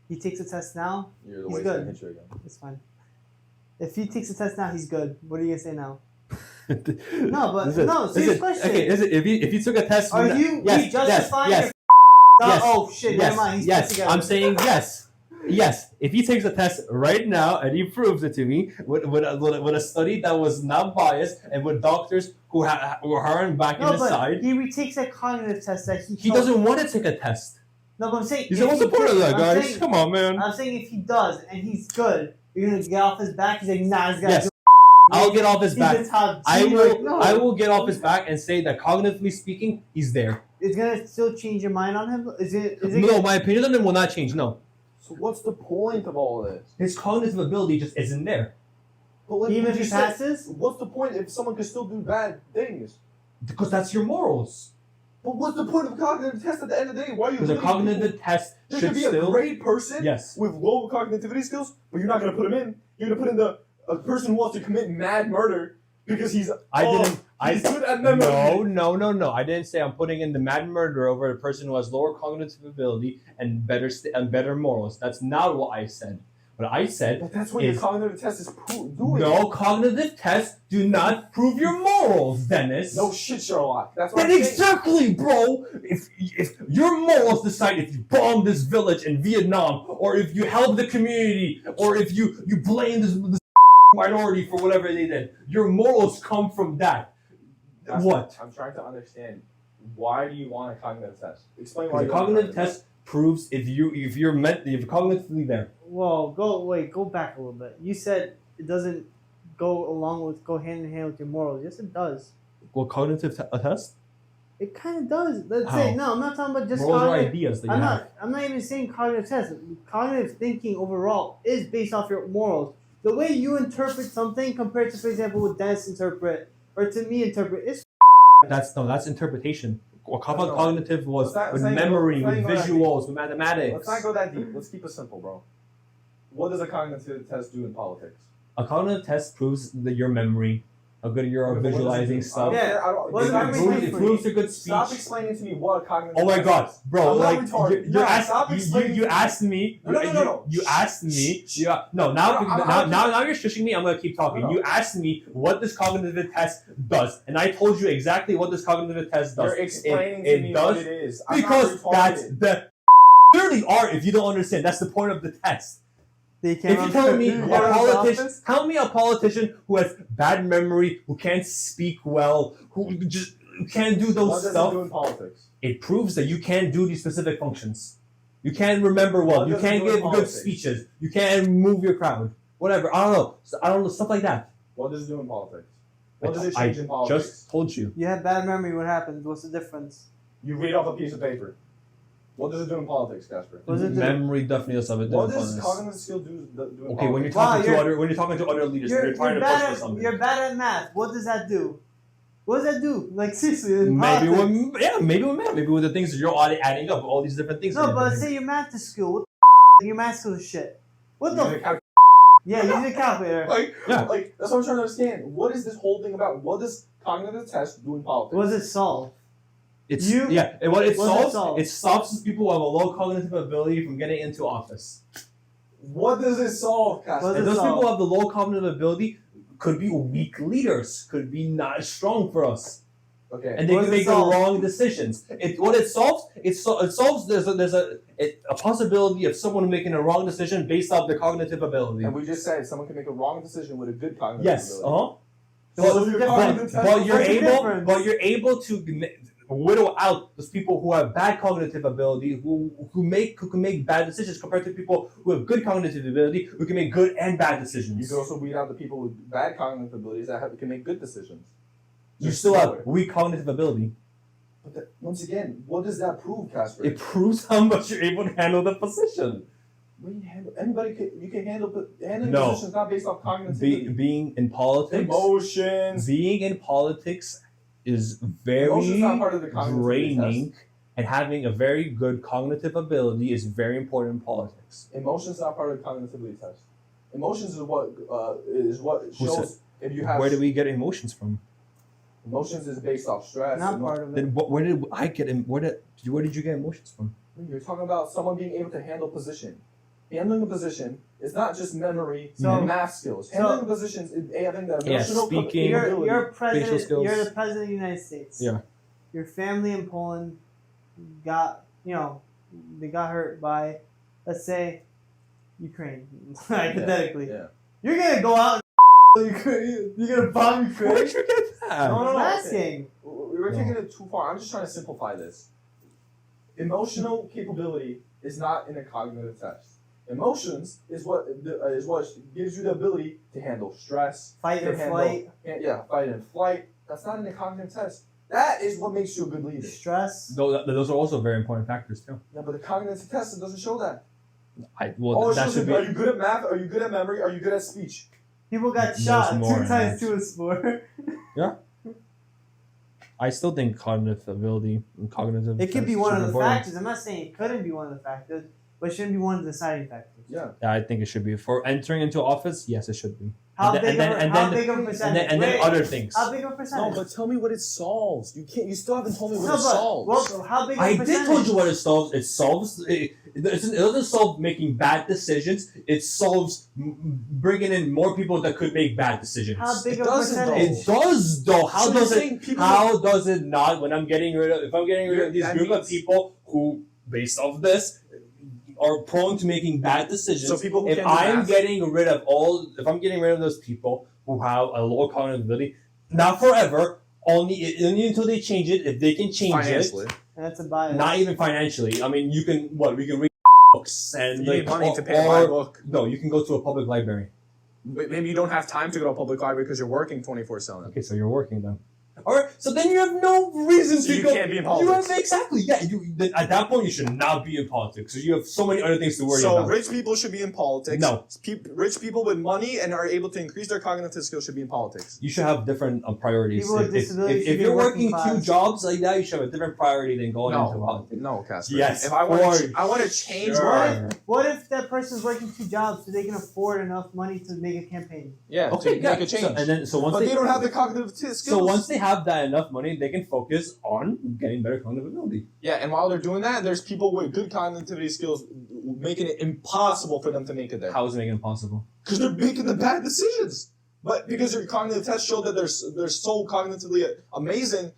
He takes a test now. He's good. Hit you again. It's fine. If he takes a test now, he's good. What are you gonna say now? Serious question. Okay, if he took a test, are you justifying? Yes. Oh shit! Never mind. Yes. I'm saying yes. Yes, if he takes a test right now and he proves it to me with a study that was not biased and with doctors who are back in his side. He retakes a cognitive test that he doesn't want to take a test. No, but I'm saying he's what's the point of that, guys? Come on, man. I'm saying if he does and he's good, you're gonna get off his back. He's like, nah, this guy's yes. I'll get off his back. I will get off his back and say that cognitively speaking, he's there. It's gonna still change your mind on him. Is it? No, my opinion on him will not change. No. So what's the point of all of this? His cognitive ability just isn't there. But even if he passes? What's the point if someone can still do bad things? Because that's your morals. But what's the point of a cognitive test at the end of the day? Why are you? Because a cognitive test there could be a great person with low cognitivity skills, but you're not going to put him in. You're going to put in a person who wants to commit mad murder because he's good at memory. No. I didn't say I'm putting in the mad murderer over a person who has lower cognitive ability and better morals. That's not what I said. What I said But that's what is, your cognitive test is doing. no, cognitive tests do not prove your morals, Dennis. No shit, Sherlock. That's what Then I'm saying. exactly, bro. If your morals decide if you bomb this village in Vietnam, or if you help the community, or if you blame this minority for whatever they did, your morals come from that. What? I'm trying to understand. Why do you want a cognitive test? Explain why. The cognitive test proves if you're cognitively there. Well, go back a little bit. You said it doesn't go hand in hand with your morals. Yes, it does. Well, cognitive test? It kind of does. Let's How? say no. I'm not talking about just Morals are cognitive. ideas that you have. I'm not even saying cognitive test. Cognitive thinking overall is based off your morals. The way you interpret something compared to, for example, what Dennis interpret or to me interpret is. That's interpretation. What No. cognitive was Let's with not memory, go with that deep. visuals, with mathematics. Let's not go that deep. Let's keep it simple, bro. What does a cognitive test do in politics? A cognitive test proves that your memory, how good you are Okay, but what does it visualizing do? stuff. Yeah. What does does memory it do It for proves a good speech. Stop explaining to me what a cognitive Oh my test god, is. bro! I'm not Like retarded. you No, asked, stop explaining you to me. asked me. No. You asked me. Shh. Yeah, no. Now I'm- now you're shushing me. I'm gonna keep talking. No. You asked me what this cognitive test does, and I told you exactly what this cognitive test does. You're explaining It to me does what it is. I'm because not that's retarded. the clearly are. If you don't understand, that's the point of the test. They If you're telling me tell me a politician who has bad memory, who can't speak well, who just can't do What those does it stuff, do in politics? it proves that you can't do these specific functions. You can't remember well. What You does it can't do in give good politics? speeches. You can't move your crowd. Whatever. I don't know. Stuff like that. What does it do in politics? What does it change in I politics? just told you. You have bad memory. What happens? What's the difference? You read off a piece of paper. What does it do in politics, Kacper? What does it do? Memory definitely does something. What does cognitive skill do in Okay, when you're politics? talking Wow, to other leaders, you're trying to push for something. You're bad at math. What does that do? What does that do? Like seriously, in Maybe politics. maybe with math, maybe with the things that you're adding up, all these different things. No, that but you're let's doing. say your math is school. What the your math school is shit. What You the? need a calculator. Yeah, use a calculator. Yeah. Like that's what I'm trying to understand. What is this whole thing about? What does cognitive test do in politics? What does it solve? It's You- and what it what does it solves, solve? it stops people who have a low cognitive ability from getting into office. What does it solve, Kacper? What And does those it people solve? who have the low cognitive ability could be weak leaders, could be not as strong for us, Okay. and they What can does it make the solve? wrong decisions. It solves. There's a possibility of someone making a wrong decision based off their cognitive ability. And we just said someone can make a wrong decision with a good cognitive Yes. ability. So what's So the your difference? cognitive test- But you're What's the able, difference? but you're able to whittle out those people who have bad cognitive ability, who can make bad decisions, compared to people who have good cognitive ability, who can make good and bad You decisions. can also weed out the people with bad cognitive abilities that can make good decisions. You Just still know have it. weak cognitive ability. But once again, what does that prove, Kacper? It proves how much you're able to handle the position. When you handle, anybody can, you can handling No. positions not based off cognitivity. Being in politics, Emotions. being in politics is Emotions very not part of the cognitive draining, and having a very good cognitive ability is very important in politics. Emotions not part of the cognitivity test. Emotions is what Who shows said- if you have. Where do we get emotions from? Emotions is based off stress. Not part of it. Then where did I get in? Where did you get emotions from? You're talking about someone being able to handle position. Handling a position is not just memory So- and math skills. Handling a position is having the Yeah, emotional speaking. capability. You're president. skills. You're the president of the United States. Yeah. Your family in Poland got they got hurt by, let's say, Ukraine, hypothetically. Yeah. You're gonna go out. Ukraine. You're gonna bomb Ukraine. Where'd you get that? No, I'm no. asking. We were taking it too far. I'm just trying to simplify this. Emotional capability is not in a cognitive test. Emotions is what gives you the ability to handle stress, Fight to or handle- flight. Yeah, fight and flight. That's not in a cognitive test. That is what makes you a good leader. Stress. Those are also very important factors too. Yeah, but the cognitive test it doesn't show that. It It that shows should are be. you good at math? Are you good at memory? Are you good at speech? People got There's shot more 2 in times that. 2 is 4. I still think cognitive ability and cognitive. It could be tests one are of the important. factors. I'm not saying it couldn't be one of the factors, but it shouldn't be one of the deciding factors. Yeah. Yeah, I think it should be for entering into office. Yes, it should be. How And big then- of a- and how then- big of a percentage? And then Wait, other things. How big of a percentage? tell me what it solves. You still haven't told me No, but well, how big of a I percentage? did told you what it solves. It solves. It doesn't solve making bad decisions. It solves bringing in more people that could make bad decisions. How big It of a doesn't, percentage? It does though. How So does you're it? saying people- How does it not? When I'm getting rid of, if I'm getting rid of these That group of means- people who, based off this, are prone to making bad decisions. So people who if can do I'm math- getting rid of if I'm getting rid of those people who have a lower cognitive ability, not forever, only until they change it. If they can change Financially. That's a bias. not even financially. I mean, you can we can read books and You need money or- to pay my or- book. No, you can go to a public library. But maybe you don't have time to go to a public library because you're working 24/7. Okay, so you're working then. All right, so then you have no reason So to you go. can't be in You politics. have, exactly, yeah. Then at that point, you should not be in politics because you have so many other things to worry So about. rich people should be in politics. No. Rich people with money and are able to increase their cognitive skills should be in politics. You should have different priorities. People with disabilities If should be you're working working two class. jobs like that, you should have a different priority than going into politics. No, Kacper. Yes, If I want for to, I want to change. sure. What if that person's working 2 jobs so they can afford enough money to make a campaign? Yeah. Okay, to yeah. make a change. So once but they they don't have the cognitive skills. So once they have that enough money, they can focus on getting better cognitive ability. Yeah, and while they're doing that, there's people with good cognitivity skills making it impossible for them to make it there. How is it making it possible? Because they're making the bad decisions. But because their cognitive tests show that they're so cognitively amazing,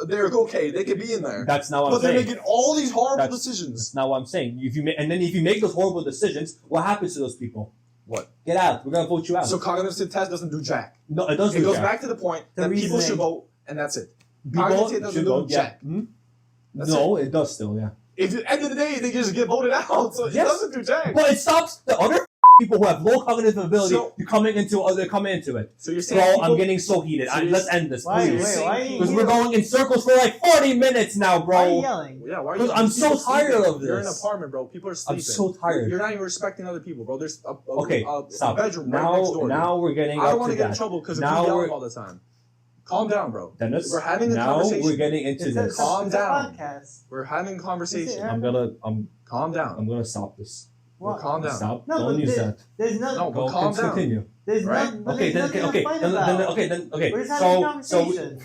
they're okay. They could be in there. That's not what But I'm they're saying. making all these horrible That's decisions. not what I'm saying. If you make those horrible decisions, what happens to those people? What? Get out. We're gonna vote you out. So cognitive test doesn't do jack. No, it doesn't. It goes back to the point The that people reasoning. should vote, and that's it. People cognitive doesn't should do vote, jack. Yeah. Hmm? That's No, it does still, yeah. If at the end of the day they just get voted out, so it Yes. doesn't do jack. But it stops the other people who have low cognitive ability So- coming into it. So you're saying Bro, people, I'm getting so heated. So you're Let's end this, Why? please. Wait, why are you Because we're yelling? going in circles for like 40 minutes now, Why are you bro. yelling? Yeah, why are Because you? I'm so people tired sleeping. of You're in an this. apartment, bro. People are sleeping. I'm so tired. You're not even respecting other people, bro. There's a Okay, stop. bedroom right next door. Now we're getting I don't up want to to get in that. trouble because we Now yell we're- all the time. Calm down, bro. Dennis, We're having a now conversation. we're getting into It's a, this. Calm it's a down. podcast. We're having conversation. Yeah. Calm down. I'm gonna stop this. What? Calm down. Stop. No, Don't but use that. There's no. No, but Go, calm down. continue. There's Right? no. Okay, then nothing okay, to fight then about. okay. We're just having a So conversation.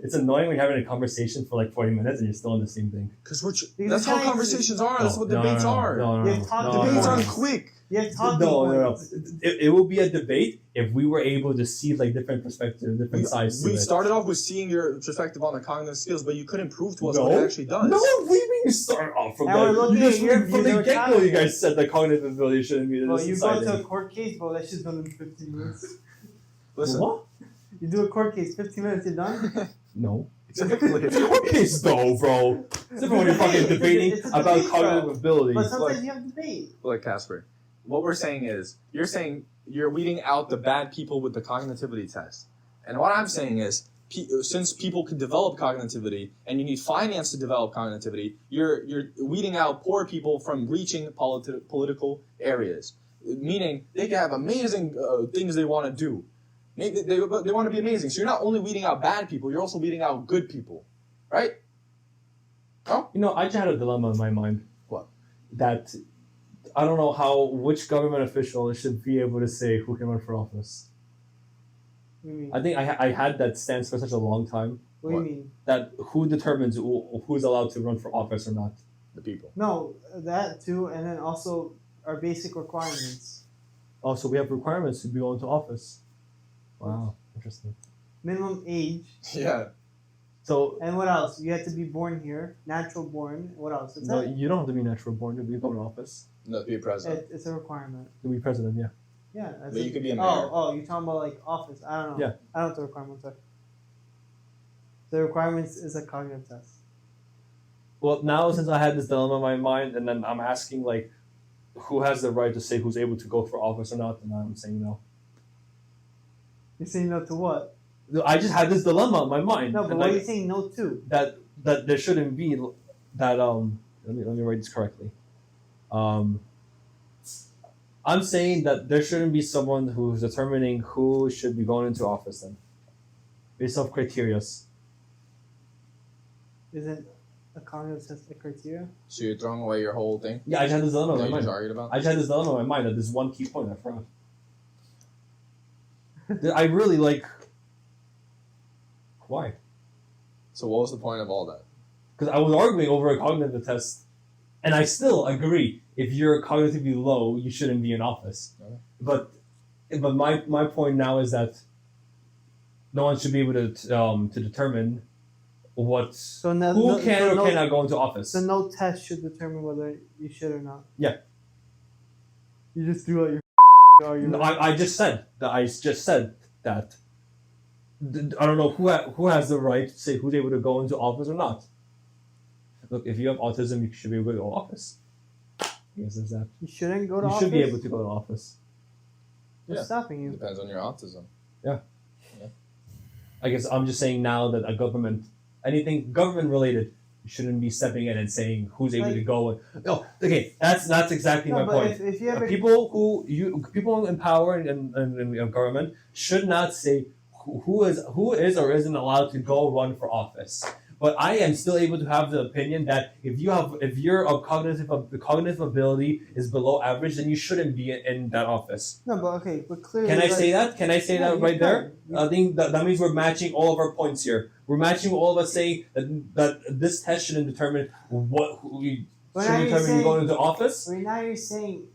it's annoying when you're having a conversation for like 40 minutes and you're still on the same thing. Because Because that's how guys- conversations are. That's what debates are. You've talked Debates about aren't it. quick. You have talking No. points. It will be a debate if we were able to see like different perspectives, different sides to We it. started off with seeing your perspective on the cognitive skills, but you couldn't prove to us No. what it actually does. No, we mean you start off from And we're that. looking You just at your from the views get go, over you guys said that cognitive ability shouldn't be the Well, you go society. to a court case, bro. That shit's done in 15 minutes. Listen. What? You do a court case, 15 minutes, you're done. No. Exactly. Okay, though, bro. It's different when you're fucking It's a debating debate, about bro. cognitive abilities. But sometimes Look. you have debate. Look, Kacper, what we're saying is, you're saying you're weeding out the bad people with the cognitivity test. And what I'm saying is, since people can develop cognitivity, and you need finance to develop cognitivity, you're weeding out poor people from reaching political areas. Meaning, they can have amazing things they want to do. They want to be amazing. So you're not only weeding out bad people, you're also weeding out good people. Right? No? You know, I just had a dilemma in my mind. What? That I don't know which government official should be able to say who can run for office. What do you mean? I think I had that stance for such a long time What do you What? mean? that who determines who's allowed to run for office or not. The people. No, that too, and then also our basic requirements. Oh, so we have requirements to be going to office. Wow, interesting. Minimum age, Yeah. So and what else? You have to be born here, natural born. What else? It's, no, you don't have to be natural born to be going to office. No, to be a president. it's a requirement. To be president, yeah. Yeah. That's But you it. could be a mayor. Oh, you're talking about like office. I don't know. Yeah. I don't know what the requirements are. The requirements is a cognitive test. Well, now since I had this dilemma in my mind, and then I'm asking like, who has the right to say who's able to go for office or not, and I'm saying no. You're saying no to what? I just had this dilemma in my mind. No, but and what are like, you saying no to? that there shouldn't be that let me write this correctly. I'm saying that there shouldn't be someone who's determining who should be going into office then, based off criterias. Isn't a cognitive test a criteria? So you're throwing away your whole thing? Yeah, I just had this dilemma in that my you just mind. argued about? I just had this dilemma in my mind that this one key point I forgot. That I really like. Why? So what was the point of all that? Because I was arguing over a cognitive test And I still agree. If you're cognitively low, you shouldn't be in office. Okay. But my point now is that no one should be able to determine who can or cannot go into office. So no test should determine whether you should or not. Yeah. You just threw out your argument. No, I just said that. I don't know who has the right to say who's able to go into office or not. Look, if you have autism, you should be able to go to office. Yes, there's that. You shouldn't go to office? You should be able to go to office. What's stopping you? Depends on your autism. I guess I'm just saying now that anything government related, you shouldn't be stepping in and saying who's able to go. No, okay, that's exactly my point. If you have People in power and government should not say who is or isn't allowed to go run for office. But I am still able to have the opinion that if your cognitive ability is below average, then you shouldn't be in that office. No, but clearly. Can I say that? Can I say that right there? I think that means we're matching all of our points here. We're matching all of us saying that this test shouldn't determine who you go into office. Right now you're saying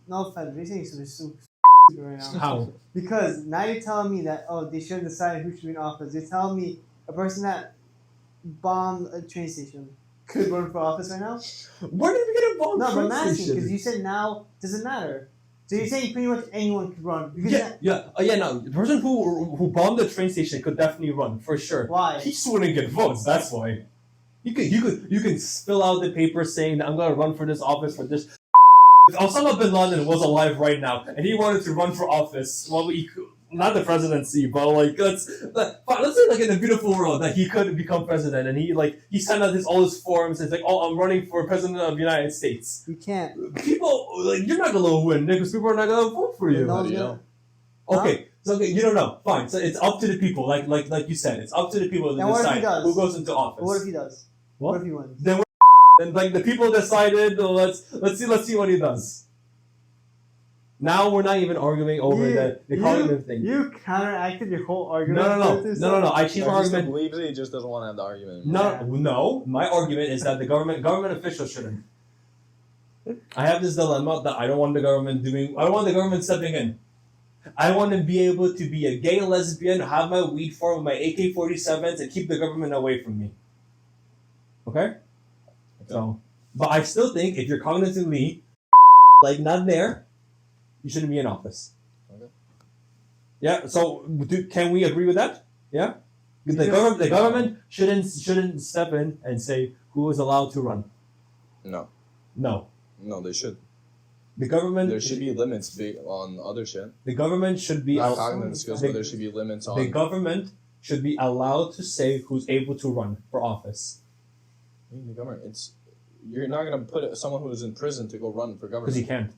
no offense. You're saying something so right now. How? Because now you're telling me that they should decide who should be in office. You're telling me a person that bombed a train station could run for office right now? Where did we get a bomb? No, but I'm asking because you said now doesn't matter. So you're saying pretty much anyone could run? No. The person who bombed the train station could definitely run for sure. Why? He just wouldn't get votes. That's why. You can fill out the paper saying that I'm gonna run for this office for this. If Osama bin Laden was alive right now and he wanted to run for office, well, not the presidency, but let's say like in a beautiful world that he could become president, and he sent out all his forms and it's like, I'm running for president of the United States. You can't. People you're not gonna win because people are not gonna vote for you. How do you know? Okay, so you don't know. Fine. So it's up to the people, like you said, it's up to the people to decide who goes into office. But what if he does? What if he wins? Then the people decided. Let's see what he does. Now we're not even arguing over the cognitive thing. You counteracted your whole argument. No. I changed my argument. He believes it. He just doesn't want to have the argument. No. My argument is that the government officials shouldn't. I have this dilemma that I don't want the government stepping in. I want to be able to be a gay lesbian, have my weed farm with my AK-47s, and keep the government away from me. Okay? So, but I still think if you're cognitively not there, you shouldn't be in office. Okay. Yeah. So, can we agree with that? Yeah. The government shouldn't step in and say who is allowed to run. No, they should. The government. There should be limits on other shit. The government should be. Not cognitive skills, but there should be limits on. The government should be allowed to say who's able to run for office. The government, you're not gonna put someone who's in prison to go run for government. Because he can't.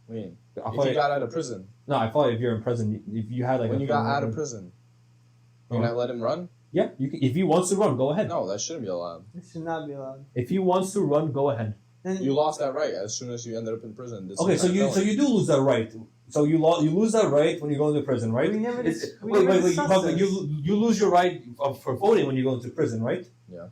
What do you mean? If you got out of prison. No, I thought if you're in prison, if you had when you got out of prison, you're gonna let him run? Yeah, if he wants to run, go ahead. No, that shouldn't be allowed. It should not be allowed. If he wants to run, go ahead. Then you lost that right as soon as you ended up in prison. Okay, so you do lose that right. So you lose that right when you go into prison, right? We never But you lose your right for voting when you go into prison, right? Yeah.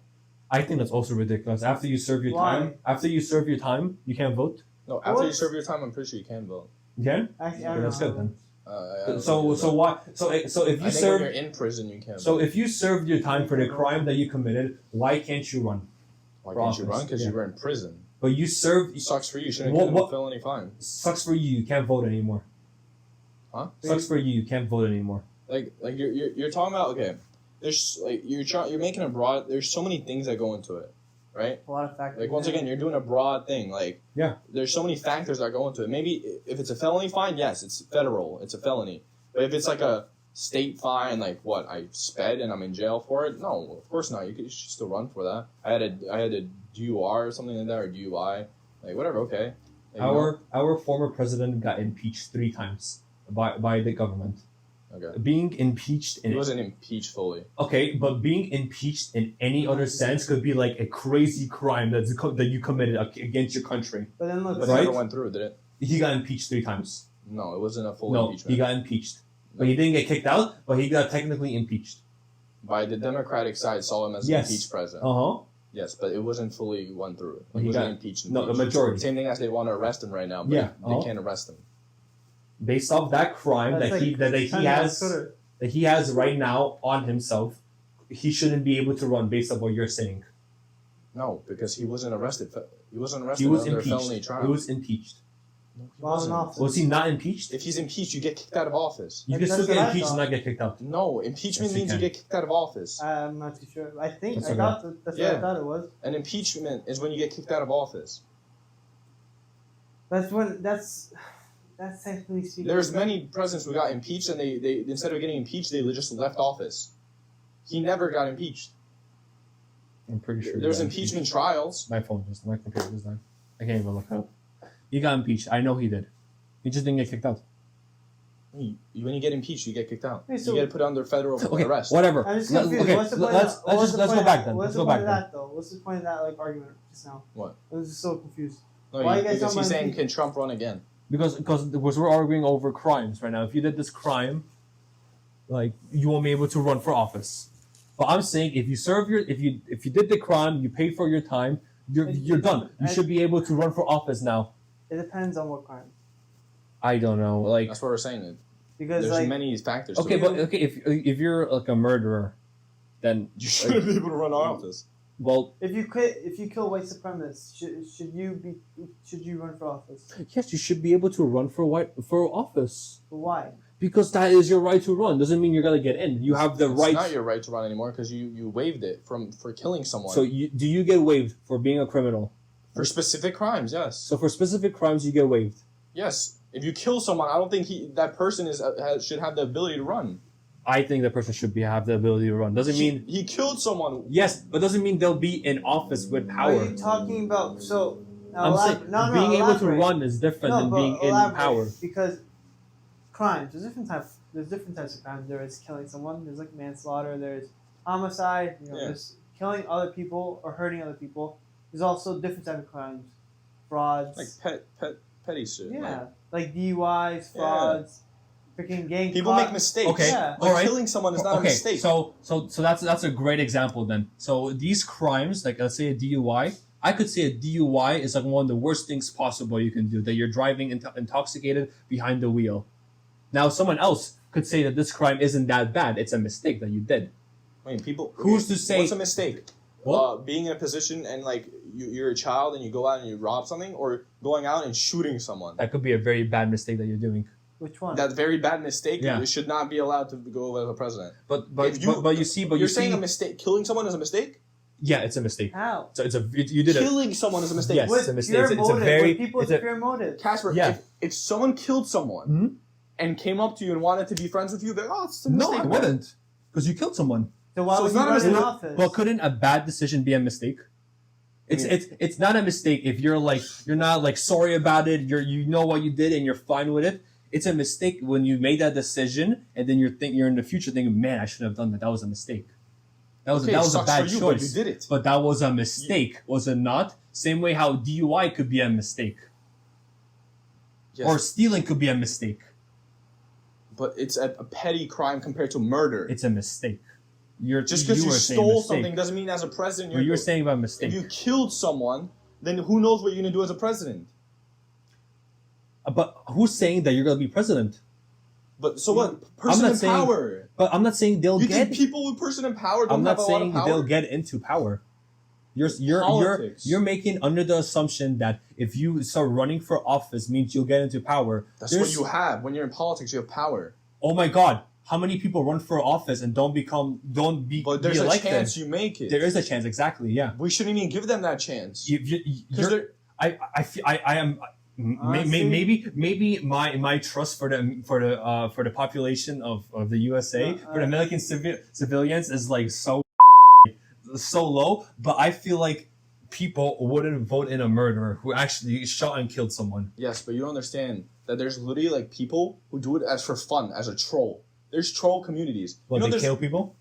I think that's also ridiculous. After you serve your time, you can't vote. No, after you serve your time, I'm pretty sure you can vote. You can? Actually, I don't That's know. good then. So why? So if you serve, when you're in prison, you can't. So if you served your time for the crime that you committed, why can't you run? Why can't you run? Because you were in prison. But you served. It sucks for you. You shouldn't get a felony fine. Sucks for you. You can't vote anymore. Huh? Sucks for you. You can't vote anymore. Like you're talking about There's you're making a broad. There's so many things that go into it, right? A lot of factors. Like once again, you're doing a broad thing. Yeah. There's so many factors that go into it. Maybe if it's a felony fine, yes, it's federal. It's a felony. But if it's like a state fine, like what I sped and I'm in jail for it, no, of course not. You should still run for that. I had a DUR or something like that, or DUI, like whatever. Okay. Our former president got impeached 3 times by the government. Okay. Being impeached he wasn't impeached fully. Okay, but being impeached in any other sense could be like a crazy crime that you committed against your country. But then look, it never went through, did it? He got impeached 3 times. No, it wasn't a full impeachment. No, he got impeached. But he didn't get kicked out, but he got technically impeached. By the Democratic side, saw him as an impeached president. Yes, but it wasn't fully went through. Well, He he wasn't got- impeached. no, the majority. Same thing as they want to arrest him right now, but Yeah, they can't arrest him. Based off that crime That's that he like has right now on himself, he shouldn't be able to run based on what you're saying. No, because he wasn't arrested. He wasn't arrested He was under a felony impeached. trial. He was impeached. No, he While in wasn't. office. Was he not impeached? If he's impeached, you get kicked out of office. You That's can still what get I impeached and thought. not get kicked out. No, impeachment Yes, you means you can. get kicked out of office. I'm not too sure. I think That's I okay. thought that's what Yeah. I thought it was. An impeachment is when you get kicked out of office. That's technically speaking. There's many presidents who got impeached, and they instead of getting impeached, they just left office. He never got impeached. I'm pretty sure. There's he got impeachment trials. My computer just died. I can't even look it up. He got impeached. I know he did. He just didn't get kicked out. When you get impeached, you get kicked out. Hey, so- You get put under federal Okay, arrest. whatever. I'm just Let- confused. okay, What's the point? let's go back then. What's Let's go the point back of then. that though? What's the point of that argument just now? What? I was just so confused. No, Why you guys because talking he's about saying, impeach- can Trump run again? Because we're arguing over crimes right now. If you did this crime, like you won't be able to run for office. But I'm saying if you did the crime, you paid for your time, you're done. You should be able to run for office now. It depends on what crime. I don't know, like That's what we're saying. Because There's like many factors. okay, to but it. okay, if you're like a murderer, then You shouldn't be able to run office. well, if you kill white supremacists, should you run for office? yes, you should be able to run for office. But why? Because that is your right to run. Doesn't mean you're gonna get in. You have the It's right. not your right to run anymore because you waived it for killing someone. So do you get waived for being a criminal? for specific crimes, yes. So for specific crimes, you get waived. Yes. If you kill someone, I don't think that person should have the ability to run. I think the person should have the ability to run. Doesn't mean He killed someone. yes, but doesn't mean they'll be in office with What power. are you talking about? So I'm saying being able to run is different than being in power. Because crimes, there's different types of crimes. There is killing someone. There's like manslaughter. There's homicide. Yeah. There's killing other people or hurting other people. There's also different types of crimes, frauds. Like petty shit. yeah, like DUIs, frauds, freaking gang. People make mistakes. Okay, Yeah. But all right. killing someone is not a Okay, mistake. so that's a great example then. So these crimes, like let's say a DUI, I could say a DUI is like one of the worst things possible you can do. That you're driving intoxicated behind the wheel. Now someone else could say that this crime isn't that bad. It's a mistake that you did. I mean, people. Who's to say- What's a mistake? What? Being in a position and like you're a child and you go out and you rob something, or going out and shooting someone. That could be a very bad mistake that you're doing. Which one? That very bad mistake. Yeah. You should not be allowed to go as a president. But You're you saying see, a mistake. Killing someone is a mistake. yeah, it's a mistake. How? So you did it. Killing someone is a mistake. Yes. With it's a mistake. pure It's a motive. very- with people's it's a- pure motive. Kacper, Yeah. if someone killed someone Mhm. and came up to you and wanted to be friends with you, they're like, oh, it's a No, mistake. I man." wouldn't, because you killed someone. So why So would it's you not a run in mistake. office? Well, couldn't a bad decision be a mistake? It's not a mistake if you're not like sorry about it. You know what you did and you're fine with it. It's a mistake when you made that decision and then you're in the future thinking, man, I shouldn't have done that. That was a mistake. That was Okay, a it sucks bad for you, choice. but you did it. But that was a mistake, was it not? Same way how DUI could be a mistake, Yes, or stealing could be a mistake. but it's a petty crime compared to murder. It's a mistake. Just because you were saying stole mistake. something doesn't mean as a president But you were saying about mistake. if you killed someone, then who knows what you're gonna do as a president? But who's saying that you're gonna be president? But so what? Person not in saying- power. But I'm not saying they'll You get. think people with person in power don't I'm have not a lot of saying power? they'll get into power. Politics. You're making under the assumption that if you start running for office means you'll get into power. That's what you have when you're in politics. You have power. Oh my God! How many people run for office and don't be But there's be a elected? chance you make it. There is a chance, exactly. Yeah. We shouldn't even give them that chance. You're, they're- I am. Honestly- Maybe my trust for the population of the USA for the American civilians is like so low, but I feel like people wouldn't vote in a murderer who actually shot and killed someone. Yes, but you don't understand that there's literally like people who do it as for fun, as a troll. There's troll communities. What, they there's kill people?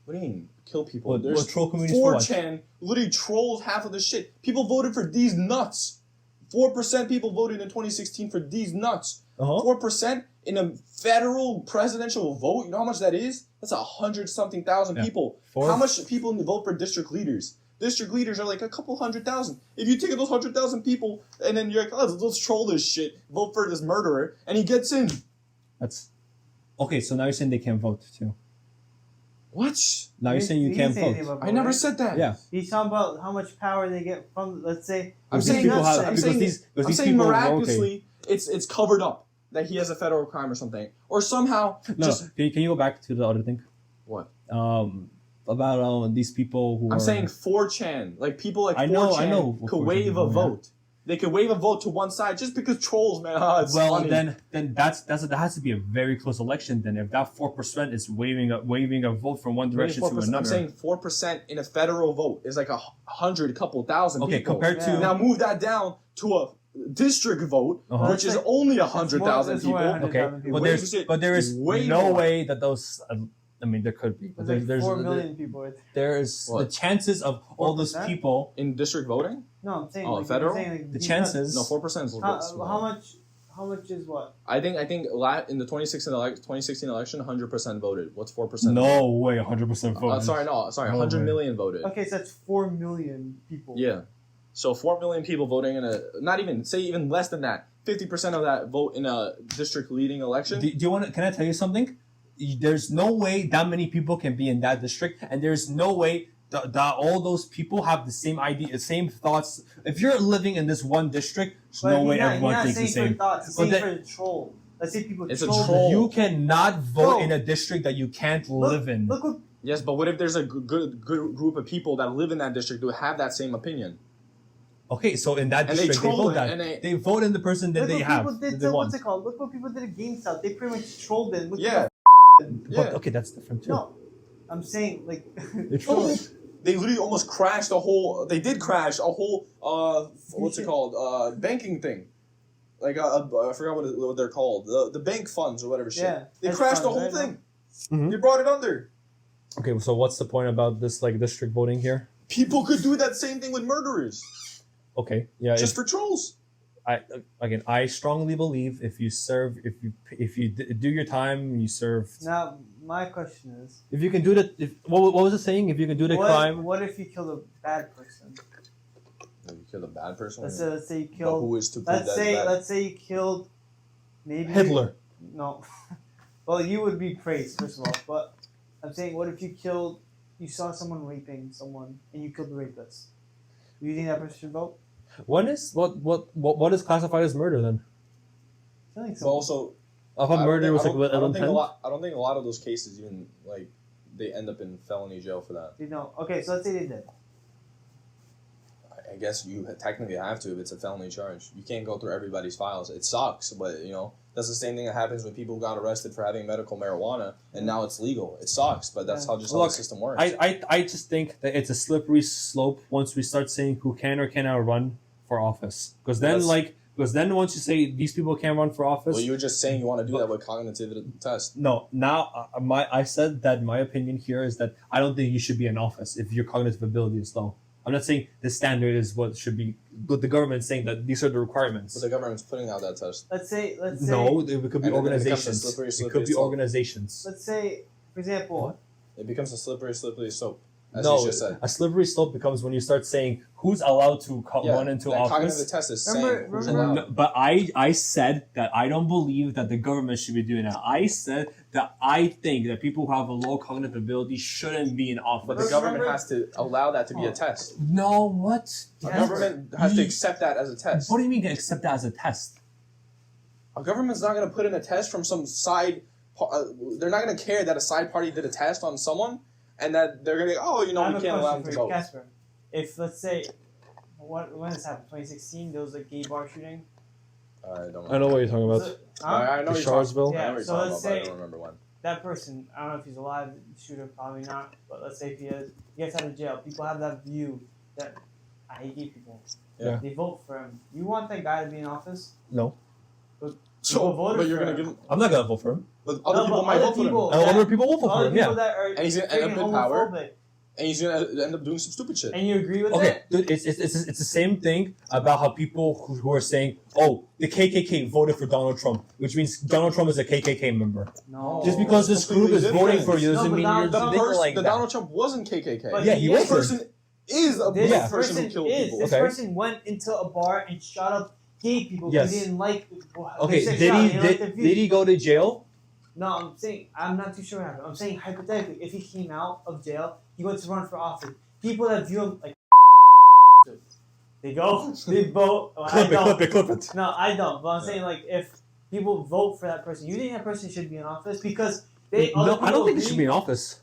What do you mean kill people? What There's troll communities for what? 4chan literally trolls half of the shit. People voted for these nuts. 4% people voted in 2016 for these nuts. Uh-huh. 4% in a federal presidential vote. You know how much that is? That's 100-something thousand Yeah. people. Four- How much people vote for district leaders? District leaders are like a couple 100,000. If you take those 100,000 people and then you're like, oh, let's troll this shit, vote for this murderer, and he gets in. That's okay. So now you're saying they can't vote too. What? Now you're saying you He can't didn't say anything vote. about I never voting. said that. Yeah. He's talking about how much power they get from, let's say. I'm Because saying these people that's- have- I'm because saying- these I'm saying people miraculously it's covered up that he has a federal crime or something, or somehow No, just can you go back to the other thing? what? About these people who I'm are... saying 4chan, like people like 4chan I know what could 4chan wave a is, yeah. vote. They could wave a vote to one side just because trolls, man. It's well, funny. then that has to be a very close election. Then, if that 4% is waving a vote from one direction to 4%. another. I'm saying 4% in a federal vote is like 100, couple thousand Okay, people. compared to Yeah. Now move that down to a district vote, Uh-huh. which is only 100,000 That's more people. 100,000 people. Okay, but there is Way no more. way that those. I mean, there could be, but There's like 4 million people. there's What? the chances of all those 4%? people. In district voting? No, I'm saying Oh, like, federal? you're saying, like, The these chances. No, 4% is a little bit small. How much is what? I think in the 2016 election, 100% voted. What's 4%? No way, 100% vote. Sorry, No 100 way. million voted. Okay, so that's 4 million people. Yeah. So 4 million people voting in not even less than that. 50% of that vote in a district leading election. Do you want to? Can I tell you something? There's no way that many people can be in that district, and there's no way that all those people have the same idea, the same thoughts. If you're living in this one district, there's But no he's way not, everyone he's thinks the not saying same. for thoughts, he's But saying then- for a troll. Let's say people It's a troll. troll. You cannot vote Bro, in a district that you can't live in. Look what Yes, but what if there's a good group of people that live in that district who have that same opinion? Okay, so in that And they district, they, troll vote it, that. and they vote in the person that look they what have. people did that they to, want. what's it called? Look what people did at GameStop. They pretty much trolled it. Look Yeah. But Yeah. okay, that's different too. No, I'm saying like They troll it. They literally almost crashed a whole. They did crash a whole. What's it called? Banking thing. Like I forgot what they're called. The bank funds or whatever shit. Yeah, They hedge crashed the funds, whole right? thing. Mhm. They brought it under. Okay, so what's the point about this like district voting here? People could do that same thing with murderers, Okay, yeah. just for trolls. I strongly believe if you do your time, you serve. now my question is, If you can do that, what was it saying? If you can do the crime, what if you killed a bad person? You kill a bad person. Let's say you But killed. who is to prove that bad? Let's say you killed. Maybe Hitler. No. Well, you would be praised first of all, but I'm saying, what if you saw someone raping someone and you killed the rapist? Do you think that person should vote? What is classified as murder then? I think But so. also, If a murder was like with I don't think intent. I don't think a lot of those cases even like they end up in felony jail for that. You know, okay, so let's say they did. I guess you technically have to if it's a felony charge. You can't go through everybody's files. It sucks, but that's the same thing that happens when people got arrested for having medical marijuana and now it's legal. It sucks, but that's how the system works. I just think that it's a slippery slope once we start saying who can or cannot run for office. Because then once you say these people can't run for office. Well, you were just saying you want to do that with cognitive test. No, now I said that my opinion here is that I don't think you should be in office if your cognitive ability is low. I'm not saying the standard is what should be, but the government's saying that these are the requirements. But the government's putting out that test. Let's say No, it could be And then it becomes a organizations. slippery It could be slope. organizations. let's say, for example, What? It becomes a slippery slope, as No, you just said. a slippery slope becomes when you start saying who's allowed to run into that cognitive office. test is Remember- saying who's remember- allowed. But I said that I don't believe that the government should be doing that. I said that I think that people who have a low cognitive ability shouldn't be in office. But the government has to allow that to be a test. No, what? The Yes. government has to accept that as a test. What do you mean accept that as a test? A government's not going to put in a test from some side. They're not going to care that a side party did a test on someone, and that they're going to go, I we have a can't allow question them for to you, vote. Kacper. If, let's say, when this happened, 2016, there was a gay bar shooting. I don't I know what you're talking about. So, I know The you're Charlottesville? talking, I know Yeah, what you're so talking let's about, but I say- don't remember when. that person, I don't know if he's alive, the shooter, probably not, but let's say if he gets out of jail, people have that view that I hate gay people. Yeah. They vote for him. You want that guy to be in office? No. People voted but you're for going to him. give him. I'm not gonna vote for him. But other No, people but might other vote for him. people- Other people will vote for Other him. people Yeah. that are And he's gonna end up freaking in power. homophobic. And he's going to end up doing some stupid shit. And you agree with Okay, that? dude, it's the same thing about how people who are saying, oh, the KKK voted for Donald Trump, which means Donald Trump is a KKK member. No. Just because this group is completely voting different. for you No, doesn't but mean Donald you're Trump- thinking like that. Donald Trump wasn't KKK. But Yeah, he is. was. person is a This black person person who killed is. people. This Okay. person went into a bar and shot up gay people Yes. because he didn't like. Okay, their did sexuality, he didn't like their did, views. did he go to jail? No, I'm saying I'm not too sure what happened. I'm saying hypothetically, if he came out of jail, he went to run for office. People that view him like they go, they vote. Well, I don't. clip it. No, I don't. But I'm saying like if people vote for that person, you think that person should be in office because they. No, I don't think he should be in office.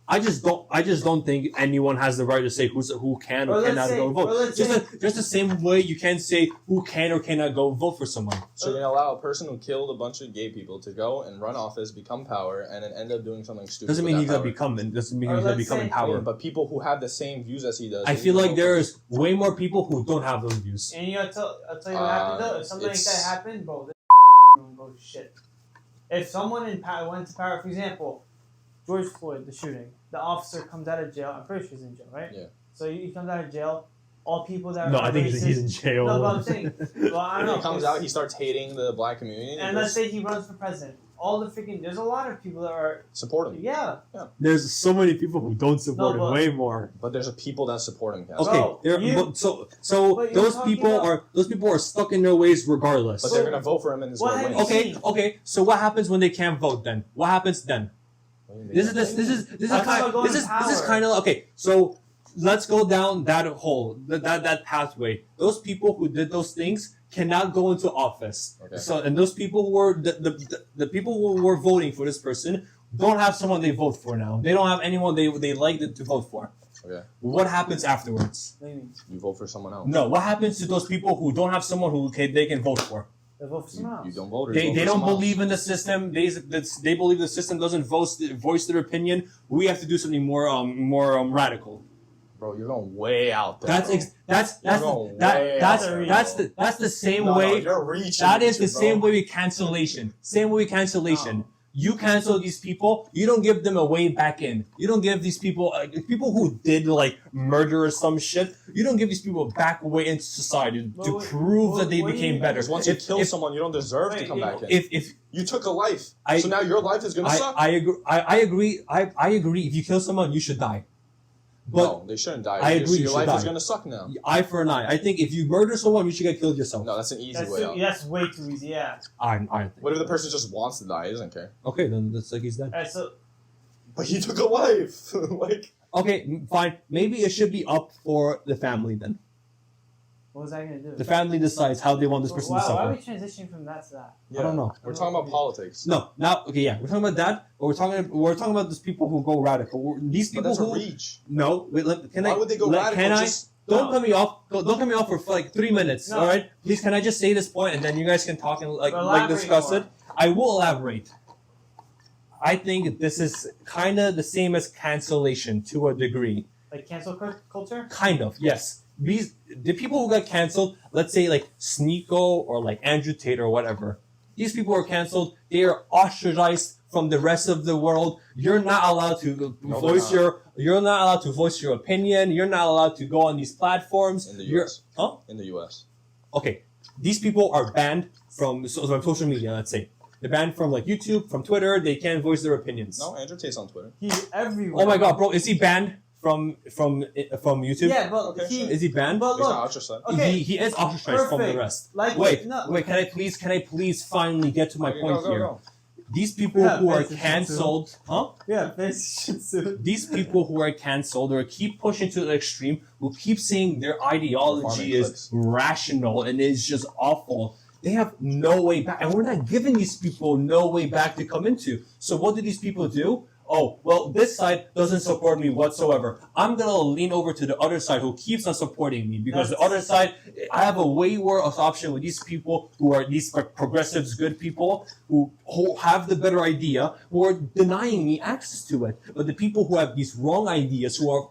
I just don't think anyone has the right to say who can or cannot go vote. Just the same way you can't say who can or cannot go vote for someone. So you're gonna allow a person who killed a bunch of gay people to go and run office, become power, and then end up doing something stupid. Doesn't mean with he's that gonna power. become. It doesn't mean Or he's gonna let's become in say- power. Yeah, but people who have the same views as he does. I feel like there's way more people who don't have those views. And I'll tell you what happened though. If something like it's- that happened, bro, this don't go shit. If someone in power went to power, for example, George Floyd, the shooting, the officer comes out of jail. I'm pretty sure he's in jail, right? Yeah. So he comes out of jail. All people that No, are I think racist, he's in jail. No, but I'm saying, well, I don't When know. he comes out, he starts hating the black community. And let's say he runs for president. All the freaking there's a lot of people that are support him. yeah. There's so many people who don't support No, him. but- Way more. But there's a people that support him. Guys. Okay, Bro, there. you- But so But you're those talking people about- are stuck in their ways regardless. But they're gonna vote for him and this What will have win. you Okay, seen? okay. So what happens when they can't vote then? What happens then? This is I'm talking about going to kind power. of okay. So let's go down that hole, that pathway. Those people who did those things cannot go into office. Okay. So and those people who were the people who were voting for this person don't have someone they vote for now. They don't have anyone they like to vote for. Okay. What happens afterwards? What do you mean? You vote for someone else. No. What happens to those people who don't have someone they can vote for? They vote for someone else. You don't vote. Or They you vote for don't someone else. believe in the system. They believe the system doesn't voice their opinion. We have to do something more radical. Bro, you're going way out there. That's going way out there, that's the same No, way. you're reaching. That is the bro. same way with cancellation. Same way with cancellation. You cancel these people. You don't give them a way back in. You don't give these people people who did like murder or some shit. You don't give these people back way into society to Well, prove well, that they what do you became mean? better. Because once you kill someone, you don't deserve to Wait, come you back know, in. if You took a life, I- so now your life is gonna suck. I agree. I agree. If you kill someone, you should die. But no, they shouldn't die. I agree, you Your should life is die. gonna suck now. eye for an eye. I think if you murder someone, you should get killed yourself. No, that's an easy That's, way out. that's way too easy. Yeah. I think. What if the person just wants to die? He doesn't care. Okay, then that's like he's dead. All right. So But he took a life. Like, Okay, fine. Maybe it should be up for the family then. what was I gonna do? The family decides how they want this person to Why are suffer. we transitioning from that to that? I don't know. We're talking about politics. No, now okay, yeah, we're talking about that, but we're talking about these people who go radical. These But people that's a who reach. no, wait, can Why I? would they go let- radical? Can I? Just Don't No. cut me off. Don't cut me off for like 3 minutes. No. All right, please. Can I just say this point and then you guys can talk and Elaborate discuss more. it? I will elaborate. I think this is kind of the same as cancellation to a degree. Like cancel culture? Kind of, yes. The people who got canceled, let's say like Sneeko or like Andrew Tate or whatever, these people are canceled. They are ostracized from the rest of the world. You're not allowed to No, voice they're not. you're not allowed to voice your opinion. You're not allowed to go on these platforms. In the You're- US. Huh? In the US. Okay. These people are banned from social media, let's say. They're banned from like YouTube, from Twitter. They can't voice their opinions. No, Andrew Tate's on Twitter. He's everywhere. Oh my god, bro, is he banned from YouTube? Yeah, but Okay, he. sure. Is he banned? But He's not look, ostracized. okay, He is ostracized from the perfect. rest. Like Wait, no, wait, can I please finally get to my Okay, point go, here? go. These people Yeah, who are basically, cancelled, huh? yeah, face shit soon. These people who are cancelled or keep pushing to the extreme, who keep saying their ideology Farming is clips. rational and is just awful, they have no way back. And we're not giving these people no way back to come into. So what do these people do? Oh, well, this side doesn't support me whatsoever. I'm going to lean over to the other side who keeps on supporting me because the other side, I have a way worse option with these people who are these progressives, good people who have the better idea, who are denying me access to it. But the people who have these wrong ideas, who are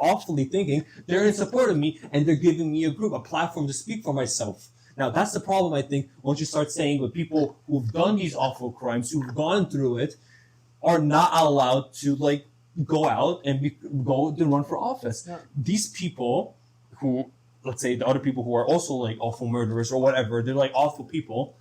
awfully thinking, they're in support of me and they're giving me a platform to speak for myself. Now, that's the problem, I think, once you start saying with people who've done these awful crimes, who've gone through it, are not allowed to like go out and go to run for office. Yeah. These people who, let's say the other people who are also like awful murderers or whatever, they're like awful people.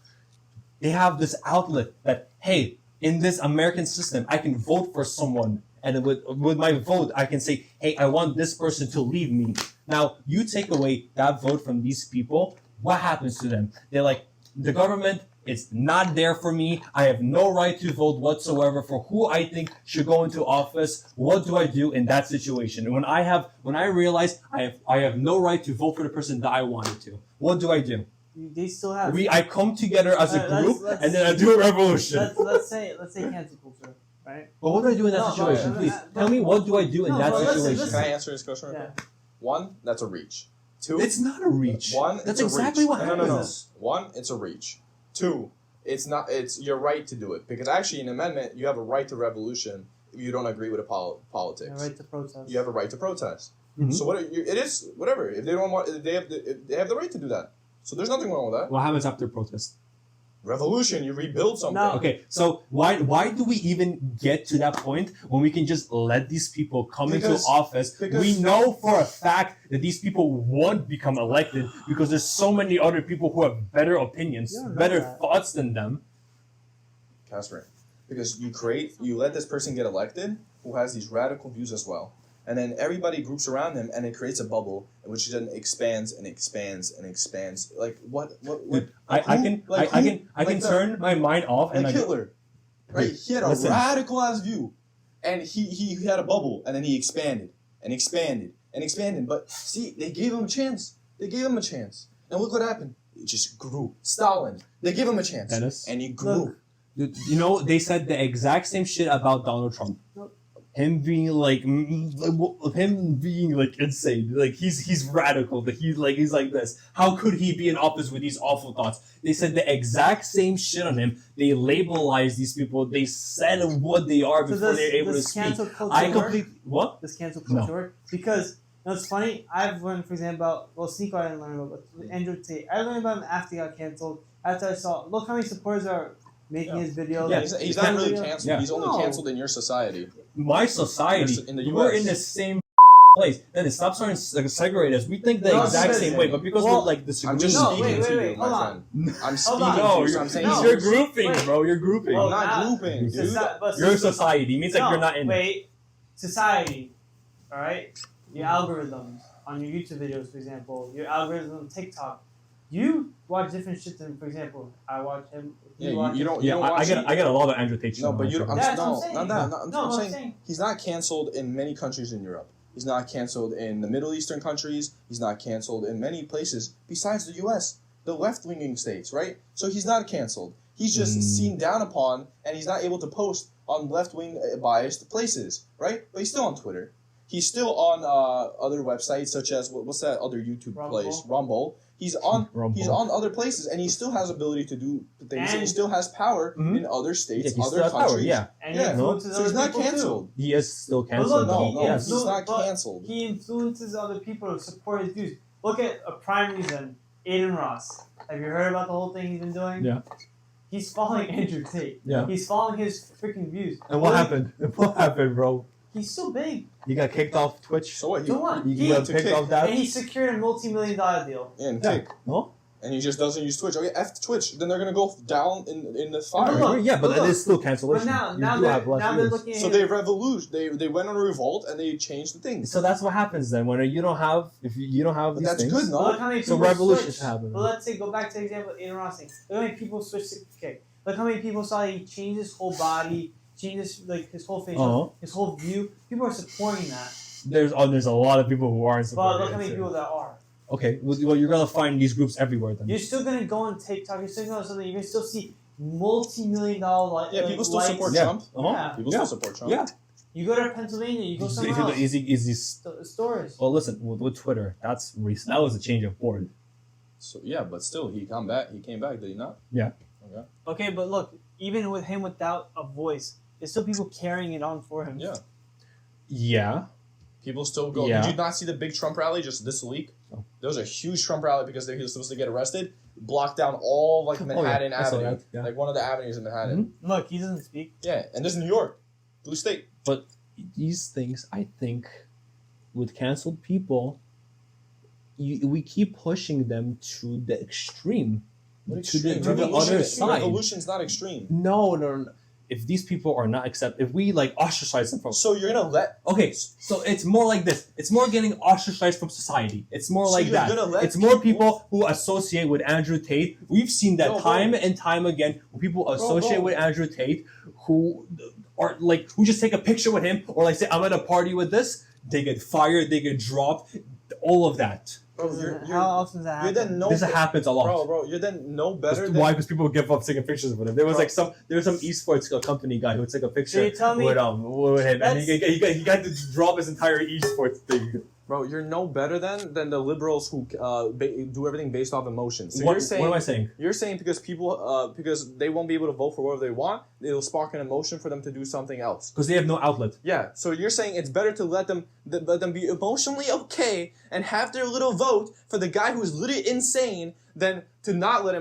They have this outlet that, hey, in this American system, I can vote for someone and with my vote, I can say, hey, I want this person to leave me. Now, you take away that vote from these people, what happens to them? They're like, the government is not there for me. I have no right to vote whatsoever for who I think should go into office. What do I do in that situation? And when I realize I have no right to vote for the person that I wanted to, what do I do? They still have. I come together as a group, let's- and then I do a revolution. Let's say cancel culture, right? But what do I do in that No, situation? but- Please but- tell me, what do I do in No, that but listen, situation? listen. Can I answer this question? real Yeah. quick? One, that's a reach. Two, It's not a reach. One, That's it's a exactly reach. what No, happens. no. One, it's a reach. Two, it's not. It's your right to do it because actually, in amendment, you have a right to revolution if you don't agree with politics. Yeah, right to protest. You have a right to protest. Mhm. So it is whatever. If they don't want, they have the right to do that. So there's nothing wrong with that. What happens after protest? Revolution, you rebuild something. No. Okay, so why do we even get to that point when we can just let these people come into office? We know for a fact that these people won't become elected because there's so many other people who have better opinions, You don't know better that. thoughts than them. Kacper, because you let this person get elected who has these radical views as well, and then everybody groups around him, and it creates a bubble in which then expands and expands and expands. Like what? Dude, I can turn my mind off and like Hitler, right? He had a Listen. radical ass view, and he had a bubble, and then he expanded and expanded and expanded. But see, they gave him a chance. They gave him a chance, and look what happened. It just grew. Stalin. They gave him a chance, Dennis? and he grew. Look. Dude, you know, they said the exact same shit about Donald Trump. Nope. Him being like insane. Like he's radical. That he's like this. How could he be in office with these awful thoughts? They said the exact same shit on him. They labelized these people. They said what they are before they're able to speak. cancel culture I work? completely what? This cancel No. culture work? Because you know, it's funny. I've learned, for example, Sneaker I didn't learn about, but Andrew Tate. I learned about him after he got canceled. After I saw, look how many supporters are making his videos. Yeah, He's not really Video. canceled. Yeah. He's only No. canceled in your society. My society. In the We're US. in the same place. Then stop starting to segregate us. We think the No, exact because- same way, but because well, we're like disagreeing. I'm just No, speaking wait, to wait, you, hold my on. friend. I'm Hold speaking on. to No, you. So I'm saying no. you're grouping, Wait. bro. You're grouping. Well, I'm not now- grouping, dude. But Your society means like you're not in it. Wait, society, all right? Your algorithms on your YouTube videos, for example, your algorithm on TikTok. You watch different shit than, for example, I watch him. Yeah, you don't. You Yeah, don't I watch get a lot of Andrew Tate shit. No, on but my you don't. channel. That's what I'm No, saying. not that. Not, No, I'm what I'm saying saying. he's not canceled in many countries in Europe. He's not canceled in the Middle Eastern countries. He's not canceled in many places besides the U.S., the left-winging states, right? So he's not canceled. He's just seen down upon, and he's not able to post on left-wing biased places, right? But he's still on Twitter. He's still on other websites such as what's that other YouTube Rumble. place? Rumble. He's on. Rumble. He's on other places, and he still has ability to do things. And he And- still has power Mhm. in other states, he other still has countries. power. Yeah, And Yeah, he influences so he's other not people canceled. he is still But canceled. look, No, he no, yes. he's not but canceled. He influences other people to support his views. Look at a prime reason, Aiden Ross. Have you heard about the whole thing he's been doing? Yeah. He's following Andrew Tate. Yeah. He's following his freaking views. And what Look, happened? What happened, bro? He's so big. You got kicked off Twitch. So what? So what? You He- got to kicked kick. off that. And he secured a multi-million-dollar deal. and Yeah. kick, No. and he just doesn't use Twitch. Okay, F Twitch. Then they're gonna go down in the But fire. look, yeah, but look. that is still cancellation. But You now do they're, have less now they're views. looking at So him. they revolution. They went on a revolt and they changed the things. So that's what happens then when you don't have you don't have But these that's things. good, no? Look how many So people revolution switched. happened. But let's say, go back to the example of Aiden Ross thing. Look how many people switched to kick. Look how many people saw he changed his whole body, changed his whole facial, Uh-huh. his whole view. People are supporting that. There's a lot of people who aren't But supporting look how many it, people too. that are. Okay, well you're gonna find these groups everywhere then. You're still gonna go on TikTok. You're still gonna go something. You're gonna still see multi-million-dollar Yeah, people still likes. support Yeah. Trump. Uh-huh. Yeah. People Yeah. still support Trump. Yeah. You go to Pennsylvania. You go somewhere else. Easy. Stores. Well, listen, with Twitter, that's recent. That was a change of board. So yeah, but still, he came back. He came back, did he not? Yeah. Okay. Okay, but look, even with him without a voice, there's still people carrying it on for him. Yeah. Yeah. People still go. Yeah. Did you not see the big Trump rally just this week? No. There was a huge Trump rally because he was supposed to get arrested. Blocked down all like Manhattan I saw Avenue, that, yeah. like one of the avenues in Manhattan. Look, he doesn't speak. Yeah, and this is New York, blue state. These things, I think, with canceled people, we keep pushing them to the extreme. What To the extreme? other side. Revolution's not extreme. No. if these people are not if we like ostracize them from. So you're gonna let. Okay, so it's more like this. It's more getting ostracized from society. It's more So like you're that. gonna let It's more people who associate with Andrew Tate. We've seen that No, time bro. and time again. People associate bro. with Andrew Tate who are like who just take a picture with him or like say I'm at a party with this. They get fired. They get dropped. All of that. Bro, How often does that you're happen? then no. This happens a lot. Bro, you're then no better than. Why? Because people give up taking pictures with him. There was Bro. like some esports company guy who would take a picture So you tell me with him, and he got to drop his entire esports thing. Bro, you're no better than the liberals who do everything based off emotions. So What you're saying, am I saying? You're saying because people because they won't be able to vote for whatever they want, it'll spark an emotion for them to do something else. Because they have no outlet. Yeah. So you're saying it's better to let them be emotionally okay and have their little vote for the guy who's literally insane than to not let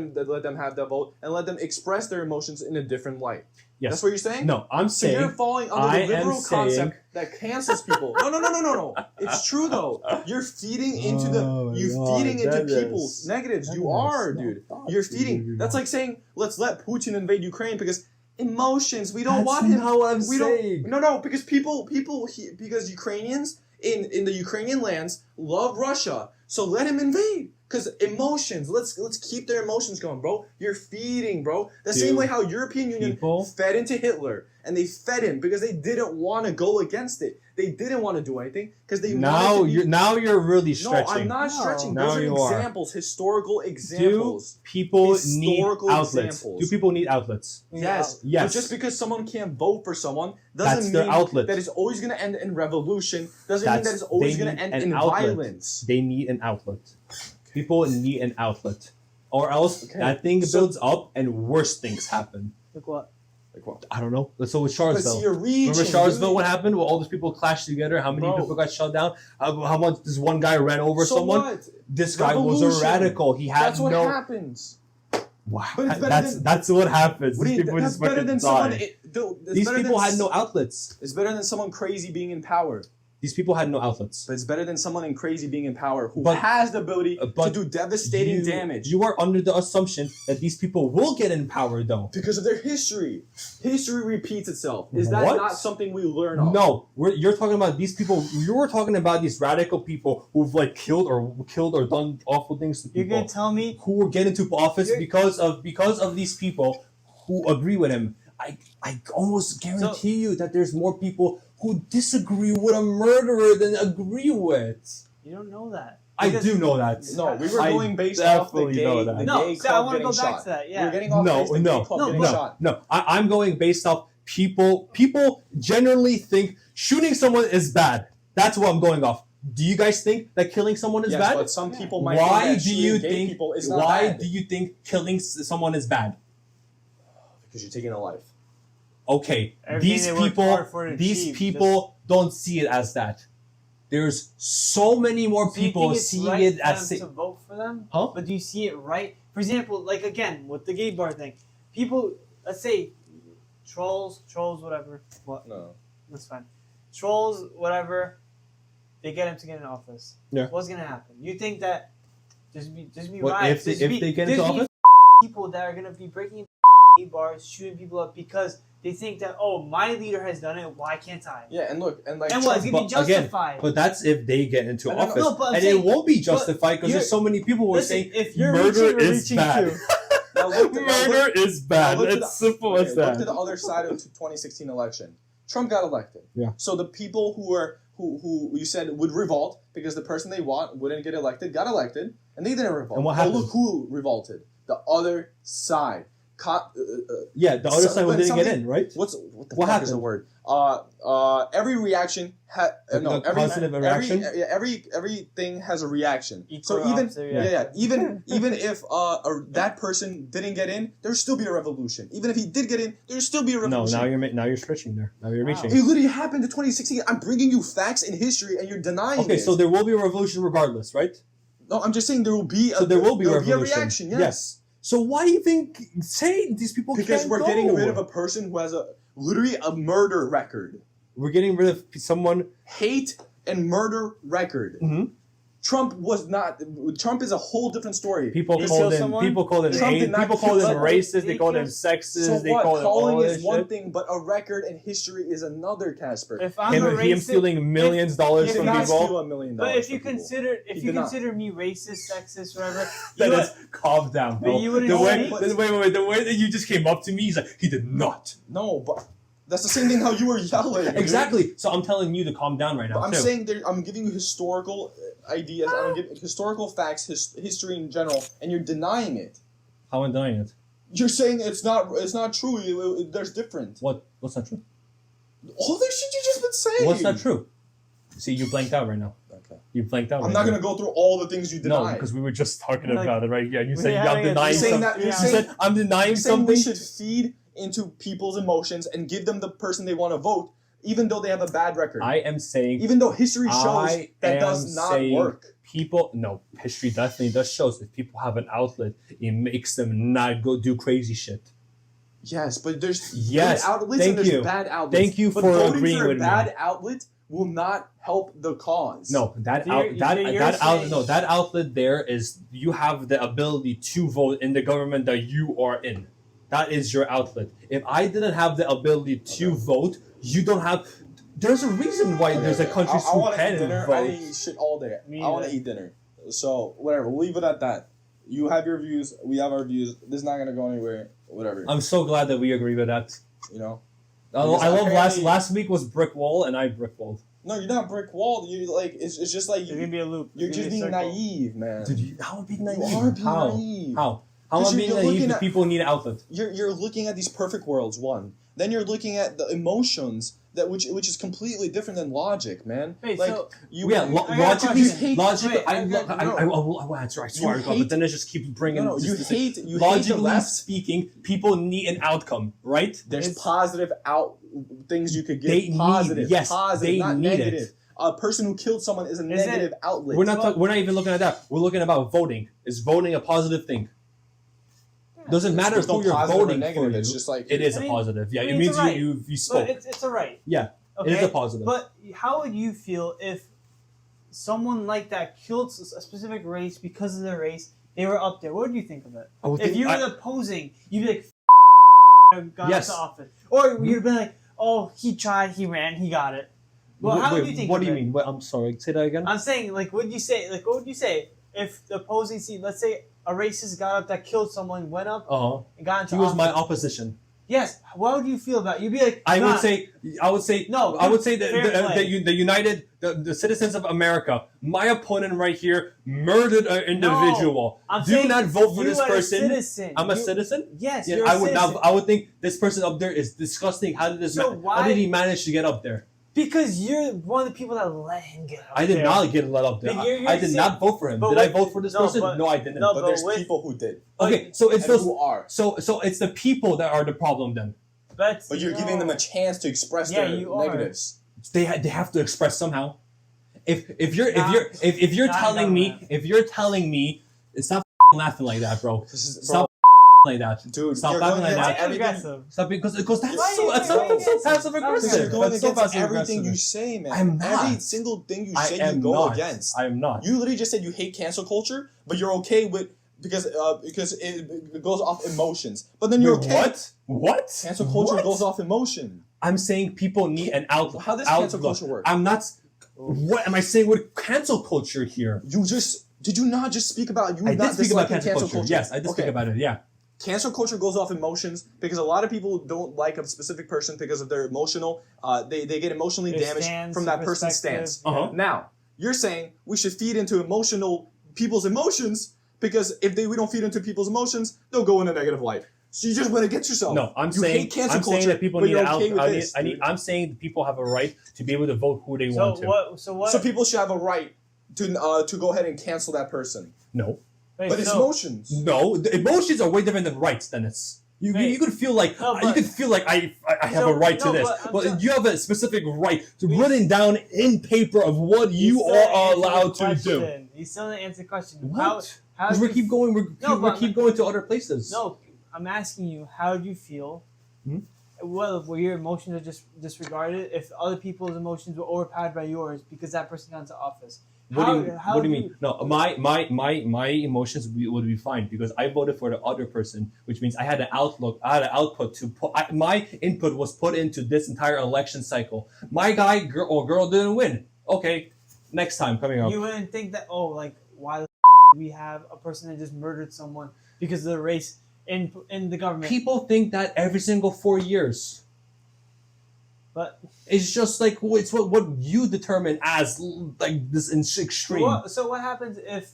them have their vote and let them express their emotions in a different light. Yes. That's what you're saying? No, I'm So saying you're falling under I the am liberal saying- concept that cancels people. No. It's true though. You're feeding into Oh my God, feeding into that people's is- negatives. that You is are, not dude. thought, You're dude. feeding. That's like saying let's let Putin invade Ukraine because emotions. We don't That's want him. not what I'm we saying. No, because because Ukrainians in the Ukrainian lands love Russia. So let him invade. Because emotions, let's keep their emotions going, bro. You're feeding, bro. The same Dude, way how European Union people- fed into Hitler, and they fed him because they didn't want to go against it. They didn't want to do anything because they now wanted to be, you're really No, stretching. I'm not No. stretching. Now Those are you are. examples, historical Do examples. people need Historical outlets? examples. Do people need outlets? Yes. Yes. But just because someone can't vote for someone That's doesn't their mean outlet. that it's always going to end in revolution. Doesn't mean that it's They always going need to end an in outlet. violence. They need an outlet. People need an outlet, or else Okay. that thing So- builds up and worse things happen. Like what? Like what? I don't know. So with But Charlottesville. see, you're reaching. Remember Charlottesville? dude. What happened? Well, all those people clashed together. How many Bro. people got shut down? How much? This one guy ran over So someone. what? This guy was a Revolution. radical. He had That's what no. happens. Wow, But it's better than- that's what happens. What do These you, people that's just better fucking than someone. die. It's These better people than, had no outlets. It's better than someone crazy being in power. These people had no outlets. But it's better than someone in crazy being in power who But- has the ability to but do devastating damage. You are under the assumption that these people will get in power, though. Because of their history. History repeats itself. Is that What? not something we learn of? No, you're talking about these people. You were talking about these radical people who've like killed or done awful things to You're people gonna tell me who will get into office You're- because of these people who agree with him. I almost guarantee you that there's more people who disagree with a murderer than agree with. you don't know that. I Because- do know that. No, we were I going based off the definitely gay, know that. the No, gay so I club wanna getting go back shot. to that, yeah. We're getting off No, base the no, gay club no, getting but- shot. No, I'm going based off people. People generally think shooting someone is bad. That's what I'm going off. Do you guys think that killing someone is Yes, bad? but some people might Why think that do you shooting gay think? people is not Why bad. do you think killing someone is bad? Because you're taking a life. Okay, Everything these they worked people, hard for to these achieve, people don't see it as that. There's so many more So you people think it's seeing right it for as them to vote for them? Huh? But do you see it right? For example, like again with the gay bar thing, people, let's say, trolls, whatever. What? No. That's fine. Trolls, whatever. They get him to get in office. Yeah. What's gonna happen? You think that there's be What, riots? if they get there's into be office? people that are gonna be breaking gay bars, shooting people up because they think that my leader has done it. Why can't I? Yeah, and look, and like And what? It's gonna be But again, justified. But that's if they get into No, no, no. office, No, but I'm and saying- it won't be justified because you're- there's so many people who are Listen, saying if you're murder reaching, we're is reaching bad. too. Now look to- now Murder is bad. now look to It's the- simple okay, as look that. to the other side of the 2016 election. Trump got elected. Yeah. So the people who you said would revolt because the person they want wouldn't get elected got elected, and they didn't revolt. And what Well, happened? look who revolted. The other side. Yeah, the other So- side when didn't get something- in, right? What What fuck is the happened? word? Every reaction Positive reaction? everything has a reaction. Equal So even opposite even if that person didn't get in, there'd still be a revolution. Even if he did get in, there'd still be a No, revolution. now you're stretching there. Now you're Wow. reaching. It literally happened in 2016. I'm bringing you facts in history, and you're denying Okay, it. so there will be a revolution regardless, right? No, I'm just saying there will be a, So there will be a there'll revolution. a reaction. Yes. So why do you think these people Because can't we're go? getting rid of a person who has literally a murder record. We're getting rid of someone. Hate and murder record. Mhm. Trump was not. Trump is a whole different story. People He called killed him. someone? People called him. Trump did not People called kill him someone. racist. He They called him killed- sexist. So They what? called him all Calling this is one shit. thing, but a record in history is another, Casper. If I'm a Him racist, stealing millions of dollars if He from did not people. steal $1 million. but if you from people. consider He did not. consider me racist, sexist, whatever, That you is calm down, bro. But you wouldn't The way, say- wait. The way that you just came up to me, he's like, he did not. No, but that's the same thing how you were yelling. dude. Exactly. So I'm telling you to calm down right now. But I'm too. saying I'm giving you historical ideas. I'm giving historical facts, history in general, and you're denying it. How am I denying it? You're saying it's not true. There's different. What's not true? All this shit you just been saying. What's not true? See, you blanked out right now. Okay. You blanked out. I'm right not now. gonna go through all the things you No, deny. because we were just talking Like, about it, right? Yeah, you we said had I'm a- denying you're saying something. that- you're You saying- said I'm denying You're saying something. we should feed into people's emotions and give them the person they want to vote, even though they have a bad record. I am saying Even though history shows I that am does not saying work. people. No, history definitely does shows if people have an outlet, it makes them not go do crazy shit. Yes, but there's Yes, good outlets thank and there's you. bad outlets. Thank you but for voting agreeing for a with me. bad outlet will not help the cause. No, that So you're- out that you're that out saying- no that outlet there is you have the ability to vote in the government that you are in. That is your outlet. If I didn't have the ability to vote, you don't have. There's a reason why there's a country I who want to eat can dinner. I vote. didn't eat shit all day. Me I want to neither. eat dinner. So whatever, we'll leave it at that. You have your views. We have our views. This is not gonna go anywhere. Whatever. I'm so glad that we agree with that. You know. I Because love apparently- last week was brick wall and I brick walled. No, you're not brick walled. You like it's just like There's gonna you. be a loop. You're There's just gonna being be a circle. naive, man. Dude, how am I being naive? You are being How? naive. How? How am Because I being you're naive looking if at- people need an outlet? You're looking at these perfect worlds. One. Then you're looking at the emotions that which is completely different than logic, man. Wait, like so- you. Yeah, I got a logically, question. logically, Wait, I no. will answer. I swear to God, hate- but then it just keeps bringing. No, you this- hate the logically left. speaking, people need an outcome, right? There's It's- positive things you could get. They need- positive, yes, positive, they not need it. negative. A person who killed someone is a Is negative outlet. We're not. We're not even looking at that. We're looking about voting. Is voting a positive thing? Doesn't matter There's who no you're positive or voting negative. for. It's just like It is I a mean- positive. Yeah, I it mean, means it's a right. you spoke. But it's a right. Yeah, Okay? it is a positive. But how would you feel if someone like that killed a specific race because of their race? They were up there. What would you think of it? I would If think- you were I- opposing, you'd be like, got Yes. into office. Or you'd be like, oh, he tried, he ran, he got it. Well, how would you think What of do you it? mean? Wait, I'm sorry. Say that again. I'm saying, like, what would you say? Like, what would you say if the opposing team, let's say a racist got up that killed someone, went up Uh huh. and got into He was office? my opposition. Yes. What would you feel about it? You'd be like, I nah. would say No, I would say that fair play. the United the citizens of America, my opponent right here murdered an individual. I'm Do saying not vote for you this as a person. citizen, I'm a you- citizen. Yes, Yeah, you're I a would citizen. now. I would think this person up there is disgusting. How did this? So How why- did he manage to get up there? Because you're one of the people that let him get up I did there. not get let up there. But you're I did saying- not vote for him. but Did I wait, vote for this no, person? but- No, I didn't. no, but but there's with- people who did. Okay, so it's And those. who are. So it's the people that are the problem then. But But you're giving them a chance to express Yeah, their you are. negatives. They have to express somehow. If you're Not telling me stop laughing like that, bro. This is, Stop like that. dude, Stop you're laughing going like against that. everything. aggressive. Stop because that's Why so are you that's something so aggressive? passive Because aggressive. you're going That's so against passive everything you aggressive. say, man. I'm not. Every single thing you I say, am you go not. against. I am not. You literally just said you hate cancel culture, but you're okay with because it goes off emotions. But then you're Wait, okay. What? Cancel culture What? goes off emotion. I'm saying people need an outlet. How does cancel outlook. culture work? I'm not. What am I saying with cancel culture here? Did you not just speak about you? I not did speak about disliking cancel culture. Yes, I did speak Okay. about it. Yeah. Cancel culture goes off emotions because a lot of people don't like a specific person because of their emotional. They get emotionally Their damaged stance, from that their person's perspective. stance. Uh-huh. Now you're saying we should feed into people's emotions because if we don't feed into people's emotions, they'll go in a negative light. So you just went against yourself. No, I'm you saying hate cancel I'm culture, saying that people but need you're an okay with outlet. this, dude. I'm saying that people have a right to be able to vote who they want to. So what? So people should have a right to go ahead and cancel that person. No. Wait, But it's so- emotions. No, the emotions are way different than rights, Dennis. You Wait. could feel like No, you but- could feel like I have So- a right to no, this, but I'm but so- you have a specific right to written down in paper of what you still are didn't answer allowed the to do. question. You still didn't answer the question. What? How Because do we you keep going. No, We but- keep going to other places. No, I'm asking you, how do you feel? Hmm? Well, where your emotions are just disregarded, if other people's emotions were overpowered by yours because that person got into office, What do you mean? No, my emotions would be fine because I voted for the other person, which means I had an output to put. My input was put into this entire election cycle. My guy girl didn't win. Okay, next time coming up. You wouldn't think that, why the we have a person that just murdered someone because of the race in the government. People think that every single 4 years. But it's just like it's what you determine as like this extreme. So what happens if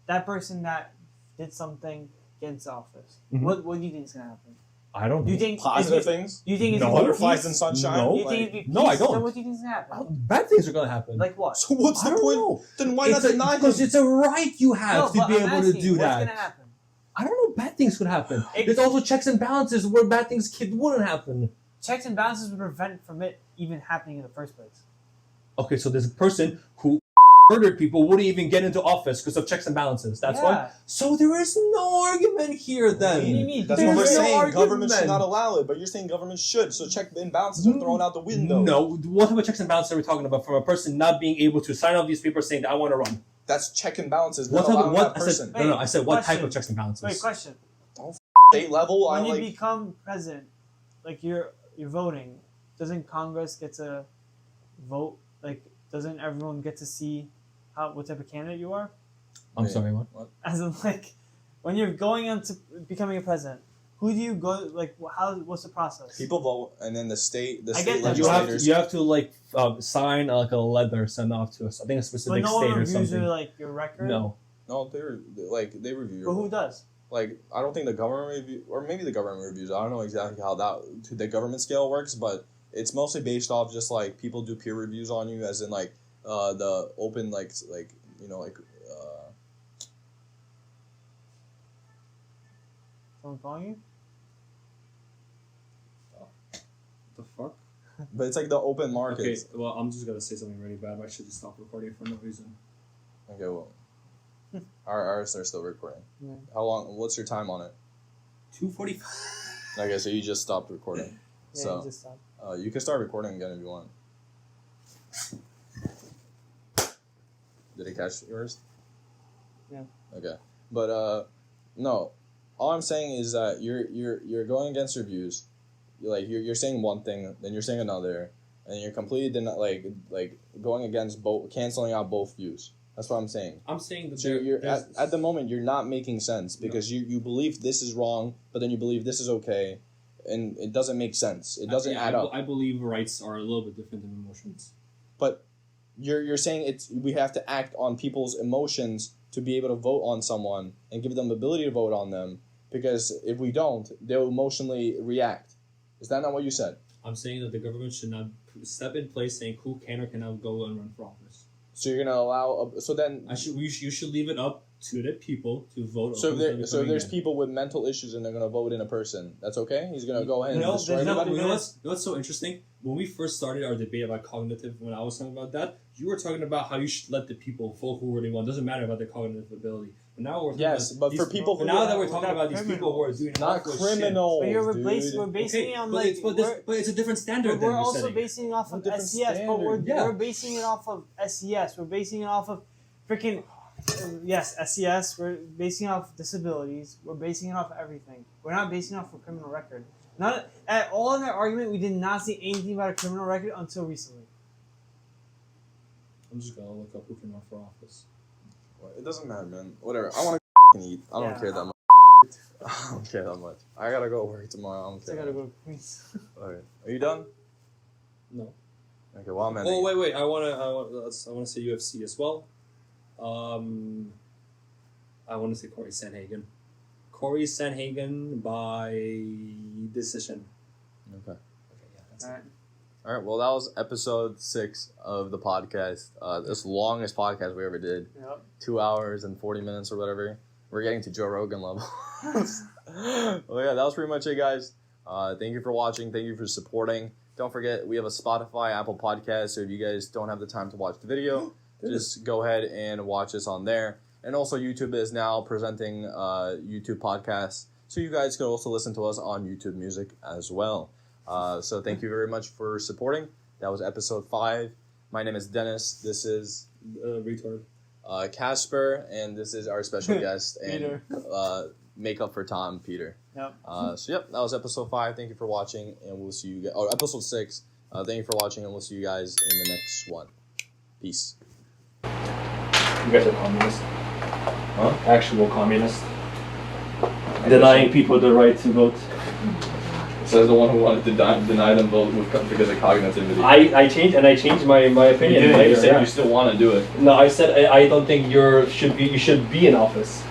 that person that did something gets office? Mm-hmm. What do you think is gonna happen? I don't know. Do you think positive things? Do you think it's butterflies and sunshine? No, you think it'd be peace? No, I don't. So what do you think is gonna happen? Bad things are gonna happen. Like what? So what's the I don't point? know. Then why not deny him? Because it's a right you have to be able to do that. What's gonna happen? I don't know. Bad things could happen. There's also checks and balances where bad things wouldn't happen. Checks and balances would prevent from it even happening in the first place. Okay, so there's a person who murdered people wouldn't even get into office because of checks and balances. That's why. So there is no argument here then. What do you mean? That's what we're saying. Government should not allow it, but you're saying government should. So check and balances are thrown out the window. No, what type of checks and balances are we talking about? From a person not being able to sign off these papers saying that I want to run. That's check and balances. What type of that person? I said what type of checks and balances? Wait, question. State level. When you become president, like you're voting, doesn't Congress get to vote? Like, doesn't everyone get to see what type of candidate you are? I'm sorry, what? As in, like, when you're going into becoming a president, who do you go? Like, what's the process? People vote, and then the state legislators. You have to like sign like a letter sent off to us. I think a specific but no state one or reviews something. your record. No, they review. But who does? Like, I don't think the government review, or maybe the government reviews. I don't know exactly how the government scale works, but it's mostly based off just like people do peer reviews on you, as in like the open Someone calling you? the fuck. But it's like the open market. Okay, well, I'm just gonna say something really bad. I should just stop recording for no reason. Okay, well, ours are still recording. Yeah. How long? What's your time on it? 2:45. Okay, so you just stopped recording. Yeah, So you just stopped. you can start recording again if you want. Did it catch yours? Yeah. Okay, but no. All I'm saying is that you're going against your views. You're saying one thing, then you're saying another, and you're completely like going against both, canceling out both views. That's what I'm saying. I'm saying that so you're at the moment you're not making sense because you believe this is wrong, but then you believe this is okay, and it doesn't make sense. It doesn't add up. I believe rights are a little bit different than emotions. But you're saying we have to act on people's emotions to be able to vote on someone and give them the ability to vote on them, because if we don't, they'll emotionally react. Is that not what you said? I'm saying that the government should not step in place saying who can or cannot go and run for office. So you're gonna allow? So then you should leave it up to the people to vote. So if there's people with mental issues and they're gonna vote in a person, that's okay. He's gonna go ahead and destroy everybody. You know what's so interesting? When we first started our debate about cognitive, when I was talking about that, you were talking about how you should let the people vote who they want. It doesn't matter about their cognitive ability. But now we're talking about for people who now that we're talking about these people who are doing not criminals, but we're basing it on but it's a different standard. We're also basing it off of SES, but we're basing it off of SES. We're basing it off of freaking SES. We're basing it off disabilities. We're basing it off everything. We're not basing it off a criminal record. Not at all in that argument. We did not see anything about a criminal record until recently. I'm just gonna look up who can run for office. It doesn't matter, man. Whatever. I want to eat. I don't care that much. I don't care that much. I gotta go work tomorrow. I don't care. I gotta go to Queens. Okay. Are you done? No. Okay. Well, I'm ending. Oh wait. I wanna say UFC as well. I want to say Corey Sanhagen. Corey Sanhagen by decision. Okay. Yeah, that's All right. All right. Well, that was episode 6 of the podcast. This longest podcast we ever did. Yep. 2 hours and 40 minutes or whatever. We're getting to Joe Rogan level. Well, yeah, that was pretty much it, guys. Thank you for watching. Thank you for supporting. Don't forget, we have a Spotify, Apple Podcast, so if you guys don't have the time to watch the video, just go ahead and watch us on there. And also, YouTube is now presenting YouTube podcasts, so you guys can also listen to us on YouTube Music as well. So thank you very much for supporting. That was episode 5 My name is Dennis. This is Retard. Kacper, and this is our special guest and Peter. Makeup for Tom, Peter. Yep. That was episode 5. Thank you for watching, and we'll see you guys. Or episode 6. Thank you for watching, and we'll see you guys in the next one. Peace. You guys are communists. Huh? Actual communists. Denying people the right to vote. Says the one who wanted to deny them vote because of cognitivity. I changed my opinion. You said you still want to do it. No, I said I don't think you should be in office.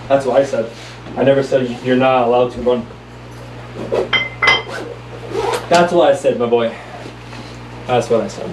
That's what I said. I never said you're not allowed to run. That's what I said, my boy. That's what I said.